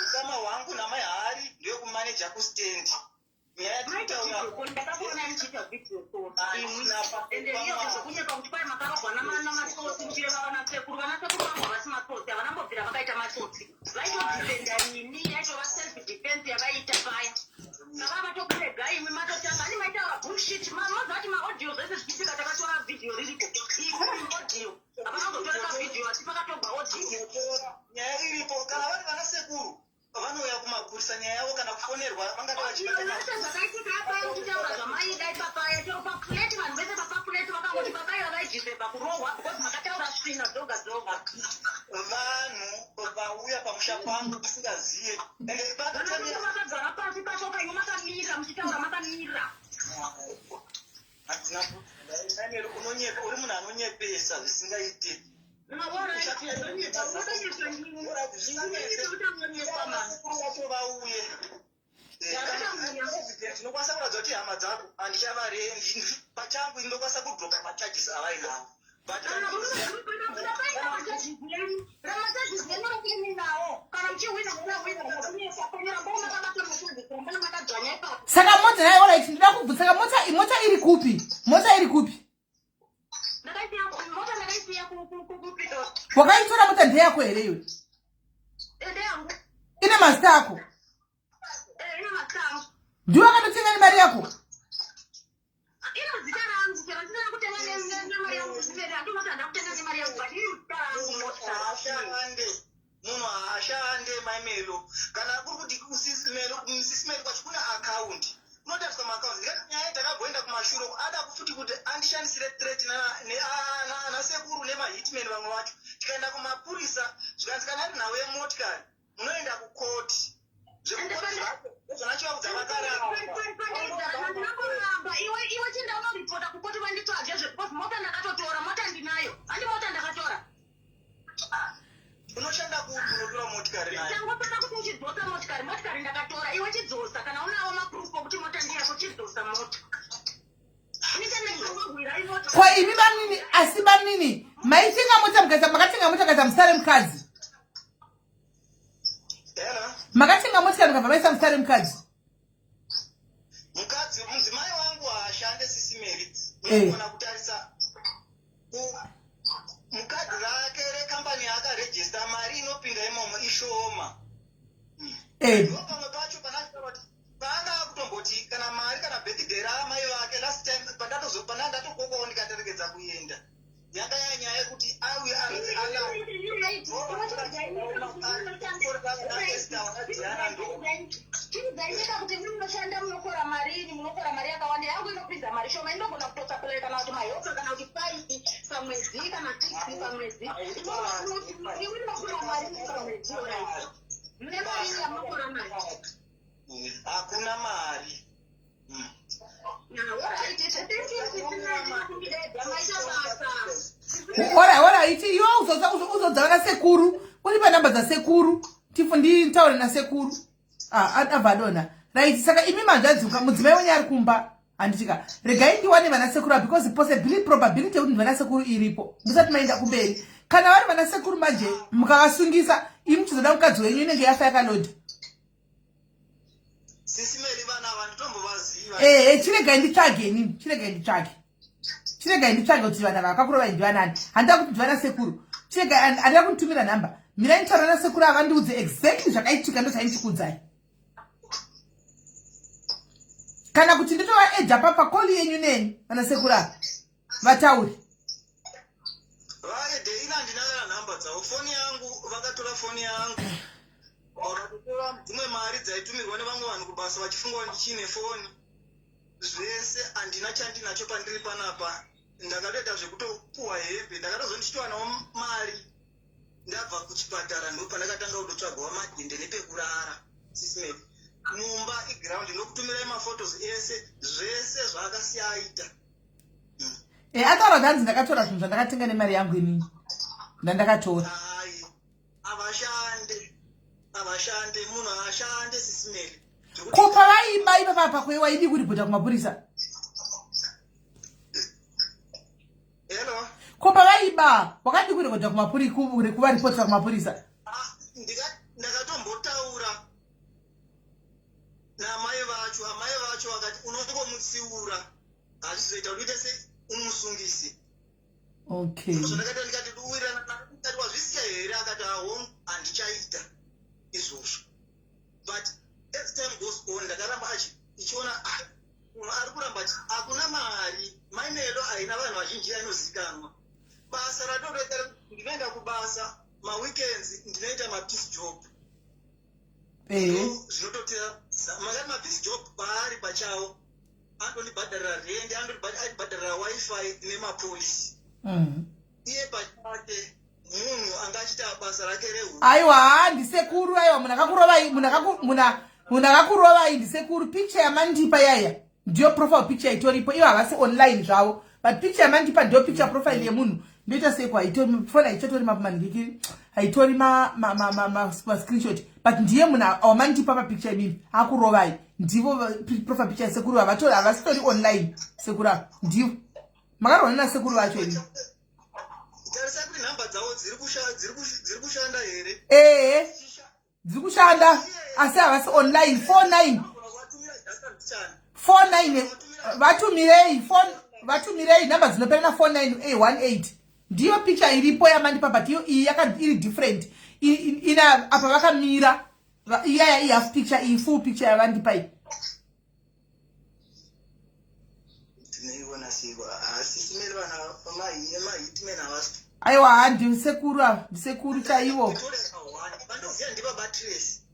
ukama hwangu namai hari ndeyekumaneja kustendi nyaya iripo kana vari vana sekuru vanouya kumapurisa nyaya yavo kana kufonerwa vanhu vauya pamusha pangu kusingazive uri munhu anonyepesa zvisingaite vauye ndinokwanisa kuradza kuti hama dzako handichavarendi pachangu ndinokwanisa kudropa machajisi avainavo saka mota nayo alright ndida kubvunza saka mota iri kupi wakaitora mota ndeyako here iwe ine mazita ako ndiwe akatotenga nemari yako munhu haashande maimelo kana kuri kuti musisimeri kwacho kuna akaundi unotariswa maakaunti nyaya takagenda kumashure ada kufuti kuti andishandisire threat nasekuru nemahitmen vamwe vacho tikaenda kumapurisa zvikanzikana ari nhau yemotikari munoenda kukoti zvonachivaudza vakaramba iwe chinda unoripota kukoti vanditsvaje zvekosi mota ndakatotora mota ndinayo handi mota ndakatora unoshanda kunotora motikari nayo tangopata kuti uchidzosa motikari ndakatora iwe chidzosa kana unawo maproof okuti mota ndiyako chidzosa mota kwa imi banini asi banini maitenga mota makatenga mota kaza musare mukadzi makatenga motikari mukabva maisa musare mukadzi mudzimai wangu haashande sisimeri unogona kutarisa mukadhi rake rekambani yakarejista mari inopinda imomo ishoma pamwe pacho paanga kutomboti kana mari kana birthday raamai vake last time pandatokokoo ndikaterekedza kuenda yanga yanyaya yekuti auye chirizaineka kuti munoshanda munokora marini munokora mari yakawanda yangu inopinza mari shoma inogona kutosapurere kana kuti mayoka kana kuti 5 pamwedzi kana 6 pamwedzi iwe inokora mari pamwedzi mune mari yamunokora mari hakuna mari alright iwe uzodza vana sekuru uri panhamba dzasekuru nditaure nasekuru abvadona right saka imi manzvanzi mudzimai wenyu ari kumba handitika regai ndiwane vana sekuru because probability yekuti vana sekuru iripo musati maenda kumberi kana vari vana sekuru manje mukavasungisa imi muchizoda mukadzi wenyu inenge yafa yakalodha chiregai nditsvage kuti vana vakakura vaindivanani handida kuti ndivana sekuru chiregai handida kunitumira nhamba mirai nitaura nasekuru ava ndiudze exactly zvakaitika ndozvaindikudzai kana kuti nditova eja papa koli yenyu neni vana sekuru ava vatauri vaede ina ndinakana nhamba dzavo foni yangu vakatora foni yangu vakatora dzimwe mari dzaitumirwa nevamwe vanhu kubasa vachifunga ndichine foni zvese handina chandinacho pandiri panapa ndakatoita zvekutopuhwa hembe ndakatozondichitowanawo mari ndabva kuchipatara ndopandakatanga kutotsvagawo madhende nepekurara sisime mumba iground ndokutumirai mafotos ese zvese zvaakasiya aita ataura dhanzi ndakatora zvinhu zvandakatenga nemari yangu inini ndandakatora hai avashande munhu ashande sisimeri ko pavaiba ipapapa kwewaidi kuripota kumapurisa hello ko pavaiba wakadi kurekota kuvaripotera kumapurisa ndakatombotaura namai vacho vakati unongomutsiura hazvizoita kuti uite se umusungisi okay zvandakaita ndikati duwirati wazvisiya here akati aho handichaita izvozvo but as time goes on ndakaramba ichiona munhu ari kuramba hakuna mari maimelo haina vanhu vazhinji ainozikanwa basa ratotoita ndinoenda kubasa maweekends ndinoita mapeace job zvinototera makati mapeace job paari pachawo andondibhadharira rende andibhadharira wifi nemapolisi iye pachake munhu angachita basa rake rehu aiwa ndisekuru aiwa munhu akakurovai ndisekuru picture yamandipa yaya ndiyo profile picture itoripo ivo havasi online zvavo but picture yamandipa ndiyo picture profile yemunhu ndoita seko foni haichatori mapamanhikiri haitori mascreenshot but ndiye munhu wamandipa papicture imini akurovai ndivo profile picture yesekuru havasitori online sekuru avo ndivo makaronana sekuru vacho ini tarisa kuti nhamba dzavo dziri kushanda here dziri kushanda asi havasi online 49 vatumirei nhamba dzinopera na 4918 ndiyo picture iripo yamandipa but iyo iyi iri different ina apa vakamira iyaya ihalf picture iyi full picture yavandipa iyi ndinoiona seko asisimeri vana mahitmen havasi aiwa ndisekuru chaivo vandoziva ndiva batres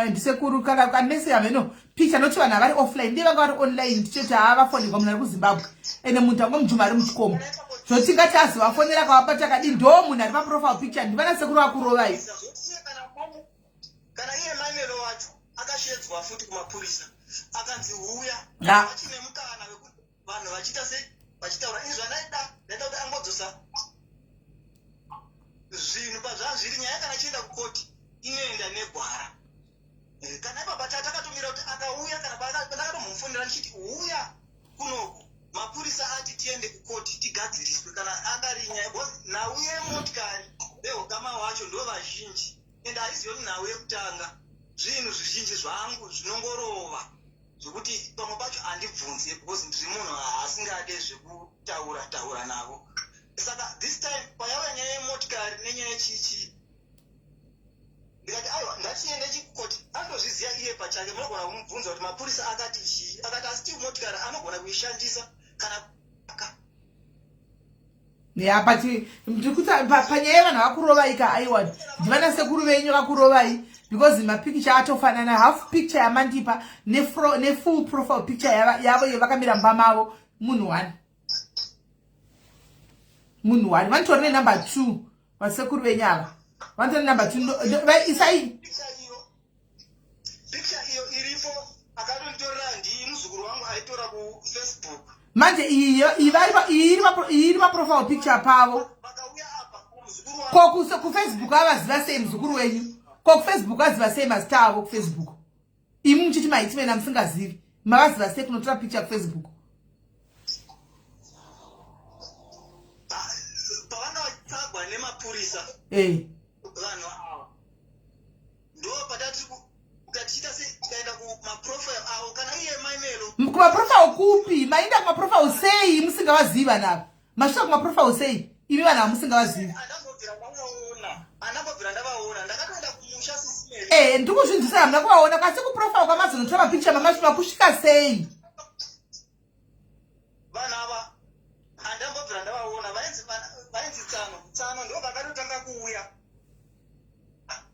ndisekuru kana nese haveno picture noti vanhu havari offline ndiye vanga vari online ndichoti havafonirwa munhu ari kuzimbabwe ende munhu tango mujuma ari muchikomo zvotingati azivafonera kavapata akadi ndo munhu ari paprofile picture ndivana sekuru vakurovai kana iye maimelo wacho akashedzwa futi kumapurisa akanzi huya vachine mukana wekuti vanhu vachiita se vachitaura izvi zvanaida ndaida kuti angodzosa zvinhu pazvazviri nyaya kana chienda kukoti inoenda negwara kana ipapa takatumira kuti akauya kana pandakatomufundira ndichiti huya kunoku mapurisa ati tiende kukoti tigadziriswe kana angari nyaya nhau yemotikari veugama wacho ndo vazhinji ende haizivi nhau yekutanga zvinhu zvizhinji zvangu zvinongorova zvokuti pamwe pacho handibvunze because ndiri munhu asingade zvekutaura navo saka this time payava nyaya yemotikari nenyaya yechichi ndikati aiwa ndachiende chikukoti andozviziva iye pachake munogona kumubvunza kuti mapurisa akati chii akati asiti motikari anogona kuishandisa kana ya but panyaya yevanhu vakurovaika aiwa ndivana sekuru venyu vakurovai because mapicture atofanana half picture yamandipa nefull profile picture yavo yevakamira mumba mavo munhu 1 vanotori nenumber 2 vasekuru venyu ava vanotori nenumber 2 isai picture iyo iripo akatonditorera ndii muzukuru wangu aitora kufacebook manje iri paprofile picture pavo vakauya apa muzukuru wangu kufacebook avaziva sei muzukuru wenyu kufacebook aziva sei mazita avo kufacebook imi muchiti mahitmena musingazivi mavaziva sei kunotora picture kufacebook pavanga vatsagwa nemapurisa vanhu ava ndo patatiita se tikaenda kumaprofile avo kana iye maimelo kumaprofile kupi mainda kumaprofile sei musingavazivi vanhu ava masvika kumaprofile sei imi vanhu ava musingavazivi andambobvira ndavaona ndakatoenda kumusha sisimeri ndikuzvinzisa hamuna kuvaona kasi kuprofile kwamazonotora mapicture mamasvika kusvika sei vanhu ava zvandavaona vainzi tsano ndo vakatotanga kuuya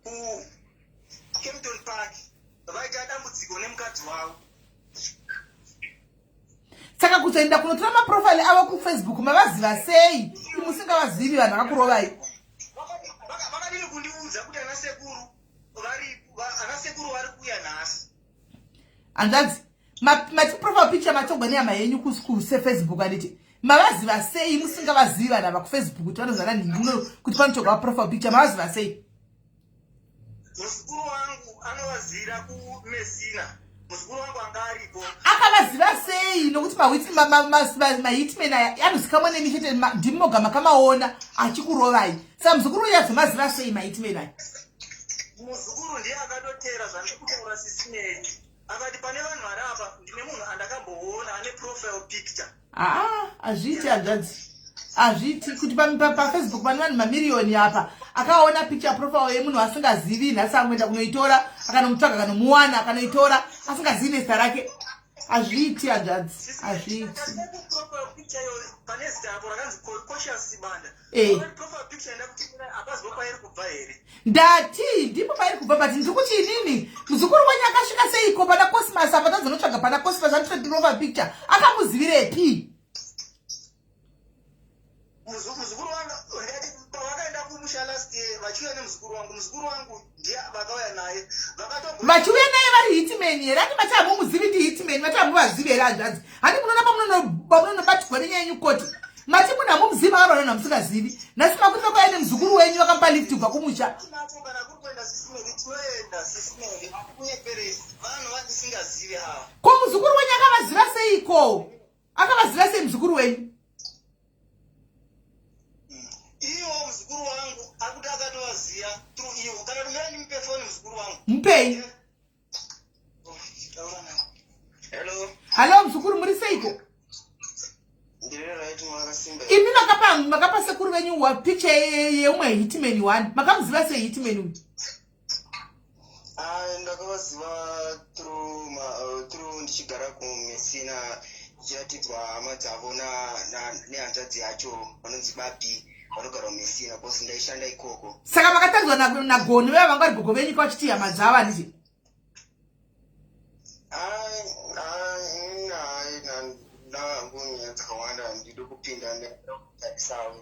kuKempton Park vaita dambudziko nemukadzi wavo. Saka kuzoenda kunotora maprofile avo kuFacebook mavaziva sei musingavazivi vanhu vakakurovai? Vakadini kundiudza kuti ana sekuru vari kuuya nhasi. Hanzvadzi mati profile picture matogwa nehama yenyu kuFacebook anditi mavaziva sei musingavazivi vanhu ava kuFacebook kuti vanozana nhindi kuti panotogwa profile picture mavaziva sei? Muzukuru wangu anovazira kuMessina. Muzukuru wangu anga aripo. Akavaziva sei nokuti mahitman aya anozikamwa nemi chete ndimogama kamaona achikurovai. Saka muzukuru uyu azomaziva sei mahitman aya? Muzukuru ndiye akatotera zvandiri kutaura sisinei. Akati pane vanhu vari apa ndine munhu andakamboona ane profile picture. Hazviti hanzvadzi. Hazviti kuti paFacebook pane vanhu mamiriyoni apa akaona picture profile yemunhu asingazivi nhasi amboenda kunoitora akanomutsvaga akanomuwana akanoitora asingazivi nezita rake. Hazviti hanzvadzi. Hazviti. Profile picture pane zita apo rakanzi Cautious Sibanda. Profile picture ndakuti apazivo pairi kubva here. Ndati ndipo pairi kubva but ndikuti inini muzukuru wenyu akasvika seiko pana Cosmas apa tazonotsvaga pana Cosmas anditoti profile picture akamuzivirepi? Muzukuru wangu ndati pavakaenda kumusha last year vachiuya nemuzukuru wangu ndiye vakauya naye vachiuya naye vari hitman here ati mati hamuzivi ndi hitman mati hamuvazivi here hanzvadzi handi munoona pamunobatirwa nenyaya koti mati munhu hamuzivi makaronana hamusingazivi nhasi makuti vakuya nemuzukuru wenyu vakamupa lift kubva kumusha. Kana kuri kuenda sisinei tinoenda sisinei kunyeperesi vanhu vandisingazivi ava. Ko muzukuru wenyu akavaziva seiko? Akavaziva sei muzukuru wenyu? Iwo muzukuru wangu akuti akatovaziya through iwo. Kana ndingaa ndimpe foni muzukuru wangu. Mupei. Hello. Hello muzukuru muri seiko? Ndiri right mwakasimba. Imi makapa sekuru venyu wa picture yeumwe hitman one. Makamuziva sei hitman uyu? Ndakavaziva through ndichigara kuMessina ndichiratidzwa hama dzavo nehanzvadzi yacho vanonzi Babi. Vanogara kuMessina kosi ndaishanda ikoko. Saka makatadzwa nagoni veva vanga vari gogo venyu kwachiti hama dzavo handiti? Ngunya dzakawanda ndiri kupinda ndakutarisawo.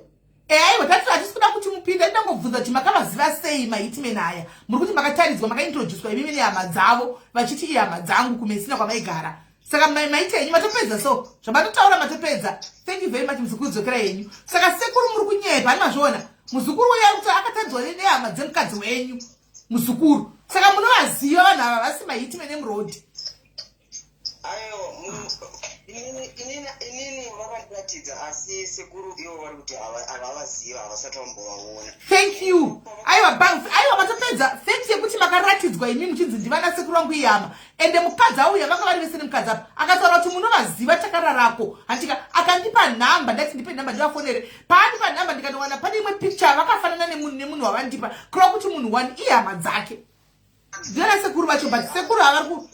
Aiwa tati hatisi kuda kuti mupinde ndangobvunza kuti makavaziva sei mahitman aya. Muri kuti makataridzwa makaintroducwa imimi nehama dzavo vachiti ihama dzangu kuMessina kwamaigara. Saka maita yenyu matopedza so zvamatotaura matopedza. Thank you very much muzukuru dzokera yenyu. Saka sekuru muri kunyepa hani mazviona muzukuru uyu ari kuti akatadzwa nehama dzemukadzi wenyu muzukuru. Saka munovaziva vanhu ava vasi mahitman emurodi. Aiwa inini vakandiratidza asi sekuru ivo vari kuti havavaziva havasati vambovaona. Thank you. Aiwa matopedza thanks yekuti makaratidzwa imi muchinzi ndivana sekuru wangu ihama ende mukadzi auya vanga vari vese nemukadzi apa akataura kuti munovaziva takararako handika akandipa nhamba ndati ndipe nhamba ndivafonere paandipa nhamba ndikanowana pane imwe picture vakafanana nemunhu wavandipa kureva kuti munhu one ihama dzake ndivana sekuru vacho but sekuru havari ku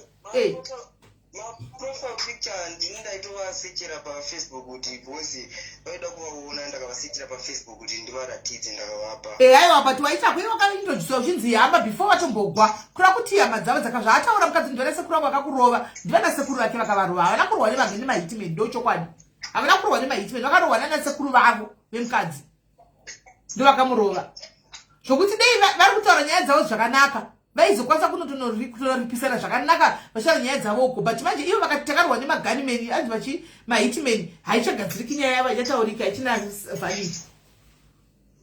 profile picture ndini ndaitovasechera paFacebook kuti because vaida kuvaona ndakavasechera paFacebook kuti ndivaratidze ndakavapa. Aiwa but waita kwe wakaintroduce uchinzi hamba before vatombogwa kureva kuti hama dzavo zvataura mukadzi ndivana sekuru wangu akakurova ndivana sekuru vake vakavarova havana kurova nevamwe nemahitman ndochokwadi havana kurova nemahitman vakarohwa nana sekuru vavo vemukadzi ndovakamurova zvokuti dei vari kutaura nyaya dzavo zvakanaka vaizokwanisa kunotoripisana zvakanaka vachitaura nyaya dzavoko but manje ivo vakati takarwa nemaganimeni anzi vachi mahitman haichagadziriki nyaya yavo ichataurika ichina valid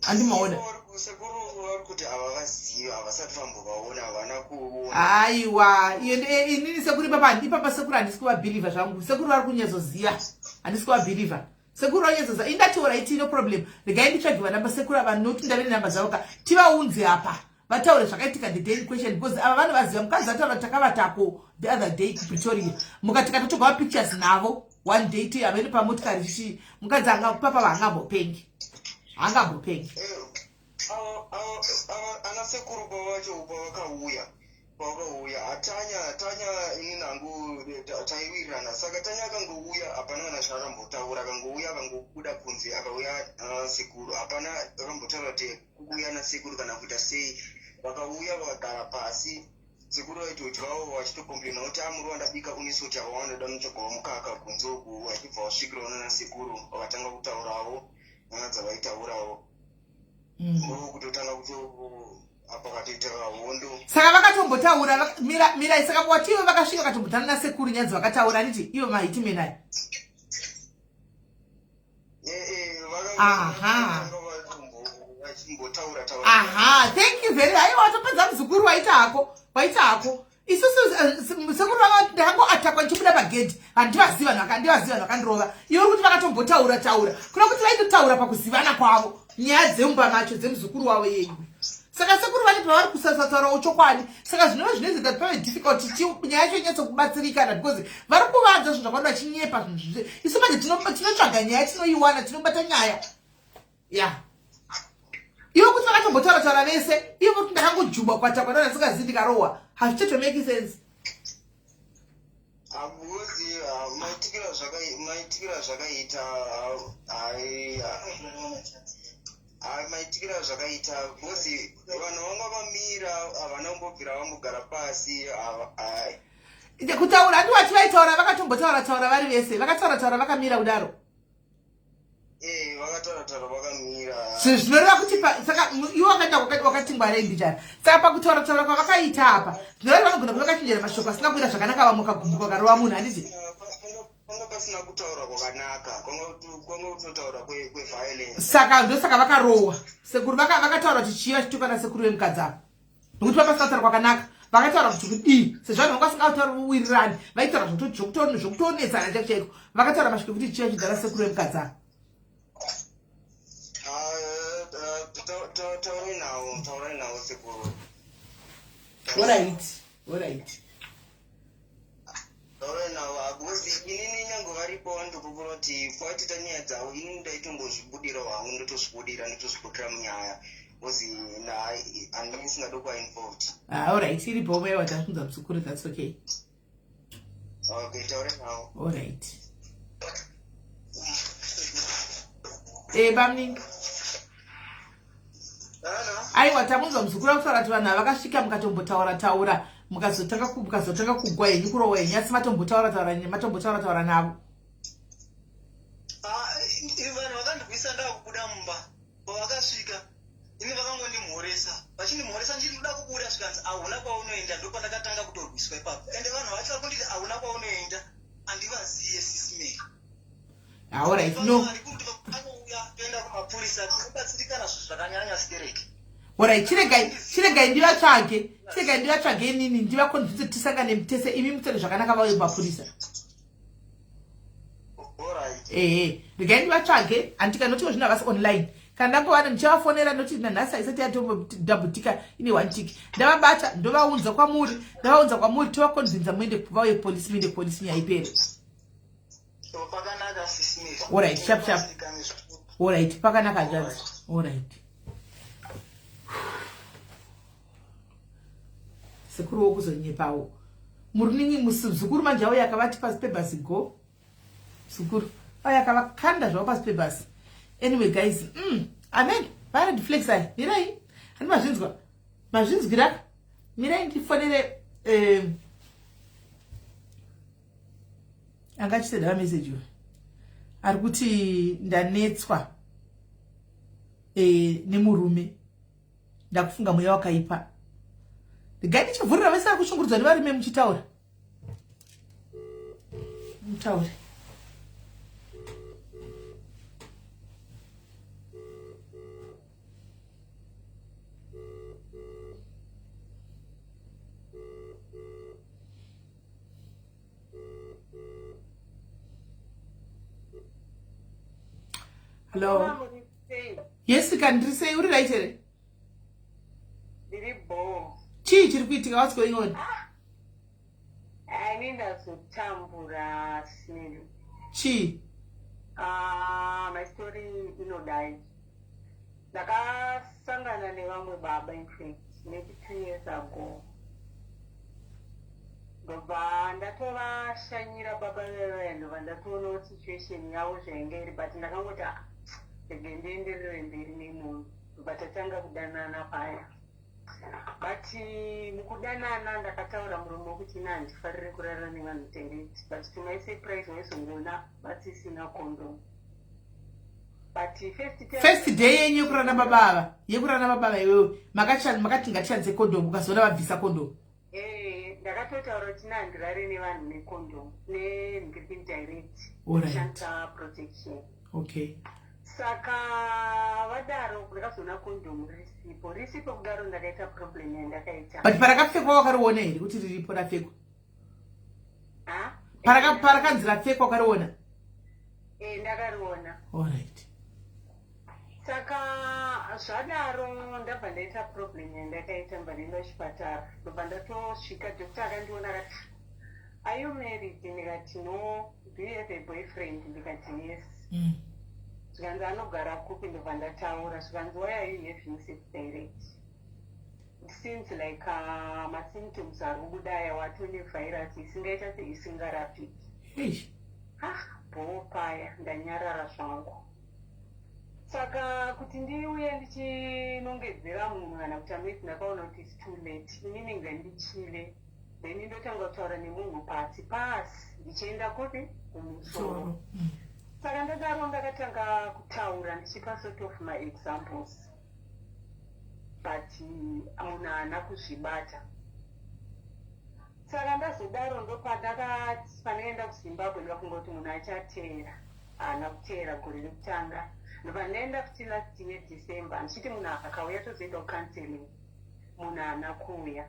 handimaona. Sekuru vari kuti havavaziva havasati vambovaona havana kuona. Aiwa inini sekuru ipapa sekuru handisi kuvabhilivha zvangu sekuru vari kunyazoziva handisi kuvabhilivha sekuru vanyazoziva indataura iti no problem regai nditsvagiva namba sekuru ava noti ndave nenhamba dzavo ka tivaunze apa vataure zvakaitika the daily question because ava vanovaziva mukadzi ataura takavatako the other day kuPretoria mukati katotogwa pictures navo one day ti havene pamotikari chichi mukadzi papa vaangambopengi ana sekuru kwavacho kwavakauya pakauya atanya ini nangu taiwirirana saka tanya akangouya hapana kana zvakambotaura akangouya akangobuda kunze akauya sekuru hapana akambotaura kuti kuuya nasekuru kana kuita sei vakauya vakagara pasi sekuru vaitodyawo vachitokomplena kuti amuri wandabika unisoti ava wanoda muchogo wamukaka kunze uku vachibva vasvikiraona nasekuru vakatanga kutaurawo nyaya dzavaitaurawo ndokutotanga kuti apa katoita hondo saka vakatombotaura mirai saka kwativo vakasvika vakatombotana nasekuru nyaya dzavakataura anditi ivo maiti menai aha thank you very haiwa watopedza muzukuru waita hako isusu sekuru ndakangoatakwa ndichibuda pagedhi handivaziva vanhu vakandirova ivo kuti vakatombotaura kuna kuti vaitotaura pakuzivana kwavo nyaya dzemumba macho dzemuzukuru wavo yeyu saka sekuru vati pavari kusasataurawo chokwadi saka zvinova zvinoita kuti pave difficult nyaya yacho inyatsokubatsirikana because vari kuvanza zvinhu zvakanoda vachinyepa zvinhu zvizve isu manje tinotsvaga nyaya tinoiwana tinobata nyaya ya ivo kuti vakatombotaura vese ivo kuti ndakangojubwa kwatakwa ndanasingazivi ndikarohwa hazvichatomeki sense hakuzi maitikira zvakaita maitikira zvakaita kozi vanhu vanga vamira havana kumbobvira vambogara pasi kutaura handiwati vaitaura vakatombotaura vari vese vakataura vakamira kudaro vakataura vakamira zvinoreva kuti saka ivo wakaenda wakatingwarei mbichana saka pakutaura kwavakaita apa zvinoreva vanogona kuti vakachinjera mashoko asina kuita zvakanaka vamwe kagumbuka karova munhu handiti kwanga pasina kutaura kwakanaka kwanga kutotaura kweviolence saka ndosaka vakarohwa sekuru vakataura kuti chiva chitukana sekuru vemukadzi apa nokuti vapasina kutaura kwakanaka vakataura kuti kudii sezvo vanhu vanga vasingataura uwirirani vaitaura zvokutoonetsana chaiko chaiko vakataura masviko kuti chiva chidhara sekuru vemukadzi apa taurai nawo sekuru alright nawo hakuzi inini nyange varipo ndokukura kuti faitita nyaya dzavo ini ndaitongozvibudira hwangu ndotozvibudira munyaya kozi handini singado kuva involved alright iripo maiwa takunza musukuru that's okay taurai nawo alright bamningi aiwa tamunzwa muzukuru akutaura kuti vanhu havakasvika mukatombotaura mukazotanga kugwa henyu kurohwa henyu asi matombotaura navo vanhu vakandibvisa ndakubuda mumba pavakasvika ini vakangondimhoresa vachindimhoresa ndiri kuda kubuda zvikanzi hauna kwaunoenda ndopandakatanga kutorwiswa ipapo ende vanhu vachi vakunditi hauna kwaunoenda handivaziye sisimeri alright no kuti vakauya toenda kumapurisa tinobatsirikana zvinhu zvakanyanya stereki alright chiregai ndivatsvage inini ndivakonvinse tisangane mutese imi mutaure zvakanaka vauye mapurisa regai ndivatsvage handika notiwo zvino havasi online kana ndangovana ndichavafonera noti nanhasi haisati yatombodhabhutika ine 1 tik ndavabata ndovaunza kwamuri tovakonvinza vauye polisi nyaya ipere alright sharp alright pakanaka zvanzi alright sekuru wokuzonyepawo muruningi muzukuru manje auya akavati pasi pebhasi go zukuru auya akavakanda zvavo pasi pebhasi anyway guys amen vared flex ai mirai handi mazvinzwira mirai ndifonere angachitedava meseji uyu ari kuti ndanetswa nemurume ndakufunga mweya wakaipa regai ndichivhurira vese ari kushungurudzwa nevarume muchitaura mutaure hello yes kandiri sei uri right here chii chiri kuitika what's going on ndazotambura sini chii my story inodai ndakasangana nevamwe baba infact maybe 2 years ago ndobva ndatovashanyira baba veroya ndobva ndatoona situation yavo zvainge iri but ndakangoti ndege ndienderere mberi nemunhu ndobva tatanga kudanana paya but mukudanana ndakataura murume wekuti ina handifariri kurara nevanhu direct but to my surprise waizongoona vatisina condom but first day yenyu yekurana nababa iwewe makati ngatishandise condom ukazoona vabvisa condom ndakatotaura kuti ina handirare nevanhu necondom nendiripi direct shandisa protection. Okay. Saka vadaro ndakazoona condom risipo kudaro ndakaita problem yandakaita. But parakapfekwa wakariona here kuti riripo rapfekwa? Parakanzi rapfekwa wakariona? Ndakariona. Alright. Saka zvadaro ndabva ndaita problem yandakaita mbva ndaenda kuchipatara. Ndobva ndatosvika doctor akandiona akati are you married? Ndikati no. Do you have a boyfriend? Ndikati yes. Zvikanzi anogara kupi? Ndobva ndataura. Zvikanzi why are you having sex direct? It seems like masymptoms ari kubudaya watone virus isingaita seisingarapiki. Bho paya ndanyarara zvangu. Saka kuti ndiuye ndichinongedzera munhu kana kuti ameti ndakaona kuti it's too late. Inini ngandichile. Then ndotanga kutaura nemunhu pasi ndichienda kupi kumusoro. Saka ndadaro ndakatanga kutaura ndichipa sort of my examples. But munhu haana kuzvibata. Saka ndazodaro ndopandakati panoenda kuZimbabwe ndakafunga kuti munhu achateera. Haana kuteera gore rekutanga. Ndobva ndaenda kuti last year December ndichiti munhu akauya tozoenda kucounseling. Munhu haana kuuya.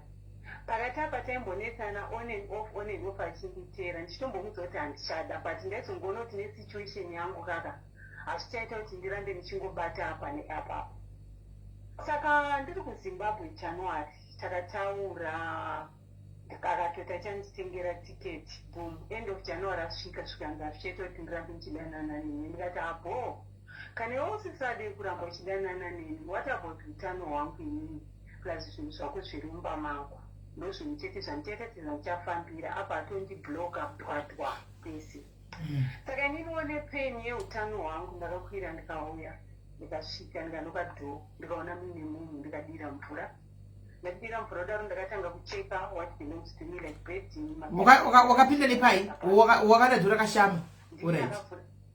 Pakati apa taimbonetsana on and off achinditeera ndichitombomudza kuti handichada but ndaizongoona kuti nesituation yangu kaka hazvichaita kuti ndirambe ndichingobata apa neapa. Saka ndiri kuZimbabwe January takataura akatota chanditengera tiketi boom end of January asvika zvikanzi hazvichaita kuti ndirambe ndichidanana neni. Ndikati abo kana iwe usisade kuramba uchidanana neni what about utano hwangu inini plus zvinhu zvako zviri mumba mangu ndozvinhu chete zvanditetetedza ndichafambira apa atondibloka bwadwa kwese. Saka ndinoone peni yeutano hwangu ndakakwira ndikauya ndikasvika ndikanoka dhoo ndikaona mune munhu ndikadira mvura. Ndadira mvura daro ndakatanga kucheka what belongs to me like bedding. Wakapinda nepai? Wakada dhoo rakashama?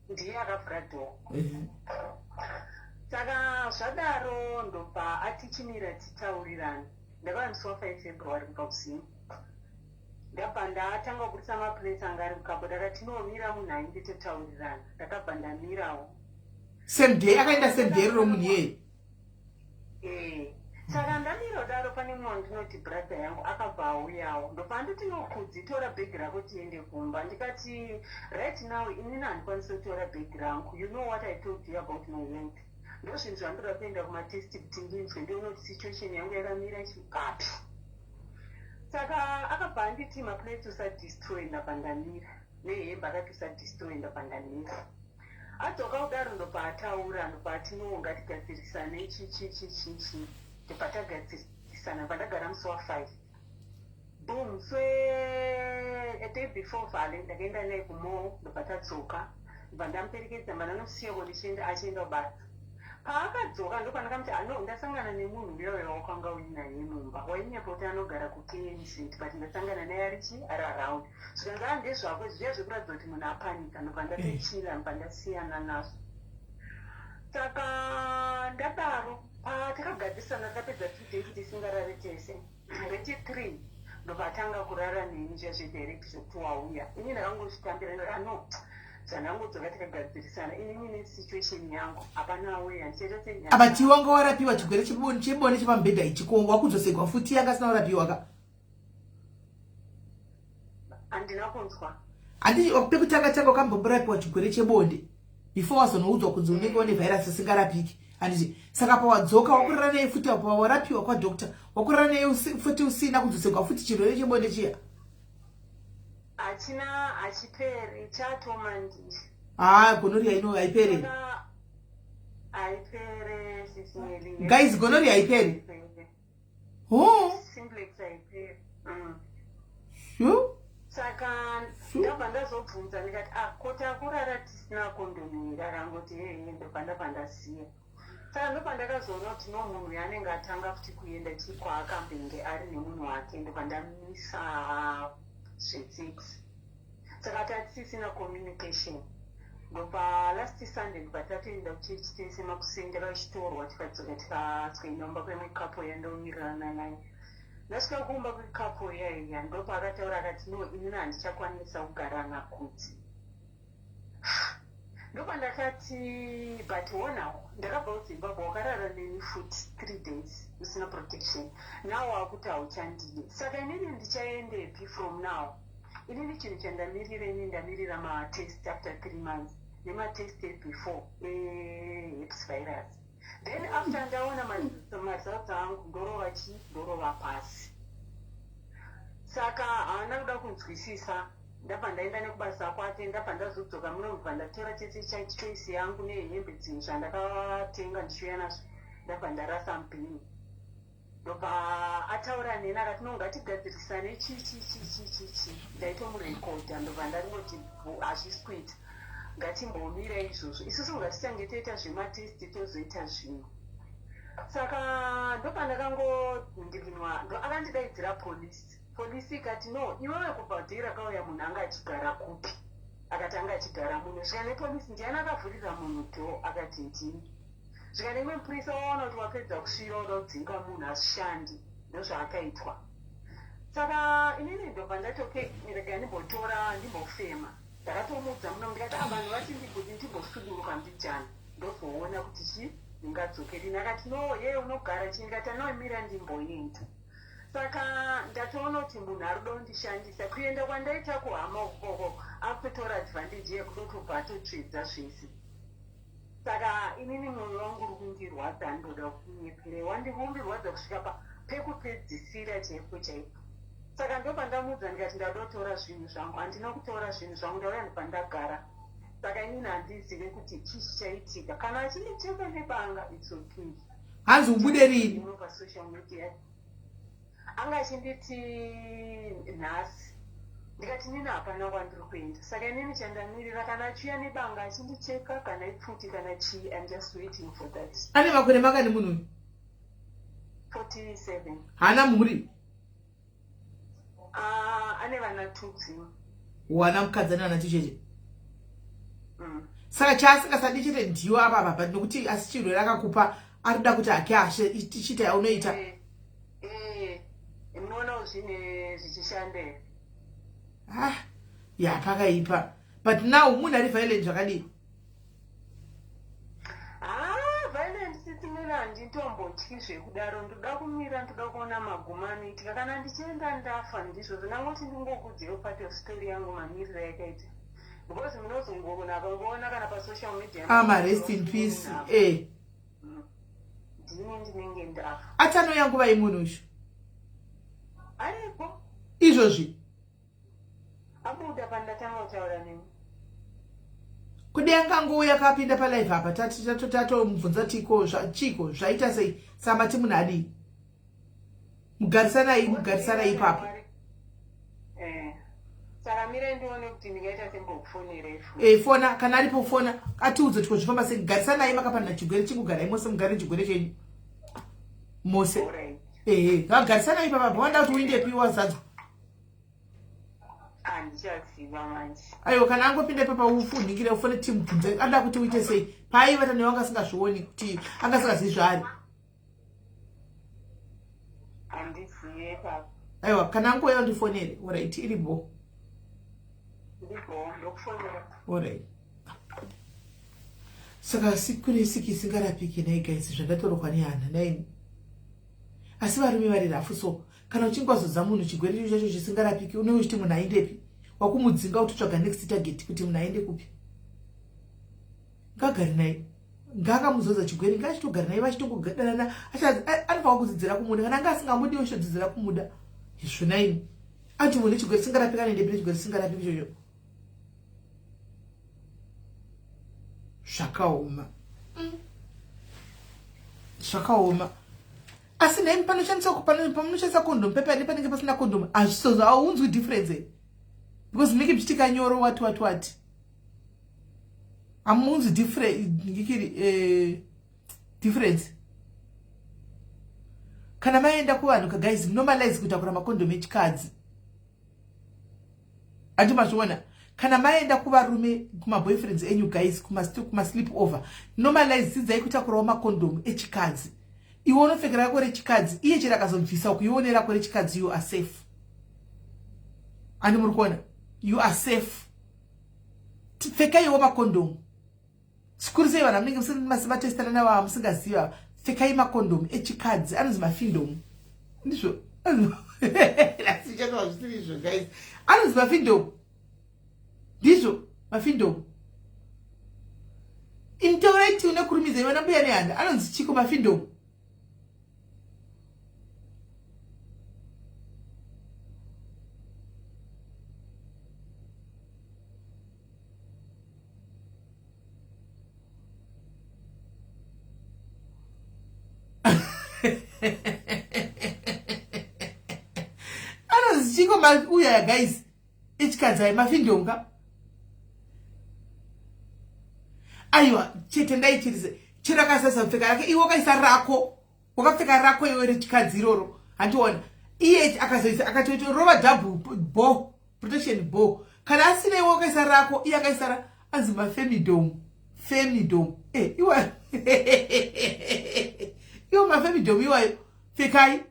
Ndiye akavhura dhoo. Saka zvadaro ndobva atichimira titaurirana. Ndakavamiswa 5 February kubva kuZimu. Ndabva ndatanga kuburisa mapuresi anga ari mukapo ndakati tinomira munhu ainge totaurirana. Ndakabva ndamirawo. Same day akaenda same day riro munhu yeye. Saka ndamira daro pane mumwe wandinoti brother yangu akabva auyawo. Ndobva ndoti nokudzi tora bhegi rako tiende kumba. Ndikati right now inini handikwanisi kutora bhegi rangu. You know what I told you about my health. Ndozvinhu zvandoda kuenda kumatesti kuti ndinzwe ndione kuti situation yangu yakamira chikapi. Saka akabva anditi mapuresi usadestroy ndabva ndamira nehembe akati usadestroy ndabva ndamira. Adzoka kudaro ndobva ataura ndobva ati no ngatigadzirisane chichi ndobva tagadzirisana pandagara musi wa5 boom a day before vale ndakaenda naye kumall ndobva tadzoka ndobva ndamuperekedza mandanosiyawo ndichienda achienda kubasa. Paakadzoka ndopandakamuti ndasangana nemunhu uyoyo wakanga uinaye mumba wainyapa kuti anogara kuKNZ but ndasangana naye ari around. Zvikanzi ndezvako zviya zvekuratidza kuti munhu apanika ndobva ndatochira ndobva ndasiyana nazvo. Saka ndadaro takagadzirisana takapedza 2 days tisingarari tese. Rechi3 ndobva atanga kurara neni zviya zvedirect zvekuti wauya. Ini ndakangozvitambira ndikati no zvanangodzoka tikagadzirisana inini nesituation yangu hapana auya ndichaita senyaya. Abati wanga warapiwa chigwere chebonde chepamubhedha ichi ko wakudzosegwa futi yanga asina kurapiwa ka? Handina kunzwa. Handiti pekutanga wakambomborapiwa chigwere chebonde before wazonoudzwa kunzi unenge une virus isingarapiki. Handiti saka pawadzoka wakurara naye futi warapiwa kwadokta wakurara naye futi usina kudzosegwa futi chirwere chebonde chiya? Hachiperi chatoma ndiri. Gonorrhea ino haiperi. Haiperi sisingeli. Guys, gonorrhea haiperi. Simplex haiperi. Sure? saka ndabva ndazobvunza ndikati koti akurara tisina kondomu here akangoti ndobva ndabva ndaziya. Saka ndobva ndakazoona kuti no munhu yanenge atanga futi kuenda kwaakambenge ari nemunhu wake ndobva ndamisa zve6. Saka tatisisina communication. Ndobva last Sunday ndobva tatoenda kuchechi tese makuseni takachitorwa tikadzoka tikasweinamba kwemwe kapo yandomirirana naye. Ndasvika kumba kwekapo yaiya ndobva akataura akati no inini handichakwanisa kugara nakuti. Ndobva ndakati but wonawo ndakabva kuZimbabwe wakarara neni futi 3 days usina protection. Now wakuti hauchandidi. Saka inini ndichaendepi from now? Inini chinhu chandamirira ini ndamirira matest after 3 months nematest before herpes virus. Then after ndaona results angu ndorova pasi. Saka haana kuda kunzwisisa. Ndabva ndaenda nekubasa kwake ndabva ndazodzoka muno ndobva ndatora chese choice yangu nehembe dzinhu zvandakatenga ndichiuya nazvo ndabva ndarasa mubhini. Ndobva ataura neni akati no ngatigadzirisane chichi ndaitomurekodha ndobva ndaringoti hazvisi kuita ngatimbomira izvozvo isusu ngatitange toita zvematesti tozoita zvimwe. Saka ndobva ndakangodinginwa akandidaidzira polisi ikati no iwewe kubva dhei rakauya munhu anga achigara kupi akati anga achigara muno. Zvika nepolisi ndiani akavhurira munhu dho akati ndini. Zvika nemwe mupurisa waona kuti wapedza kusvira uda kudzinga munhu asishandi ndozvaakaitwa. Saka inini ndobva ndatoke ndirega ndimbotora ndimbofema. Ndakatomuudza muno ndikati vanhu vati ndimbosuduruka mbijana ndozoona kuti ndingadzokerini. Akati no yeye unogara chii ndikati anomira ndimboenda. Saka ndatoona kuti munhu ari kuda kundishandisa kuenda kwandaita kuhama ukoko akutora advantage yekutotobva atotsvedza zvese. Saka inini mwoyo wangu uri kundirwadza ndoda kunyepere wandikundirwadza kusvika pekupedzisira chaipo chaipo. Saka ndobva ndamuudza ndikati ndada kutora zvinhu zvangu handina kutora zvinhu zvangu ndauya ndobva ndagara. Saka inini handizive kuti chii chaitika kana achindicheka nebanga it's okay. Hanzi ubude rini? Pasocial media anga achinditi nhasi ndikati nini hapana kwandiri kuenda. Saka inini chandamirira kana achiuya nebanga achindicheka kana ipfuti kana chii I'm just waiting for that. Ane makore makani munhu? 47. Hana mhuri? Ane vana 2 dzimwe. Wana mukadzani wana chicheche? Saka chaasingasadi chete ndiyo apa nokuti asi chirwere akakupa arikuda kuti hake ashe tichita yaunoita. Munoona zvine zvichishandira. Pakaipa. But now munhu ari violent zvakadii? Violent sitimira handitombotyi zvekudaro ndoda kumira ndoda kuona magumo anoitika kana ndichienda ndafa ndizvo ndinangoti ndingokudziwo part of story yangu mamiriro yakaita. Because munozongoona akangoona kana pasocial media. Rest in peace. Ndini ndinenge ndafa. Atanoya nguva yemunhu usho? Aripo. Izvozvi? Abuda pandatanga kutaura nemi. Kudenga ngouya akapinda palive apa tatomubvunza chiko zvaita sei samba timunhu adii? Mugarisana ipapo. Saka mira ndione kuti ndingaita sembokufonere. Fona kana aripo fona atiudze kuti zvifamba sei. Garisanai makapanana chigwere chingogara mose mugare chigwere chenyu. Mose. Garisanai ipapo wanda kuti uindepi wazadza. Handichaziva manje. Aiwa kana angopinda ipapo ufuningire ufone timubvunze ada kuti uite sei. Paivata newanga asingazvioni kuti anga asingazivi zvaari. Handizive ipapo. Aiwa kana angouya undifonere. Alright iripo. Alright. Saka kune siki isingarapiki nai guys zvandatorwa nehana nai. Asi varume vari rafu so kana uchinge wazodza munhu chigwere chacho chisingarapiki unenge uchiti munhu aendepi? Wakumudzinga utotsvaga next target kuti munhu aende kupi? Ngagari nai. Ngakamuzodza chigwere ngachitogara nai vachitogogadanana anofanwa kudzidzira kumuda kana anga asingamudi oshodzidzira kumuda. Izvo naini. Anti munhu chigwere chisingarapika anoendepi nechigwere chisingarapiki chocho? Zvakaoma. Asi nemi panoshandisa pamunoshandisa condom pepa panenge pasina condom hazvisozo haunzwi difference. because munenge muchitika nyoro what amunzi difference. Kana maenda kuvanhu guys normalize kutakura makondomu echikadzi. Andi mazviona kana maenda kuvarume kumaboyfriends enyu guys kuma sleep over normalize sidzai kutakurawo makondomu echikadzi. Iwe unopfekera rako rechikadzi iye chero akazobvisa kuione rako rechikadzi you are safe. Andi muri kuona you are safe. Pfekaiwo makondomu. Zvikuru sei vanhu munenge matestana navo musingaziva. Pfekai makondomu echikadzi anonzi mafindomu. Ndizvo lasichatoa zvisiri izvo guys. Anonzi mafindomu. Ndizvo mafindomu. Intaurati unokurumidza iwe nambuya nehanda anonzi chiko mafindomu. Anozichingo uya guys echikadzi ai mafindonga. Aiwa chete ndaichirize chero akasasa pfeka rake iwe wakaisa rako wakapfeka rako iwe rechikadzi iroro handiona iye akazoisa akatoita rova double bow protection bow kana asina iwe wakaisa rako iye akaisa anzi mafemidom iwe iwe mafemidom iwayo pfekai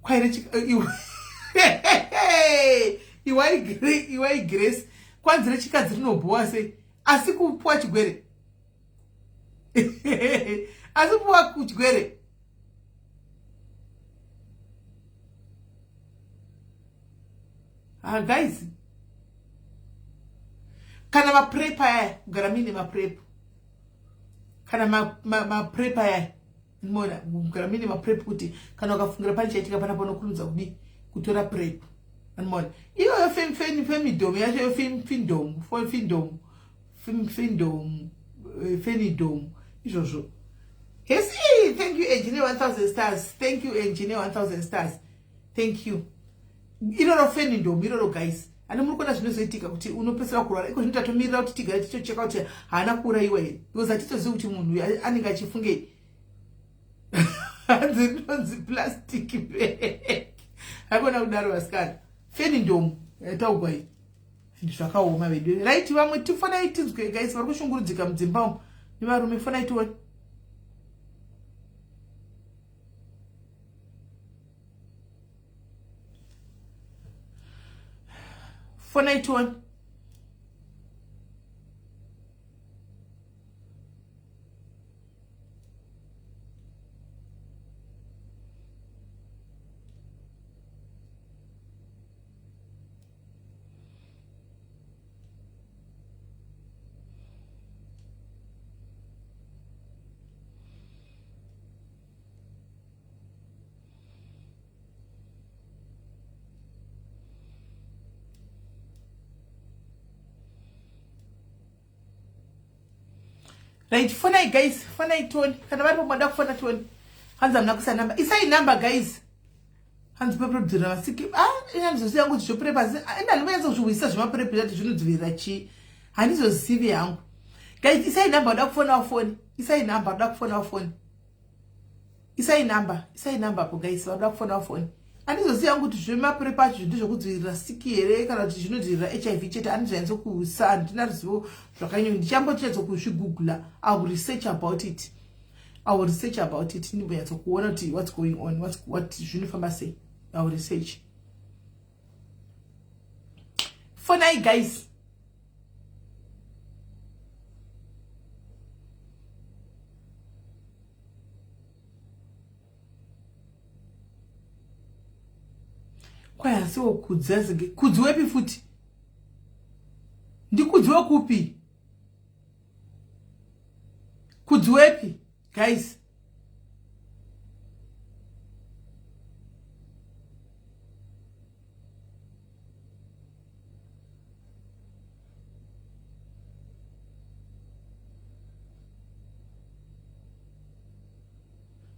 kwaire iwe Grace kwanzi rechikadzi rinobhuwa sei asi kupuwa chigwere asi kupuwa kuchigwere guys kana maprepa yaya kugara mine maprepa kana maprepa yaya mona kugara mine maprepa kuti kana ukafungira pane chaitika pana panokurumidza kudi kutora prep anmona iyoyo femidom yacho fenidom izvozvo. Yes, thank you engineer 1000 stars. Thank you engineer 1000 stars. Thank you. Iroro fenidom iroro guys. Ani muri kuona zvinozoitika kuti unopesera kurwara iko zvinotomirira kuti tigare tichocheka kuti haana kuurayiwa here because hatitozivi kuti munhu anenge achifunge hanzi plastic bag hakuna kudaro vasikana fenidom taugwai zvinhu zvakaoma vedu right. Vamwe tifanai tinzwe guys vari kushungurudzika mudzimba umu nevarume fanai tione. Fanai tione. Right, fonai guys, fonai tone. Kana vari pomada kufona tone. Hanza mna kusa number. Isai number guys. Hanzi pepe dzira vasiki. Inanizoziva yangu zvichoprepa. Enda ndimoyanza kuzvihwisa zvimaprepa zvati zvinodzivira chi. Handizozivi yangu. Guys, isai number wada kufona wafoni. Isai number wada kufona wafoni. Isai number po guys wada kufona wafoni. Handizoziva yangu kuti zvimaprepa zvinhu zvokudzivirira siki here kana kuti zvinodzivirira HIV chete handizvainzo kusa handina ruzivo zvakanyanya ndichambotedza kuzvigoogle. I will research about it. Ndimboyatsa kuona kuti what's going on, what zvinofamba sei. I will research. Fonai guys. Kwaya siwo kudzazige kudziwepi futi ndikudziwe kupi kudziwepi guys.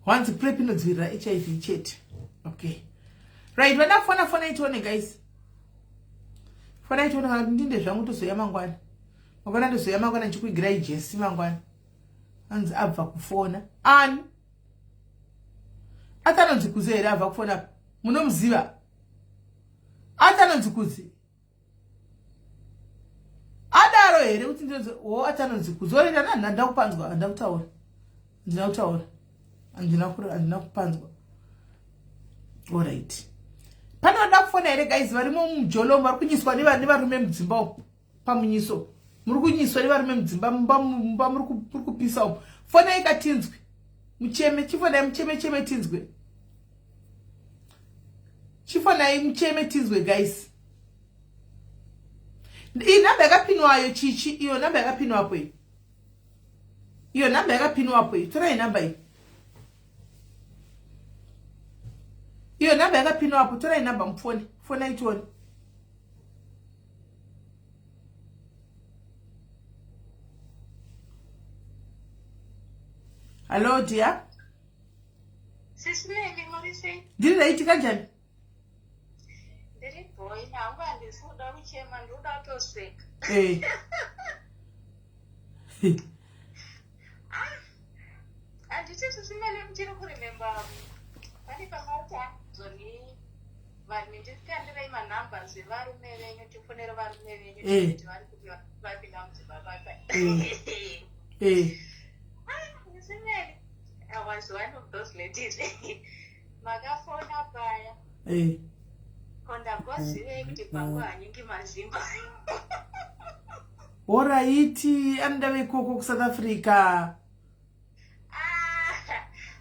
Once prep inodzivirira HIV chete. Okay. right vana fona itone guys fona itone kana ndinde zvangu tozoya mangwana makona ndozoya mangwana nchikuigira ijesi mangwana anzi abva kufona ani atanonzi kuzi here abva kufona munomuziva atanonzi kuzi adaro here kuti ndinonzi atanonzi kuzi orenda nanda kupanzwa ndina kutaura andina kupanzwa alright panoda kufona here guys varimo mujolo vari kunyiswa nevarume mudzimba pamunyiso muri kunyiswa nevarume mudzimba mumba muri kupisa fona ikatinzwe mucheme chifonai mucheme tinzwe chifonai mucheme tinzwe guys iyi namba yakapinwayo chichi iyo namba yakapinwapo iyo namba yakapinwapo torai namba iyi iyo namba yakapinwapo torai namba mufone fona itone hello dear Sisimeni Morisi. ndiri raitika njani Ndiri boy nangu andisuda kuchema ndoda toseka. Anditi sisimeni mchiri kuremember. Pani pamata zoni vanhu ndisikandira ima numbers varume venyu tifonera varume venyu kuti vari kuti vapinda mudzimba papa. Sisimeni. I was one of those ladies. Makafona paya. Konda kwazive kuti pangu hanyingi mazimba. Alright, anda vekoko ku South Africa.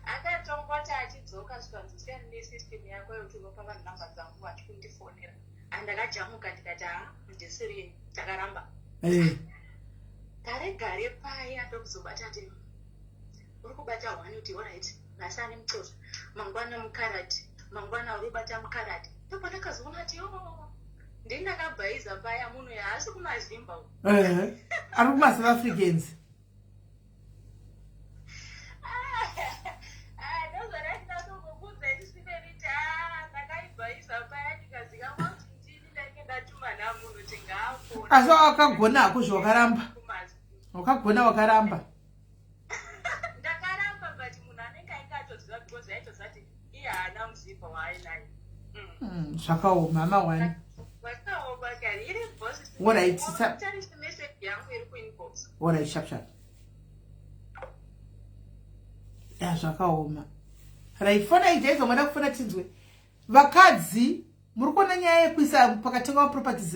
Akatongota achidzoka zvikanzosiyana nesystem yako yokuti unopa vanhu namba dzangu vachikundifonera. Andakajamuka ndikati ndisiri takaramba. Gare paya ndokuzobata ndi uri kubata one uti alright nasani muxhosa mangwana mukarati mangwana uri bata mukarati ndipo ndakazoona ati ndinakabhayiza paya munhu yaasi kumazimba ari kuma-South Africans ndozvona ndinazongokudza ndisimeriti ndakaibhayiza paya ndikazika kuti ndini ndange ndatuma namunhu tingaafona asi wakagona hako zvawakaramba wakaramba zvakaoma mawani alright sharp ya zvakaoma right fona ijaizo mada kufona tinzwe vakadzi muri kuona nyaya yekuisa pakatengwa maproperties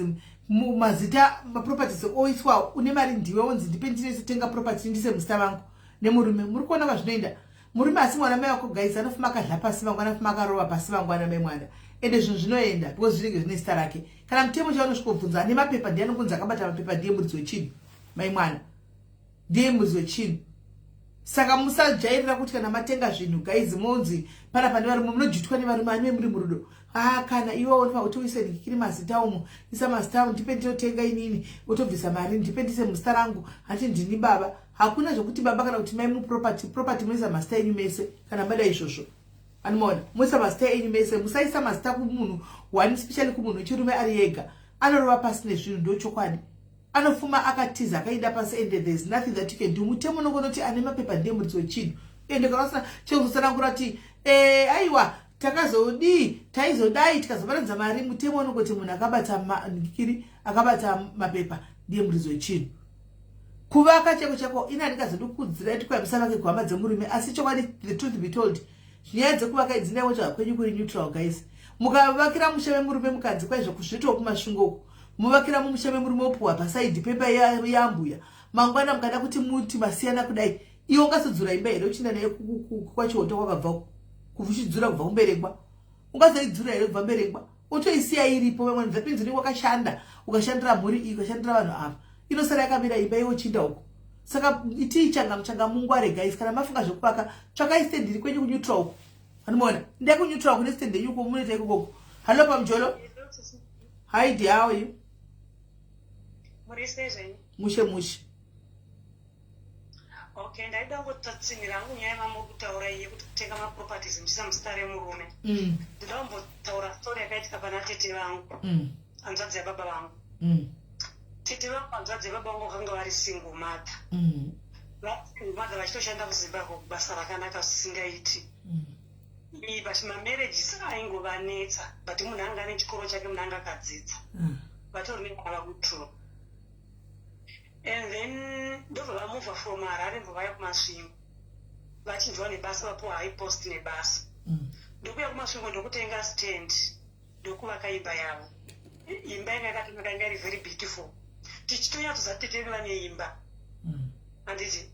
mazita maproperties oiswa une mari ndiwe onzi ndipe ndinotenga property ndise musita vangu nemurume muri kuona kwazvinoenda murume asi mwana mai wako guys anofuma akadla pasi mangwana anofuma akarova pasi mangwana mai mwana ende zvinhu zvinoenda because zvinenge zvine zita rake kana mutemo chaunosvika kubvunza ane mapepa ndiani kunzi akabata mapepa ndiye muridzi wechinhu mai mwana ndiye muridzi wechinhu saka musajairira kuti kana matenga zvinhu guys monzi pana pane varume munojitwa nevarume ane muri murudo kana iwe unofa kuti uise ndikiri mazita umo isa mazita umo ndipe ndinotenga inini utobvisa mari ndipe ndise muzita rangu hati ndini baba hakuna zvokuti baba kana kuti mai muproperty muisa mazita enyu mese kana mada izvozvo animona muisa mazita enyu mese musaisa mazita kumunhu one especially kumunhu wechirume ari yega anorova pasi nezvinhu ndochokwadi anofuma akatiza akaida pasi and there is nothing that you can do mutemo nokonoti ane mapepa ndiye muridzi wechinhu ende kana chekuzosanangura kuti aiwa taizodai tikazoparadza mari mutemo unongoti munhu akabata mapepa ndiye muridzi wechinhu kuvaka cheko ina ndikazondokudzira tikwayambisa vake kuhama dzemurume asi chokwadi the truth be told nyaya dzekuvaka idzinaiwo zvakwenyu kuri neutral guys mukavakira musha wemurume mukadzi kwaizvo kuzvitowo kumasvingo muvakira mumusha wemurume opuhwa pasaidhi pepa yambuya mangwana mukada kuti muti masiyana kudai iwo ungazodzura imba here uchinda naye kwachihoto kwakabva kuchidzura kubva kumberekwa ungazoidzura here kubva mberekwa utoisiya iripo vamwe dzapinzi ndi wakashanda ukashandira mhuri iyi ukashandira vanhu ava inosara yakamira imba iwo chinda uko saka itii changa mungware guys kana mafunga zvekuvaka tsvakai stand iri kwenyu kuneutral uko animona ndai kuneutral kune stand yenyu uko munoita ikokoko hallo pamujolo hi dear how are you Mushe. okay, ndaida ngototsinira hangu nyaya yamamuri kutaura iye kuti kutenga maproperties muchisa muzita remurume. Ndinoda kumbotaura story yakaitika pana tete vangu, hanzvadzi yababa vangu. Tete vangu hanzvadzi yababa vangu vakanga vari single mother. Single mother vachitoshanda kuZimbabwe kubasa rakanaka zvisingaiti. But mamarriages aingovanetsa, but munhu anga ane chikoro chake, munhu anga akadzidza. Vatori nevana kutrue. And then ndobva vamuvha from Harare vaya kumasvingo, vachinzwa nebasa vapo high post nebasa. Ndokuya kumasvingo ndokutenga stand, ndokuvaka imba yavo. Imba yanga yakatonaka, yanga iri very beautiful. Tichitonyatsoziva kuti tete vane imba. Handiti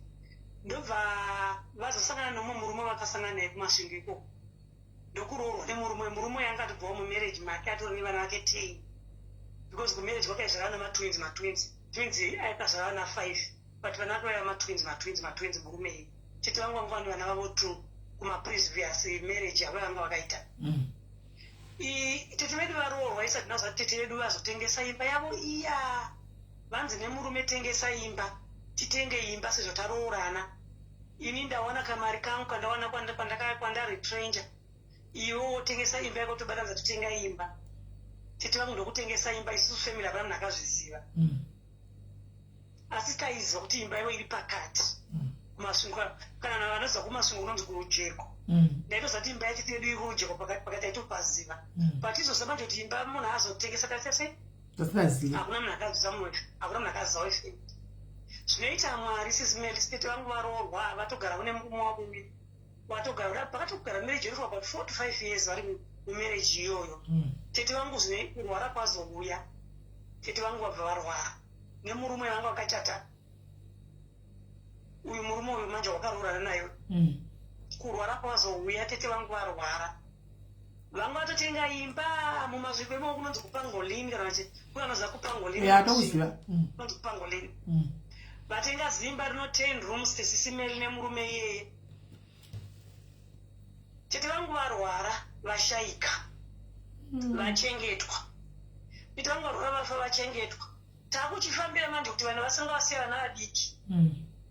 ndobva vazosangana nomumwe murume vakasangana naye kumasvingo ikoko. Ndokuroorwa nemurume yanga atobvawo mumarriage make atori nevana vake 10. Because kumarriage kwakaizvarana matwins. Twins aikazvarana na 5, but vana vake vaiva matwins murume iyi. Tete vangu vanga vane vana vavo 2 kumaprevious marriage yavo vanga vakaita. Tete vedu varoorwa isati nazo kuti tete vedu vazotengesa imba yavo iya. Vanzi nemurume tengesa imba, titenge imba sezvo taroorana. Ini ndawana kamari kangu kandawana kwandaretrenja. Iwo tengesa imba yako tobatanza tutenga imba. Tete vangu ndokutengesa imba, isusu family havana munhu akazviziva. Asi taizwa kuti imba ivo iri pakati kumasvingo, kana vanoziva kumasvingo kunonzi kurujeko. Ndaitoziva kuti imba yacho yedu iri kurujeko pakati aitopaziva. But izozva manje kuti imba munhu azotengesa kasese hakuna munhu akaziva mwecho, hakuna munhu akaziva wefe. Zvinoita Mwari sisi tete vangu varoorwa, vatogara kune murume wavo, watogara pakatogara marriage for about 4 to 5 years vari mumarriage iyoyo. Tete vangu zvine kurwara kwazouya, tete vangu vabva varwara nemurume wanga wakachata. Uyu murume uyu manje wakaroorana nayo. Kurwara kwazouya, tete vangu varwara. Vangu vatotenga imba mumazviko imo kunonzi kupangolini, kana kunanoza kupangolini. Atokuziva. Kunonzi kupangolini. Vatenga zimba rino 10 rooms tesisimeli nemurume iyeye. Tete vangu varwara, vashaika, vachengetwa. Tete vangu varwara, vafa, vachengetwa. Takuchifambira manje kuti vanhu vasanga vasiya vana vadiki.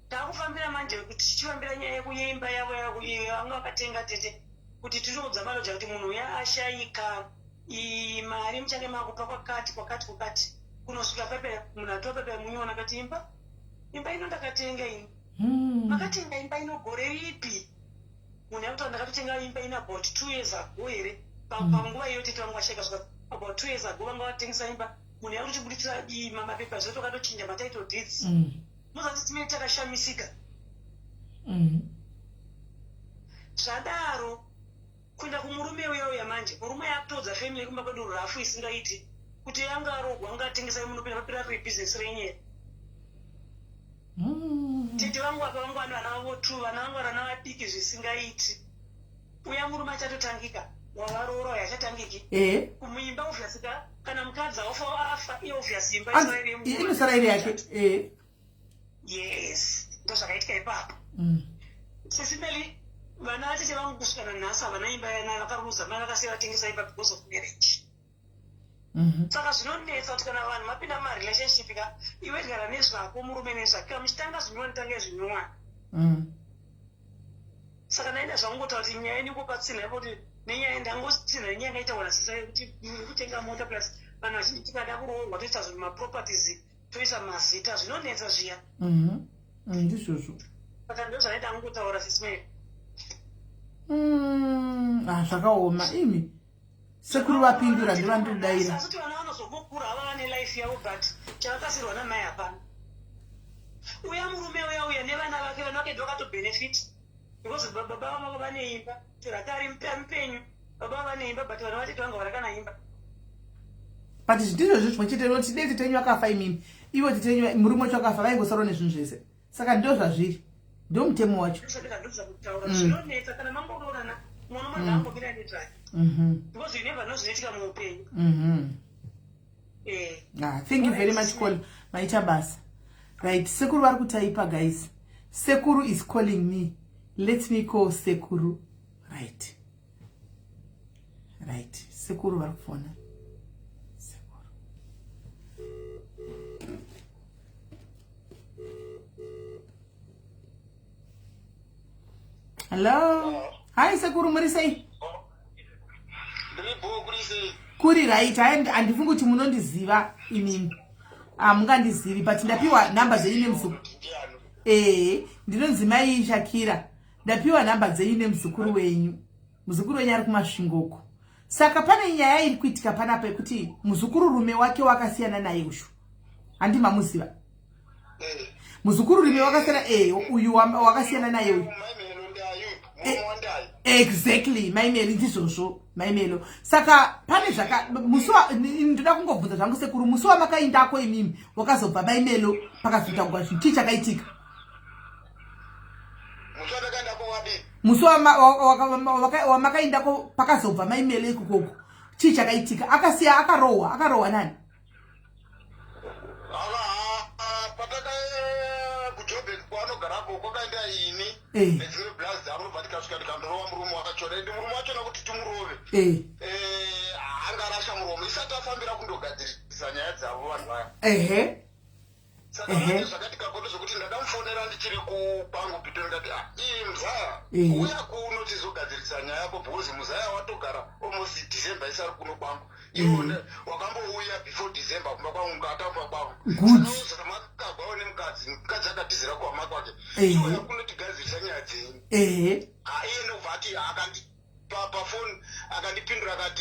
Takufambira manje kuti tichifambira nyaya yekuimba yavo vanga vakatenga tete, kuti tiriudza maloja kuti munhu uya ashaika, mari muchange makupa kwakati kunosvika pepe munhu atoa pepe munyona kati imba ino ndakatenga ini. Makatenga imba ino gore ripi? Munhu yakuti ndakatotenga imba ino about 2 years ago here. Panguva iyo tete vangu vashaika svika about 2 years ago vanga vatengesa imba. Munhu yakuti chibuditsira mapepa zvoto katochinja matitle deeds. Muzati timene takashamisika. Zvadaro kuenda kumurume uya manje, murume yakutodza family kumba kwedu rafu isingaiti kuti yanga arogwa anga atengesa munopinda papira business renyere. Tete vangu apa vangu vana vavo 2, vana vangu vana vadiki zvisingaiti. Uya murume achatotangika, wavaroora yachatangiki. Kumuimba obviously kana mukadzi afa iye obviously imba inosara iri yake. Yes, ndo zvakaitika ipapo. Sesimeli vana vatete vangu kusvikana nhasi havana imba yana, vakaruza mai vakasiya vatengesa imba because of marriage. Saka zvinonetsa kuti kana vanhu mapinda mumarelationship iwe gara nezvako murume nezvake muchitanga zvinova nitanga zvinova. Saka naenda zvangotaura kuti nyaya inikopatsina kuti nenyaya ndangotsina nenyaya yakaita wana sisa kuti kutenga mota plus vanhu vazhinji tikada kuroorwa toita zvinhu maproperties toisa mazita zvinonetsa zviya. Ndizvozvo. Saka ndo zvanaita angotaura sisimeri. Zvakaoma imi. Sekuru vapindura ndivandodaira. Asi kuti vana vanozokukura hava vane life yavo but chavakasirwa namai hapana. Uya murume uya nevana vake, vana vake ndokatobenefit because baba vavo vane imba, tiratari mpenyu, baba vane imba but vana vatete vanga varakana imba. But ndizvozvo zvimwe chete noti dei titenyu akafa imimi, ivo titenyu murume wacho akafa vaingosarawo nezvinhu zvese. Saka ndo zvazviri, ndo mutemo wacho. Ndozvandikadzoza kutaura zvinonetsa kana mangoroorana mwana mwana ambomira nezvake. Because you never know zvinoitika muupenyu. Thank you very much Call Maita Basa. Right, Sekuru vari kutaipa guys. Sekuru is calling me. Let me call Sekuru. Right. Sekuru vari kufona. Hello. Hi sekuru muri sei? Ndiripo kuri sei? Kuri right. Andifungi kuti munondiziva imini. Mungandizivi but ndapiwa number dzenyu nemuzukuru. Ndinonzi mai Shakira. Ndapiwa number dzenyu nemuzukuru wenyu. Muzukuru wenyu ari kumasvingoko. Saka pane nyaya iri kuitika panapa yekuti muzukuru rume wake wakasiyana naye ushu. Handi mamuziva. Muzukuru rume wakasiyana uyu wakasiyana naye uyu. Exactly, maimelo ndizvozvo, maimelo. Saka pane zvaka musuwa ndoda kungobvunza zvangu sekuru musuwa makaindako imimi wakazobva maimelo pakazvita ngwa zvinhu chakaitika. Musuwa makaindako pakazobva maimelo ikokoko. Chakaitika akasiya akarohwa nani?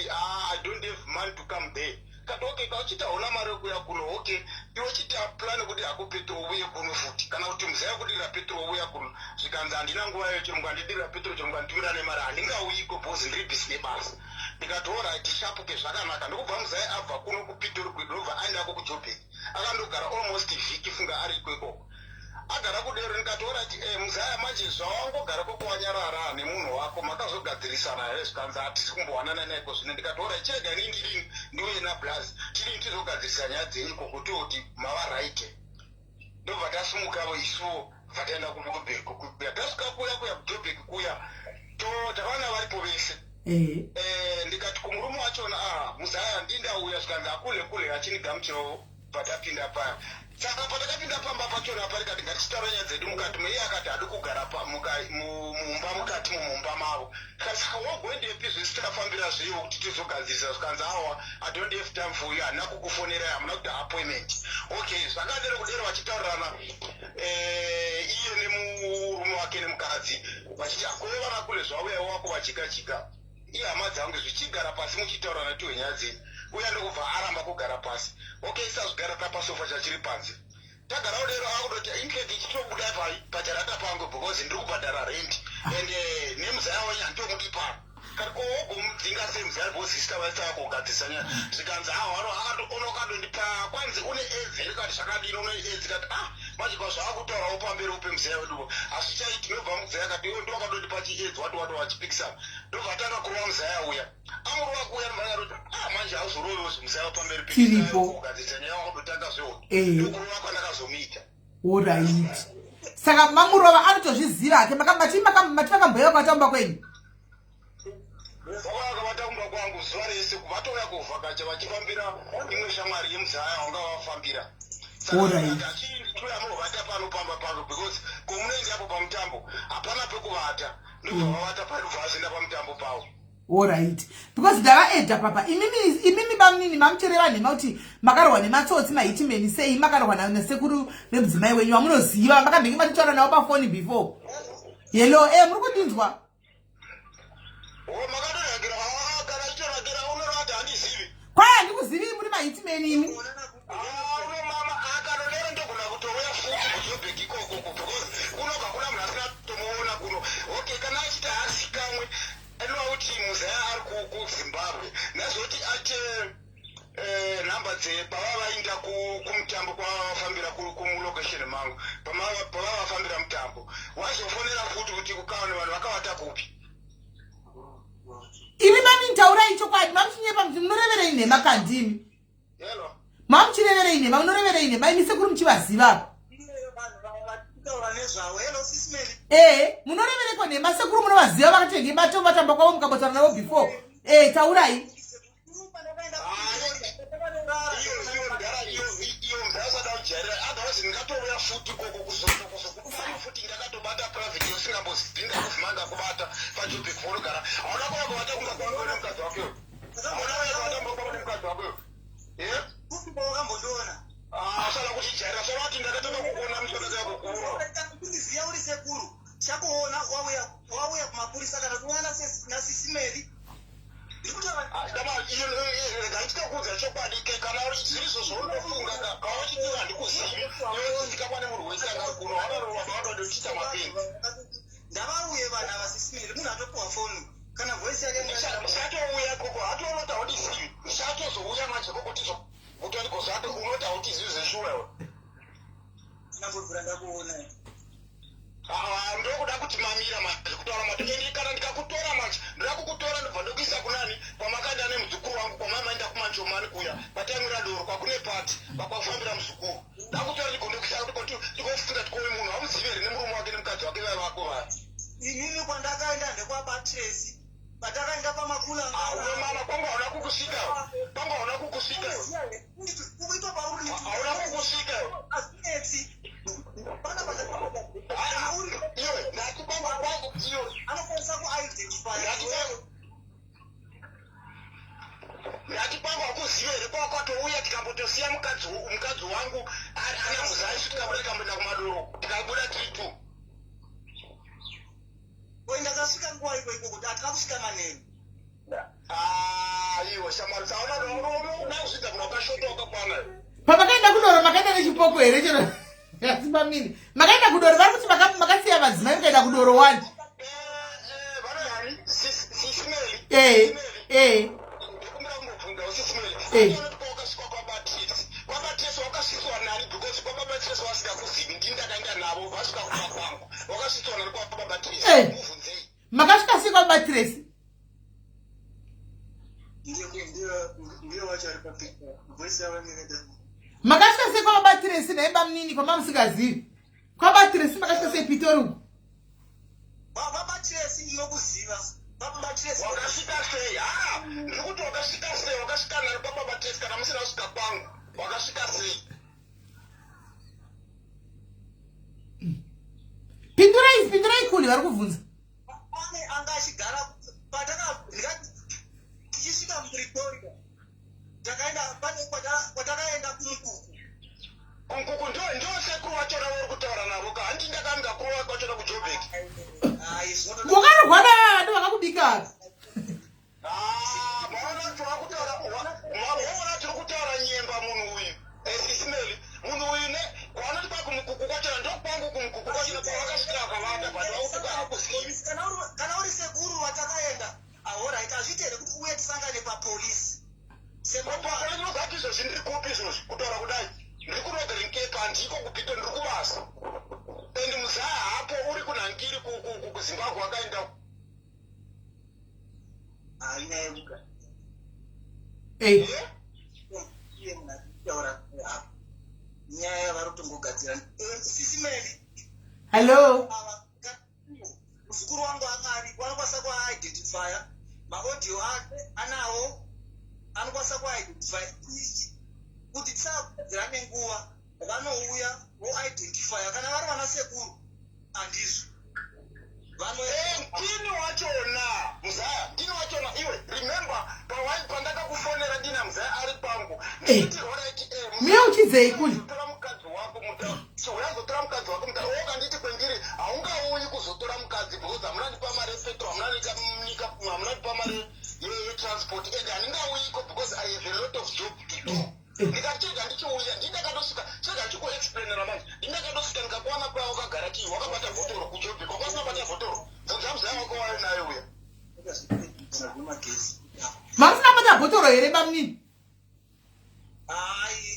I don't have money to come there. Katoke kachita ona mare kuya kuno okay iwo chita plan kuti akupetro uye kuno futi kana kuti muzaya kuti la petro uye kuno zvikanza andina nguva yecho ngandidira petro chonga ndimira nemari andinga uyiko bozi ndiri business bus ndikatora tishapuke zvakanaka ndokubva muzaya abva kuno kupitoro kwidova aenda ko kuJoburg akandogara almost vhiki funga ari kweko agara kudero ndikatora muzaya manje zvawangogara kokuwanyarara nemunhu wako makazogadzirisana here zvikanza hatisi kumbowanana naye kozvino ndikatora chega inini ndiwe nablaz tiri tizogadzirisana nyaya dzenyu kokutoti mava right ndobva tasumukavo isuwo vataenda kuJoburg kuya tasvika kuya kuJoburg kuya tavana varipo vese ndikati kumurume wachona muzaya ndindauya zvikanza kule achinigamuchirawo patapinda paya saka patakapinda pamba pachona parikati ngatitaura nyaya dzedu mukati meiye akati adi kugara mumba mukati mumumba mavo saka wagoendepi zvisi tafambira zveiwo kuti tizogadzirisa zvikanzi awa I don't have time for you handina kukufonera hamuna kuti appointment okay zvakadero kudero vachitaurirana iye nemurume wake nemukadzi vachiti akovevana kule zvauya wako vachikachika iye hama dzangu zvichigara pasi muchitaurirana tiwe nyaya dzenyu uya ndokubva aramba kugara pasi okay isazvigara tapasofa chachiri panze tagarawo lero akutoti inkledi ichitobuda pajarata pangu because ndiri kubhadhara rent and nemuzaya wenyu handitomuti pano karikogomudzinga semuzaya bosista vaisava kugadzisa nyaya zvikanzi akandondipa kwanzi une edzi rikati zvakadini une edzi kati manje pazvaakutaurawo pamberi upe muzaya wedupo asi chaiti ndobva muzaya kati iwe ndowakandondipa chiedzi wati wachipikisana ndobva tanga kurova muzaya uya amurova kuuya ndimanyaroti manje hauzorovewo zvimuzaya pamberi pekugadzisa nyaya wakandotanga zvewo ndokurova kwandakazomuita alright. Saka mamurova anotozviziva ake matimakamboiva kwatamba kwenyu vakavatakumba kwangu zuva rese kuvatouya kuvhakacha vachifambira imwe shamwari yemuzaya wanga vafambira achiitoyamovata pano pamba pano because komunoende apo pamutambo hapana pekuvata ndobva vavata parivhazenda pamutambo pavo alright because ndavaedha papa imimi bamunini mamucherera nhema kuti makarohwa nematsotsi mahitmeni sei makarohwa nasekuru vemudzimai wenyu vamunoziva makambenge matitaura navo pafoni before hello muri kundinzwa kwai handikuzivi muri mahitmeni imi kuzimbabwe nazoti ate nhamba pavava vainda kumutambo kwavafambira kumulokesheni mangu pavava vafambira mutambo wazofonera futi kuti kukaone vanhu vakavata kupi imi manintaura ichokwadi mamuchinyepa munoreverei nhema kandimi mamuchireverei nhema munoreverei nhema imi sekuru muchivaziva munorevereko nhema sekuru munovaziva vakatenge vatamba kwavo mukambotaura navo before taurai ndakatobata private yosinga ndakambozvinga kuvhimanga kubata paJoburg kunogara hauna kuya kuvata kunga kwako nemukadzi wakeyo hauna kuya kuvata kunga kwako nemukadzi wakeyo wakambondiona asala kuchijaira solo kuti ndakatoka kukuona mushonaka yako kuro kundiziya uri sekuru chakuona wauya kumapurisa kana kuwana nasisimeri ndaichikakuudza chokwadi ke kana uri zvirizo zvaunofunga kawachiti handikuzivi ndikakwane munhu wese akakuno wanorodode uchiita mapenzi ndavauye vanhu avasisimeri munhu atopiwa foni kana voisi yake ndichatouya koko hatounoti hautizivi ndichatozouya manje kokotizo utoandikozato unoti hautizivi zveshuwewe ndambobvira ndakuona ndokuda kuti mamira manje kutaura matokendi kana ndikakutora manje ndoda kukutora ndobva ndokuisa kunani kwamakanda nemuzukuru wangu kwamamaenda kumanjomani kuya pataimwira doro kwakune pati pakwafambira muzukuru ndakutora ndigondokuisa ndikofunda tikowe munhu hamuzivi here nemurume wake nemukadzi wake vai vako vati inini kwandakaenda ndekwapatresi patakaenda pamakula mama kwangu hauna kukusvika kwangu hauna kukusvika kuita pauri hauna kukusvika asinetsi iwe ndati kwangu kwangu iwe anokwanisa kuidentify ndati kwangu hakuzive here kwakwatouya tikambotosiya mukadzi wangu ana muzaisu tikabuda kumadoro tikabuda tiritu ndakasvika nguva iko kuti hatina kusvika maneni iwe shamwari saunazvidza kuna wakashota wakakwana pamakaenda kudoro makaenda nechipoko here chero asipamini makaenda kudoro vari kuti makasiya madzimai mukaenda kudoro wani vanani sisimeli ndikumbira kumbobvunza usisimeli wakasvika kwabatresi wakasviswa nani because kwababatresi wasingakuzivi ndini ndakaenda navo vasvika kuba kwangu wakasviswa nani kwababatresi mubvunzei makasvika sei kwabatresi ndiyo wacho ari papika voisi yavanireda makasvika sei kwabatresi naimba munini kwamamusingazivi kwabatresi makasvika sei pitori vabatresi ndinokuziva vabatresi wakasvika sei ndikuti wakasvika sei wakasvika nani kwababatresi kana musina kusvika kwangu wakasvika sei pindurai kuni vari kubvunza ane anga achigara tichisvika mupretoria takaenda pane kwatakaenda kumukuku kunkuku ndo sekuru wachona uri kutaura navo ka handi ndakamira kuru wake wachona kuJoburg wakarwada vado vakakubika maona tiri kutaura nyemba munhu uyu sisimeli munhu uyu kwaanoti kwakumukuku kwachona ndo kwangu kumukuku kwachona kwavakasvika kwavanda but vakuzivi kana uri sekuru watakaenda ahorit azviite here kuti uye tisangane papolisi sekopakoinozati izvozvi ndiri kupi izvozvi kutaura kudai ndiri kurodhering cape handiko kupito ndiri kuvasa and muzaya hapo uri kunhangiri kuzimbabwe wakaenda inaemuka iye munhu achitaura nyaya yavari kutongogadzira sisimeli hallo muzukuru wangu akari wanokwanisa kuaidentifya maaudio ake anawo anokwanisa kuaidentifya kuti tisagadzira nenguva vanouya voaidentifya kana vari vana sekuru handizvo ndini wachona muzaya ndini wachona iwe remember pandakakufonera ndina muzaya ari pangu miye uchidzei kuni tora mukadzi wako uyazotora mukadzi wako wakanditi kwendiri haungauyi kuzotora mukadzi because hamunandipa mari yepetro hamunandipa mari yetransport and handingauyiko because I have a lot of job to do ndikati chega ndichiuya ndindakatosvika chega chikuexplainera manje ndindakatosvika ndikakwana paya wakagara chii wakabata bhotoro kuJoburg wakasina bata bhotoro bvunza muzaya wako wari nayo uya mamusina bata bhotoro here bamunini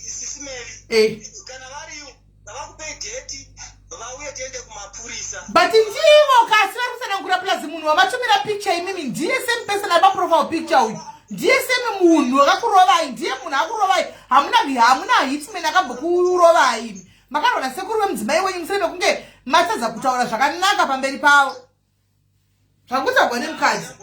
sisimeli kana variyo ngavakupei dheti vauye tiende kumapurisa but ndivo kasi vari kusanangura plazi munhu wamatumira picture imimi ndiye same person amaprofile picture uyu ndiye same munhu akakurovai ndiye munhu akurovai hamuna hitman akambokuvrovai imi makarona sekuru vemudzimai wenyu musere mekunge matadza kutaura zvakanaka pamberi pavo zvakutagwa nemukadzi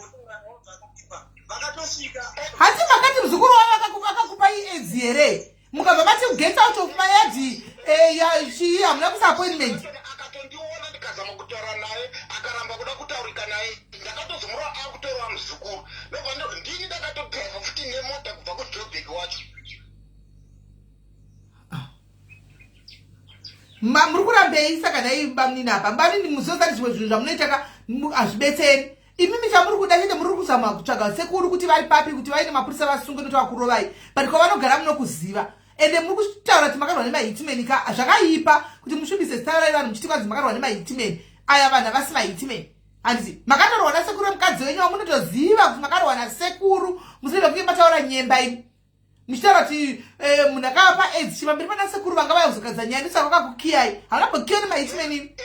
hati makati muzukuru wavo akakupai edzi here mukabva mati get out of my yard hamuna kusa appointment akatondiona ndikaza ndakazama kutaura naye akaramba kuda kutaurika naye ndakatozomura akutorwa muzukuru ndobva ndoti ndini ndakatodhaiva futi nemota kubva kudrobheki wacho. muri kurambei saka nai bamnini apa bamnini muzosati zvimwe zvinhu zvamunoita hazvibetseri imimi chamuri kuda chete muri kuzama kutsvaga sekuru kuti vari papi kuti vaine mapurisa vasunge noti vakurovai but kwavanogara munokuziva ende muri kutaura kuti makarwa nemahitmen ka zvakaipa kuti musvibise zita vanhu muchiti kwanzi makarwa nemahitmen aya vanhu havasi mahitmen handiti makatorwa nasekuru vemukadzi wenyu wamunotoziva kuti makarwa nasekuru musinoda kunge mataura nyemba ini muchitaura kuti munhu akavapa aids chipamberi pana sekuru vanga vaizokadza nyaya ndisaka vakakukiyai havangambokiywa nemahitmen ini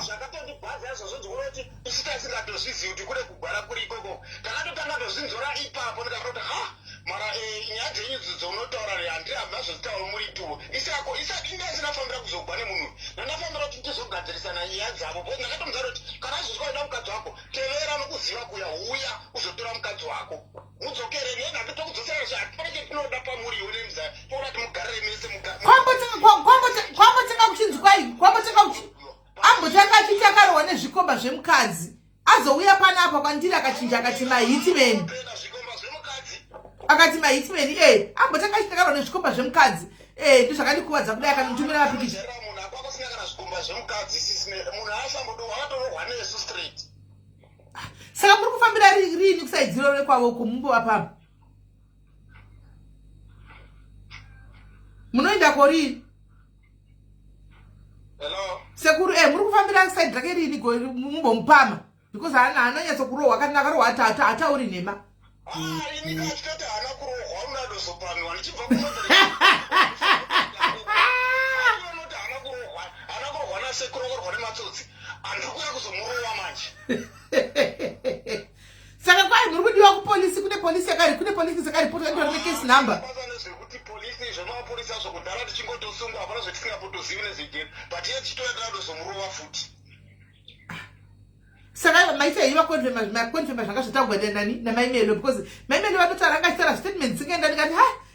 zvakatondibhazi azvozvodziona kuti isitasingatozvizivi kuti kune kugwara kuri ikoko takatotanga tozvinzora ipapo ndikatoti mara nyaya dzenyu dzounotaura handihamba zvozitaura muri tuwo isako indaisinafanira kuzogwa nemunhu ndandafanira kuti ndizogadzirisana nyaya dzavo bcause ndakatomuzara kuti kana zvozwa uda mukadzi wako tevera nokuziva kuya uya uzotora mukadzi wako mudzokere neni handitokudzosera zvapanenge tinoda pamuri iwe nemza toda kuti mugarire mese kwambotenga kuchinzwai kwambotenga ambotanga achiti akarohwa nezvikomba zvemukadzi azouya panapa kwandiri akachinja akati mahitmen akati mahitmen ambotanga achiti akarohwa nezvikomba zvemukadzi ndozvakandikuvadza kudai akanotumira mapikicha saka muri kufambira rini kusaidziro rekwavo kumumbova papa munoenda korini sekuru muri kufambira side rake rini mumbomupama because haananyatso kurohwa kana akarohwa hatauri nhema saka kwai muri kudiwa kupolisi kune polisi yakaripota ndori necase number polisi zvemapurisa zvokudhara tichingotosungwa hapana zvetisingatozivi nezvigeri but iye tichitoendaa dozomurova futi saka maita hii makonfirma zvanga zvotangwa nani namaimelo because maimelo vanotaura anga achitaura statement singaenda ndikati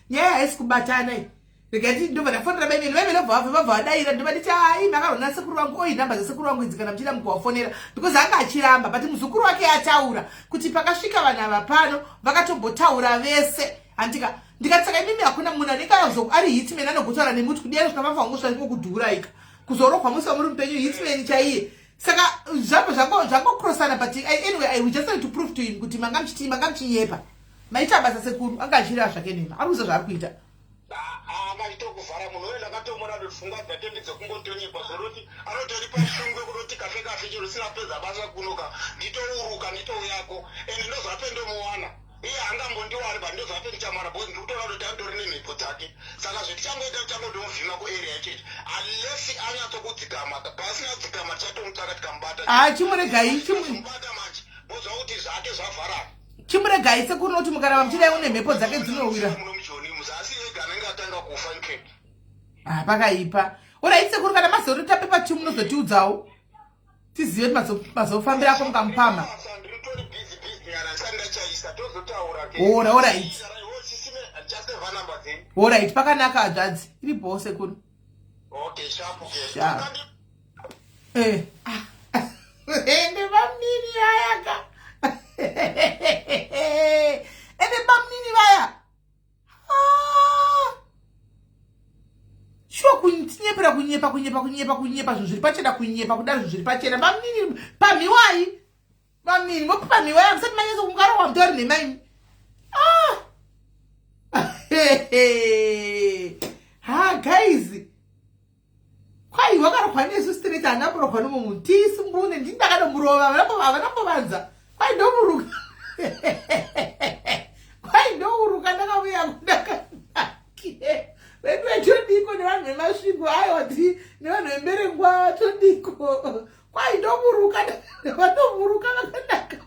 nyaya haisi kubatana iyi ndikati ndobva ndafonera maimelo vabva vadaira ndobva nditi hai makarona sekuru vangu oi nhamba dzesekuru vangu idzi kana muchida mukuvafonera because anga achiramba but muzukuru wake ataura kuti pakasvika vanhu ava pano vakatombotaura vese handika ndikati saka imimi hakuna munhu anenge ari hitman anogotaura nemuti kudiyani zvakavafa wangu zvakudhuraika kuzorokwa musi wamuri mupenyu hitman chaiye saka zvangokrosana but anyway I will just like to prove to him kuti manga muchinyepa maita basa sekuru anga achirira zvake nema ari kuza zvaari kuita maitokuvhara munhu wenda akatomona dotfungwa dzatendidzo kungotonyepa zoroti anotoripa shungwe kunoti kafe kafe chero sina pedza basa kunoka nditouruka nditouyako ende ndozvapendomuwana iye hangambondiwari bandozvape ndichamwana bcause ndikutoona kuti andori nemhepo dzake saka zvetichangoita tichangotomuvhima kuarea chechi unless anyatsokudzikama pasina kudzikama tichatomutsvaka tikamubata chimurebata manje bozva kuti zvake zvavharana chimuregai sekuru noti mukarava muchidai une mhepo dzake dzinowira munomujoni muzasi ega anenge atanga kufa nkeni pakaipa orai sekuru kana mazoritape pachimu munozotiudzawo tizive kuti mazofambira ako mukamupama alright pakanaka hadzadzi iripowo sekuru ende vamnini vayaka ende vamnini vaya shuwa kunyepa zvinhu zviri pachena kunyepa kudaro zvinhu zviri pachena vamnini pamhiwai vamnini mopipamhiwai musati manyaso kungarohwa mutori nemaimi guys kwai wakarohwa nesu straight handamborohwa nomunhu tisimbune ndini ndakanomurova vanambovanza kwai ndomuruka ndakauya kundakanake vedu vetodiko nevanhu vemasvingo aiwati nevanhu vemberengwa todiko kwai ndomuruka vanomuruka vakanaka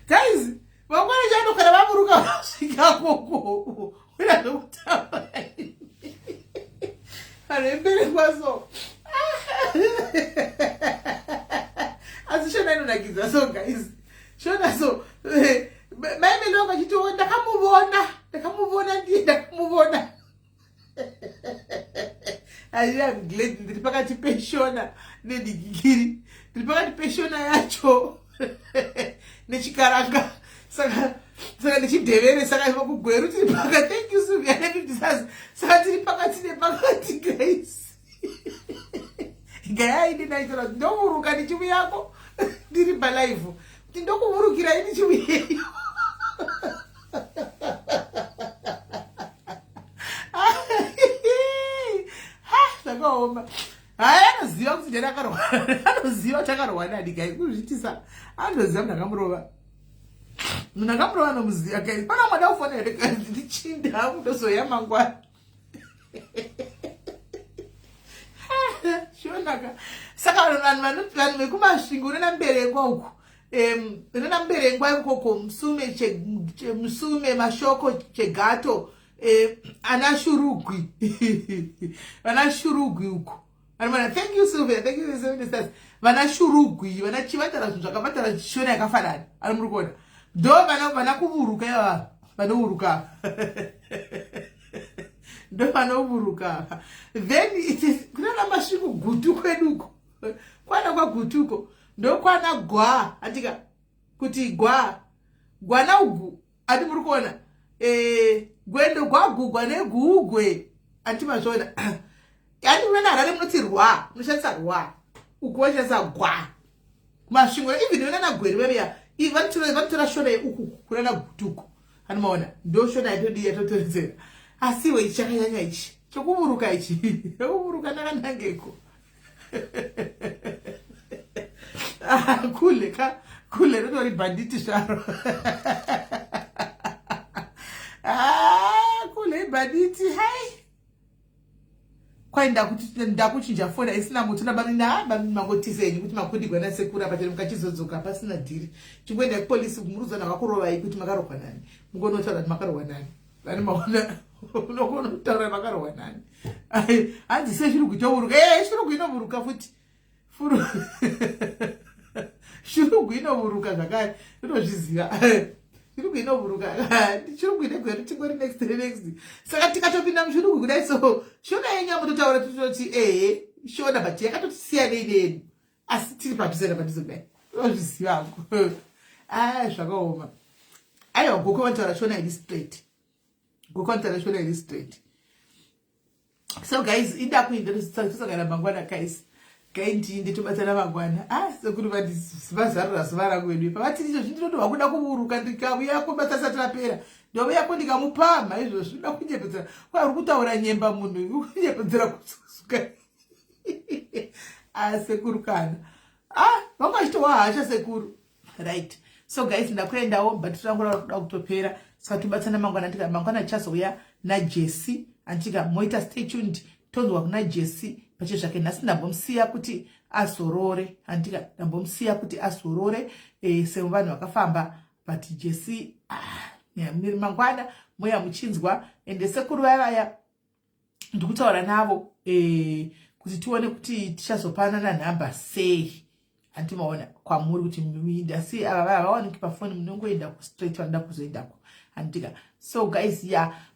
guys vamwene chanokana vamuruka vasvika koko uya zvokutaura vanhu vemberengwa so asi shona inonakidza so guys shona so maimelonga chito ndakamuvona I'm glad ndiri pakati peshona nedigigiri. Ndiri pakati peshona yacho nechikaranga. Saka nechidhevere saka kugweru tiri pakati. Thank you Sylvia. Saka tiri pakati nepakati guys. Gaya ini naitira ndokuruka nechimu yako ndiri palive. Kuti ndokuvurukira ini chimu yeyo. Zvakaoma. Haya anoziva kuti ndakarohwana. Anoziva takarohwana hadi guys. Kuzvitisa anoziva ndakamurova. Munhu akamurova nomuziva guys. Pana mwana ufona here guys. Ndichinda kutozoya mangwana. Shonaka. Saka vanhu vekumasvingo unona mberengwa uku. Unona mberengwa ikoko musume mashoko chegato. Ana shurugwi. Vana shurugwi uku. Thank you Sylvia. Thank you Sylvia. Vana shurugwi. Vana chivatara zvakavatara shona yakafanana. Ari muri kuona. Do vana kuvuruka yava. Vanovuruka. Do vanovuruka. Then it is kuna masvingo gutuko eduko. Kwana kwa gutuko. Ndo kwana gwa. Atika kuti gwa. Gwana ugu. Ati muri kuona. Gwendo gwagugwa negugwe antimazvona. Yani mwana arare munoti rwa, munoshandisa rwa. Ukoshandisa gwa. Masvingo even unana gweri weya. Vantora shona uku kunana gutuko. Anomaona. Ndo shona yatodi yatotoredzera. Asi we chakanyanya ichi. Chokuvuruka ichi. Chokuvuruka nakandangeko. Kule rotori banditi sharo. Kule banditi hai. Kwa ndakuchinja fona isina mutu nabamina mangotizeni kuti makundigwa nasekura patiri mukachizodzoka pasina dhiri. Chingwenda kupolisi kumuruza nakakurovai kuti makarokwa nani. Mugonotaura kuti makarokwa nani. Vani maona unotaura makarokwa nani. Hanzi se shuru kutovuruka. Shuru inovuruka futi. Shuru inovuruka zvakare. Unozviziva. Shuru inovuruka. Shuru inegweru chingori next. Saka tikatopinda mushuru kudai so shona yenyu mutotaura tutoti shona but yakatosiyana ineni. Asi tiri padhuze kudai. Unozviziva. Zvakaoma. Aiwa goko vantaura shona iri straight. So guys, inda kuinda tusakana mangwana guys. Kaindi nditobatsana mangwana. Sekuru vazarura zuva rangu vedu. Pavati izvo zvindinoda wakuda kuvuruka ndikauya kubatsa tapera. Ndouya kundikamupama izvo zvinoda kunyepedzera. Kwa uri kutaura nyemba munhu uri kunyepedzera kusuka. Sekuru kana. Vanga vachitohasha sekuru. Right. So guys, ndakuendawo but turangura kuda kutopera. Saka tobatsana mangwana ndika mangwana chazouya naJesse antika moita stay tuned tonzwa kuna Jesse pache zvake nhasi ndambomsiya kuti azorore andika ndambomsiya kuti azorore sevanhu vakafamba but Jesse mangwana moya muchinzwa ende sekuru vaya ndikutaura navo kuti tione kuti tichazopanana nhamba sei antimaona kwamuri kuti ndasi ava vaoneki pafoni munongoenda straight vanoda kuzoendako andika. So guys,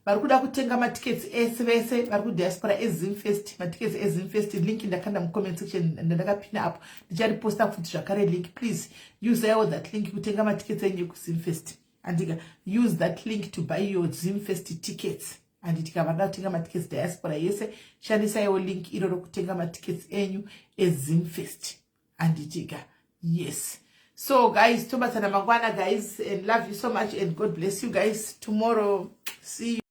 vari kuda kutenga matickets ese vese vari kudiaspora eZimfest. Matickets eZimfest link ndakanda mucomment section ndakapina apo. Ndichariposta futi zvakare link. Please use all that link kutenga matickets enyu kuZimfest. Andika use that link to buy your Zimfest tickets. Andika vada kutenga matickets diaspora yese shandisa yo link iroro kutenga matickets enyu eZimfest. Andika yes. So guys, tobatsana mangwana guys, and love you so much and God bless you guys. Tomorrow, see you.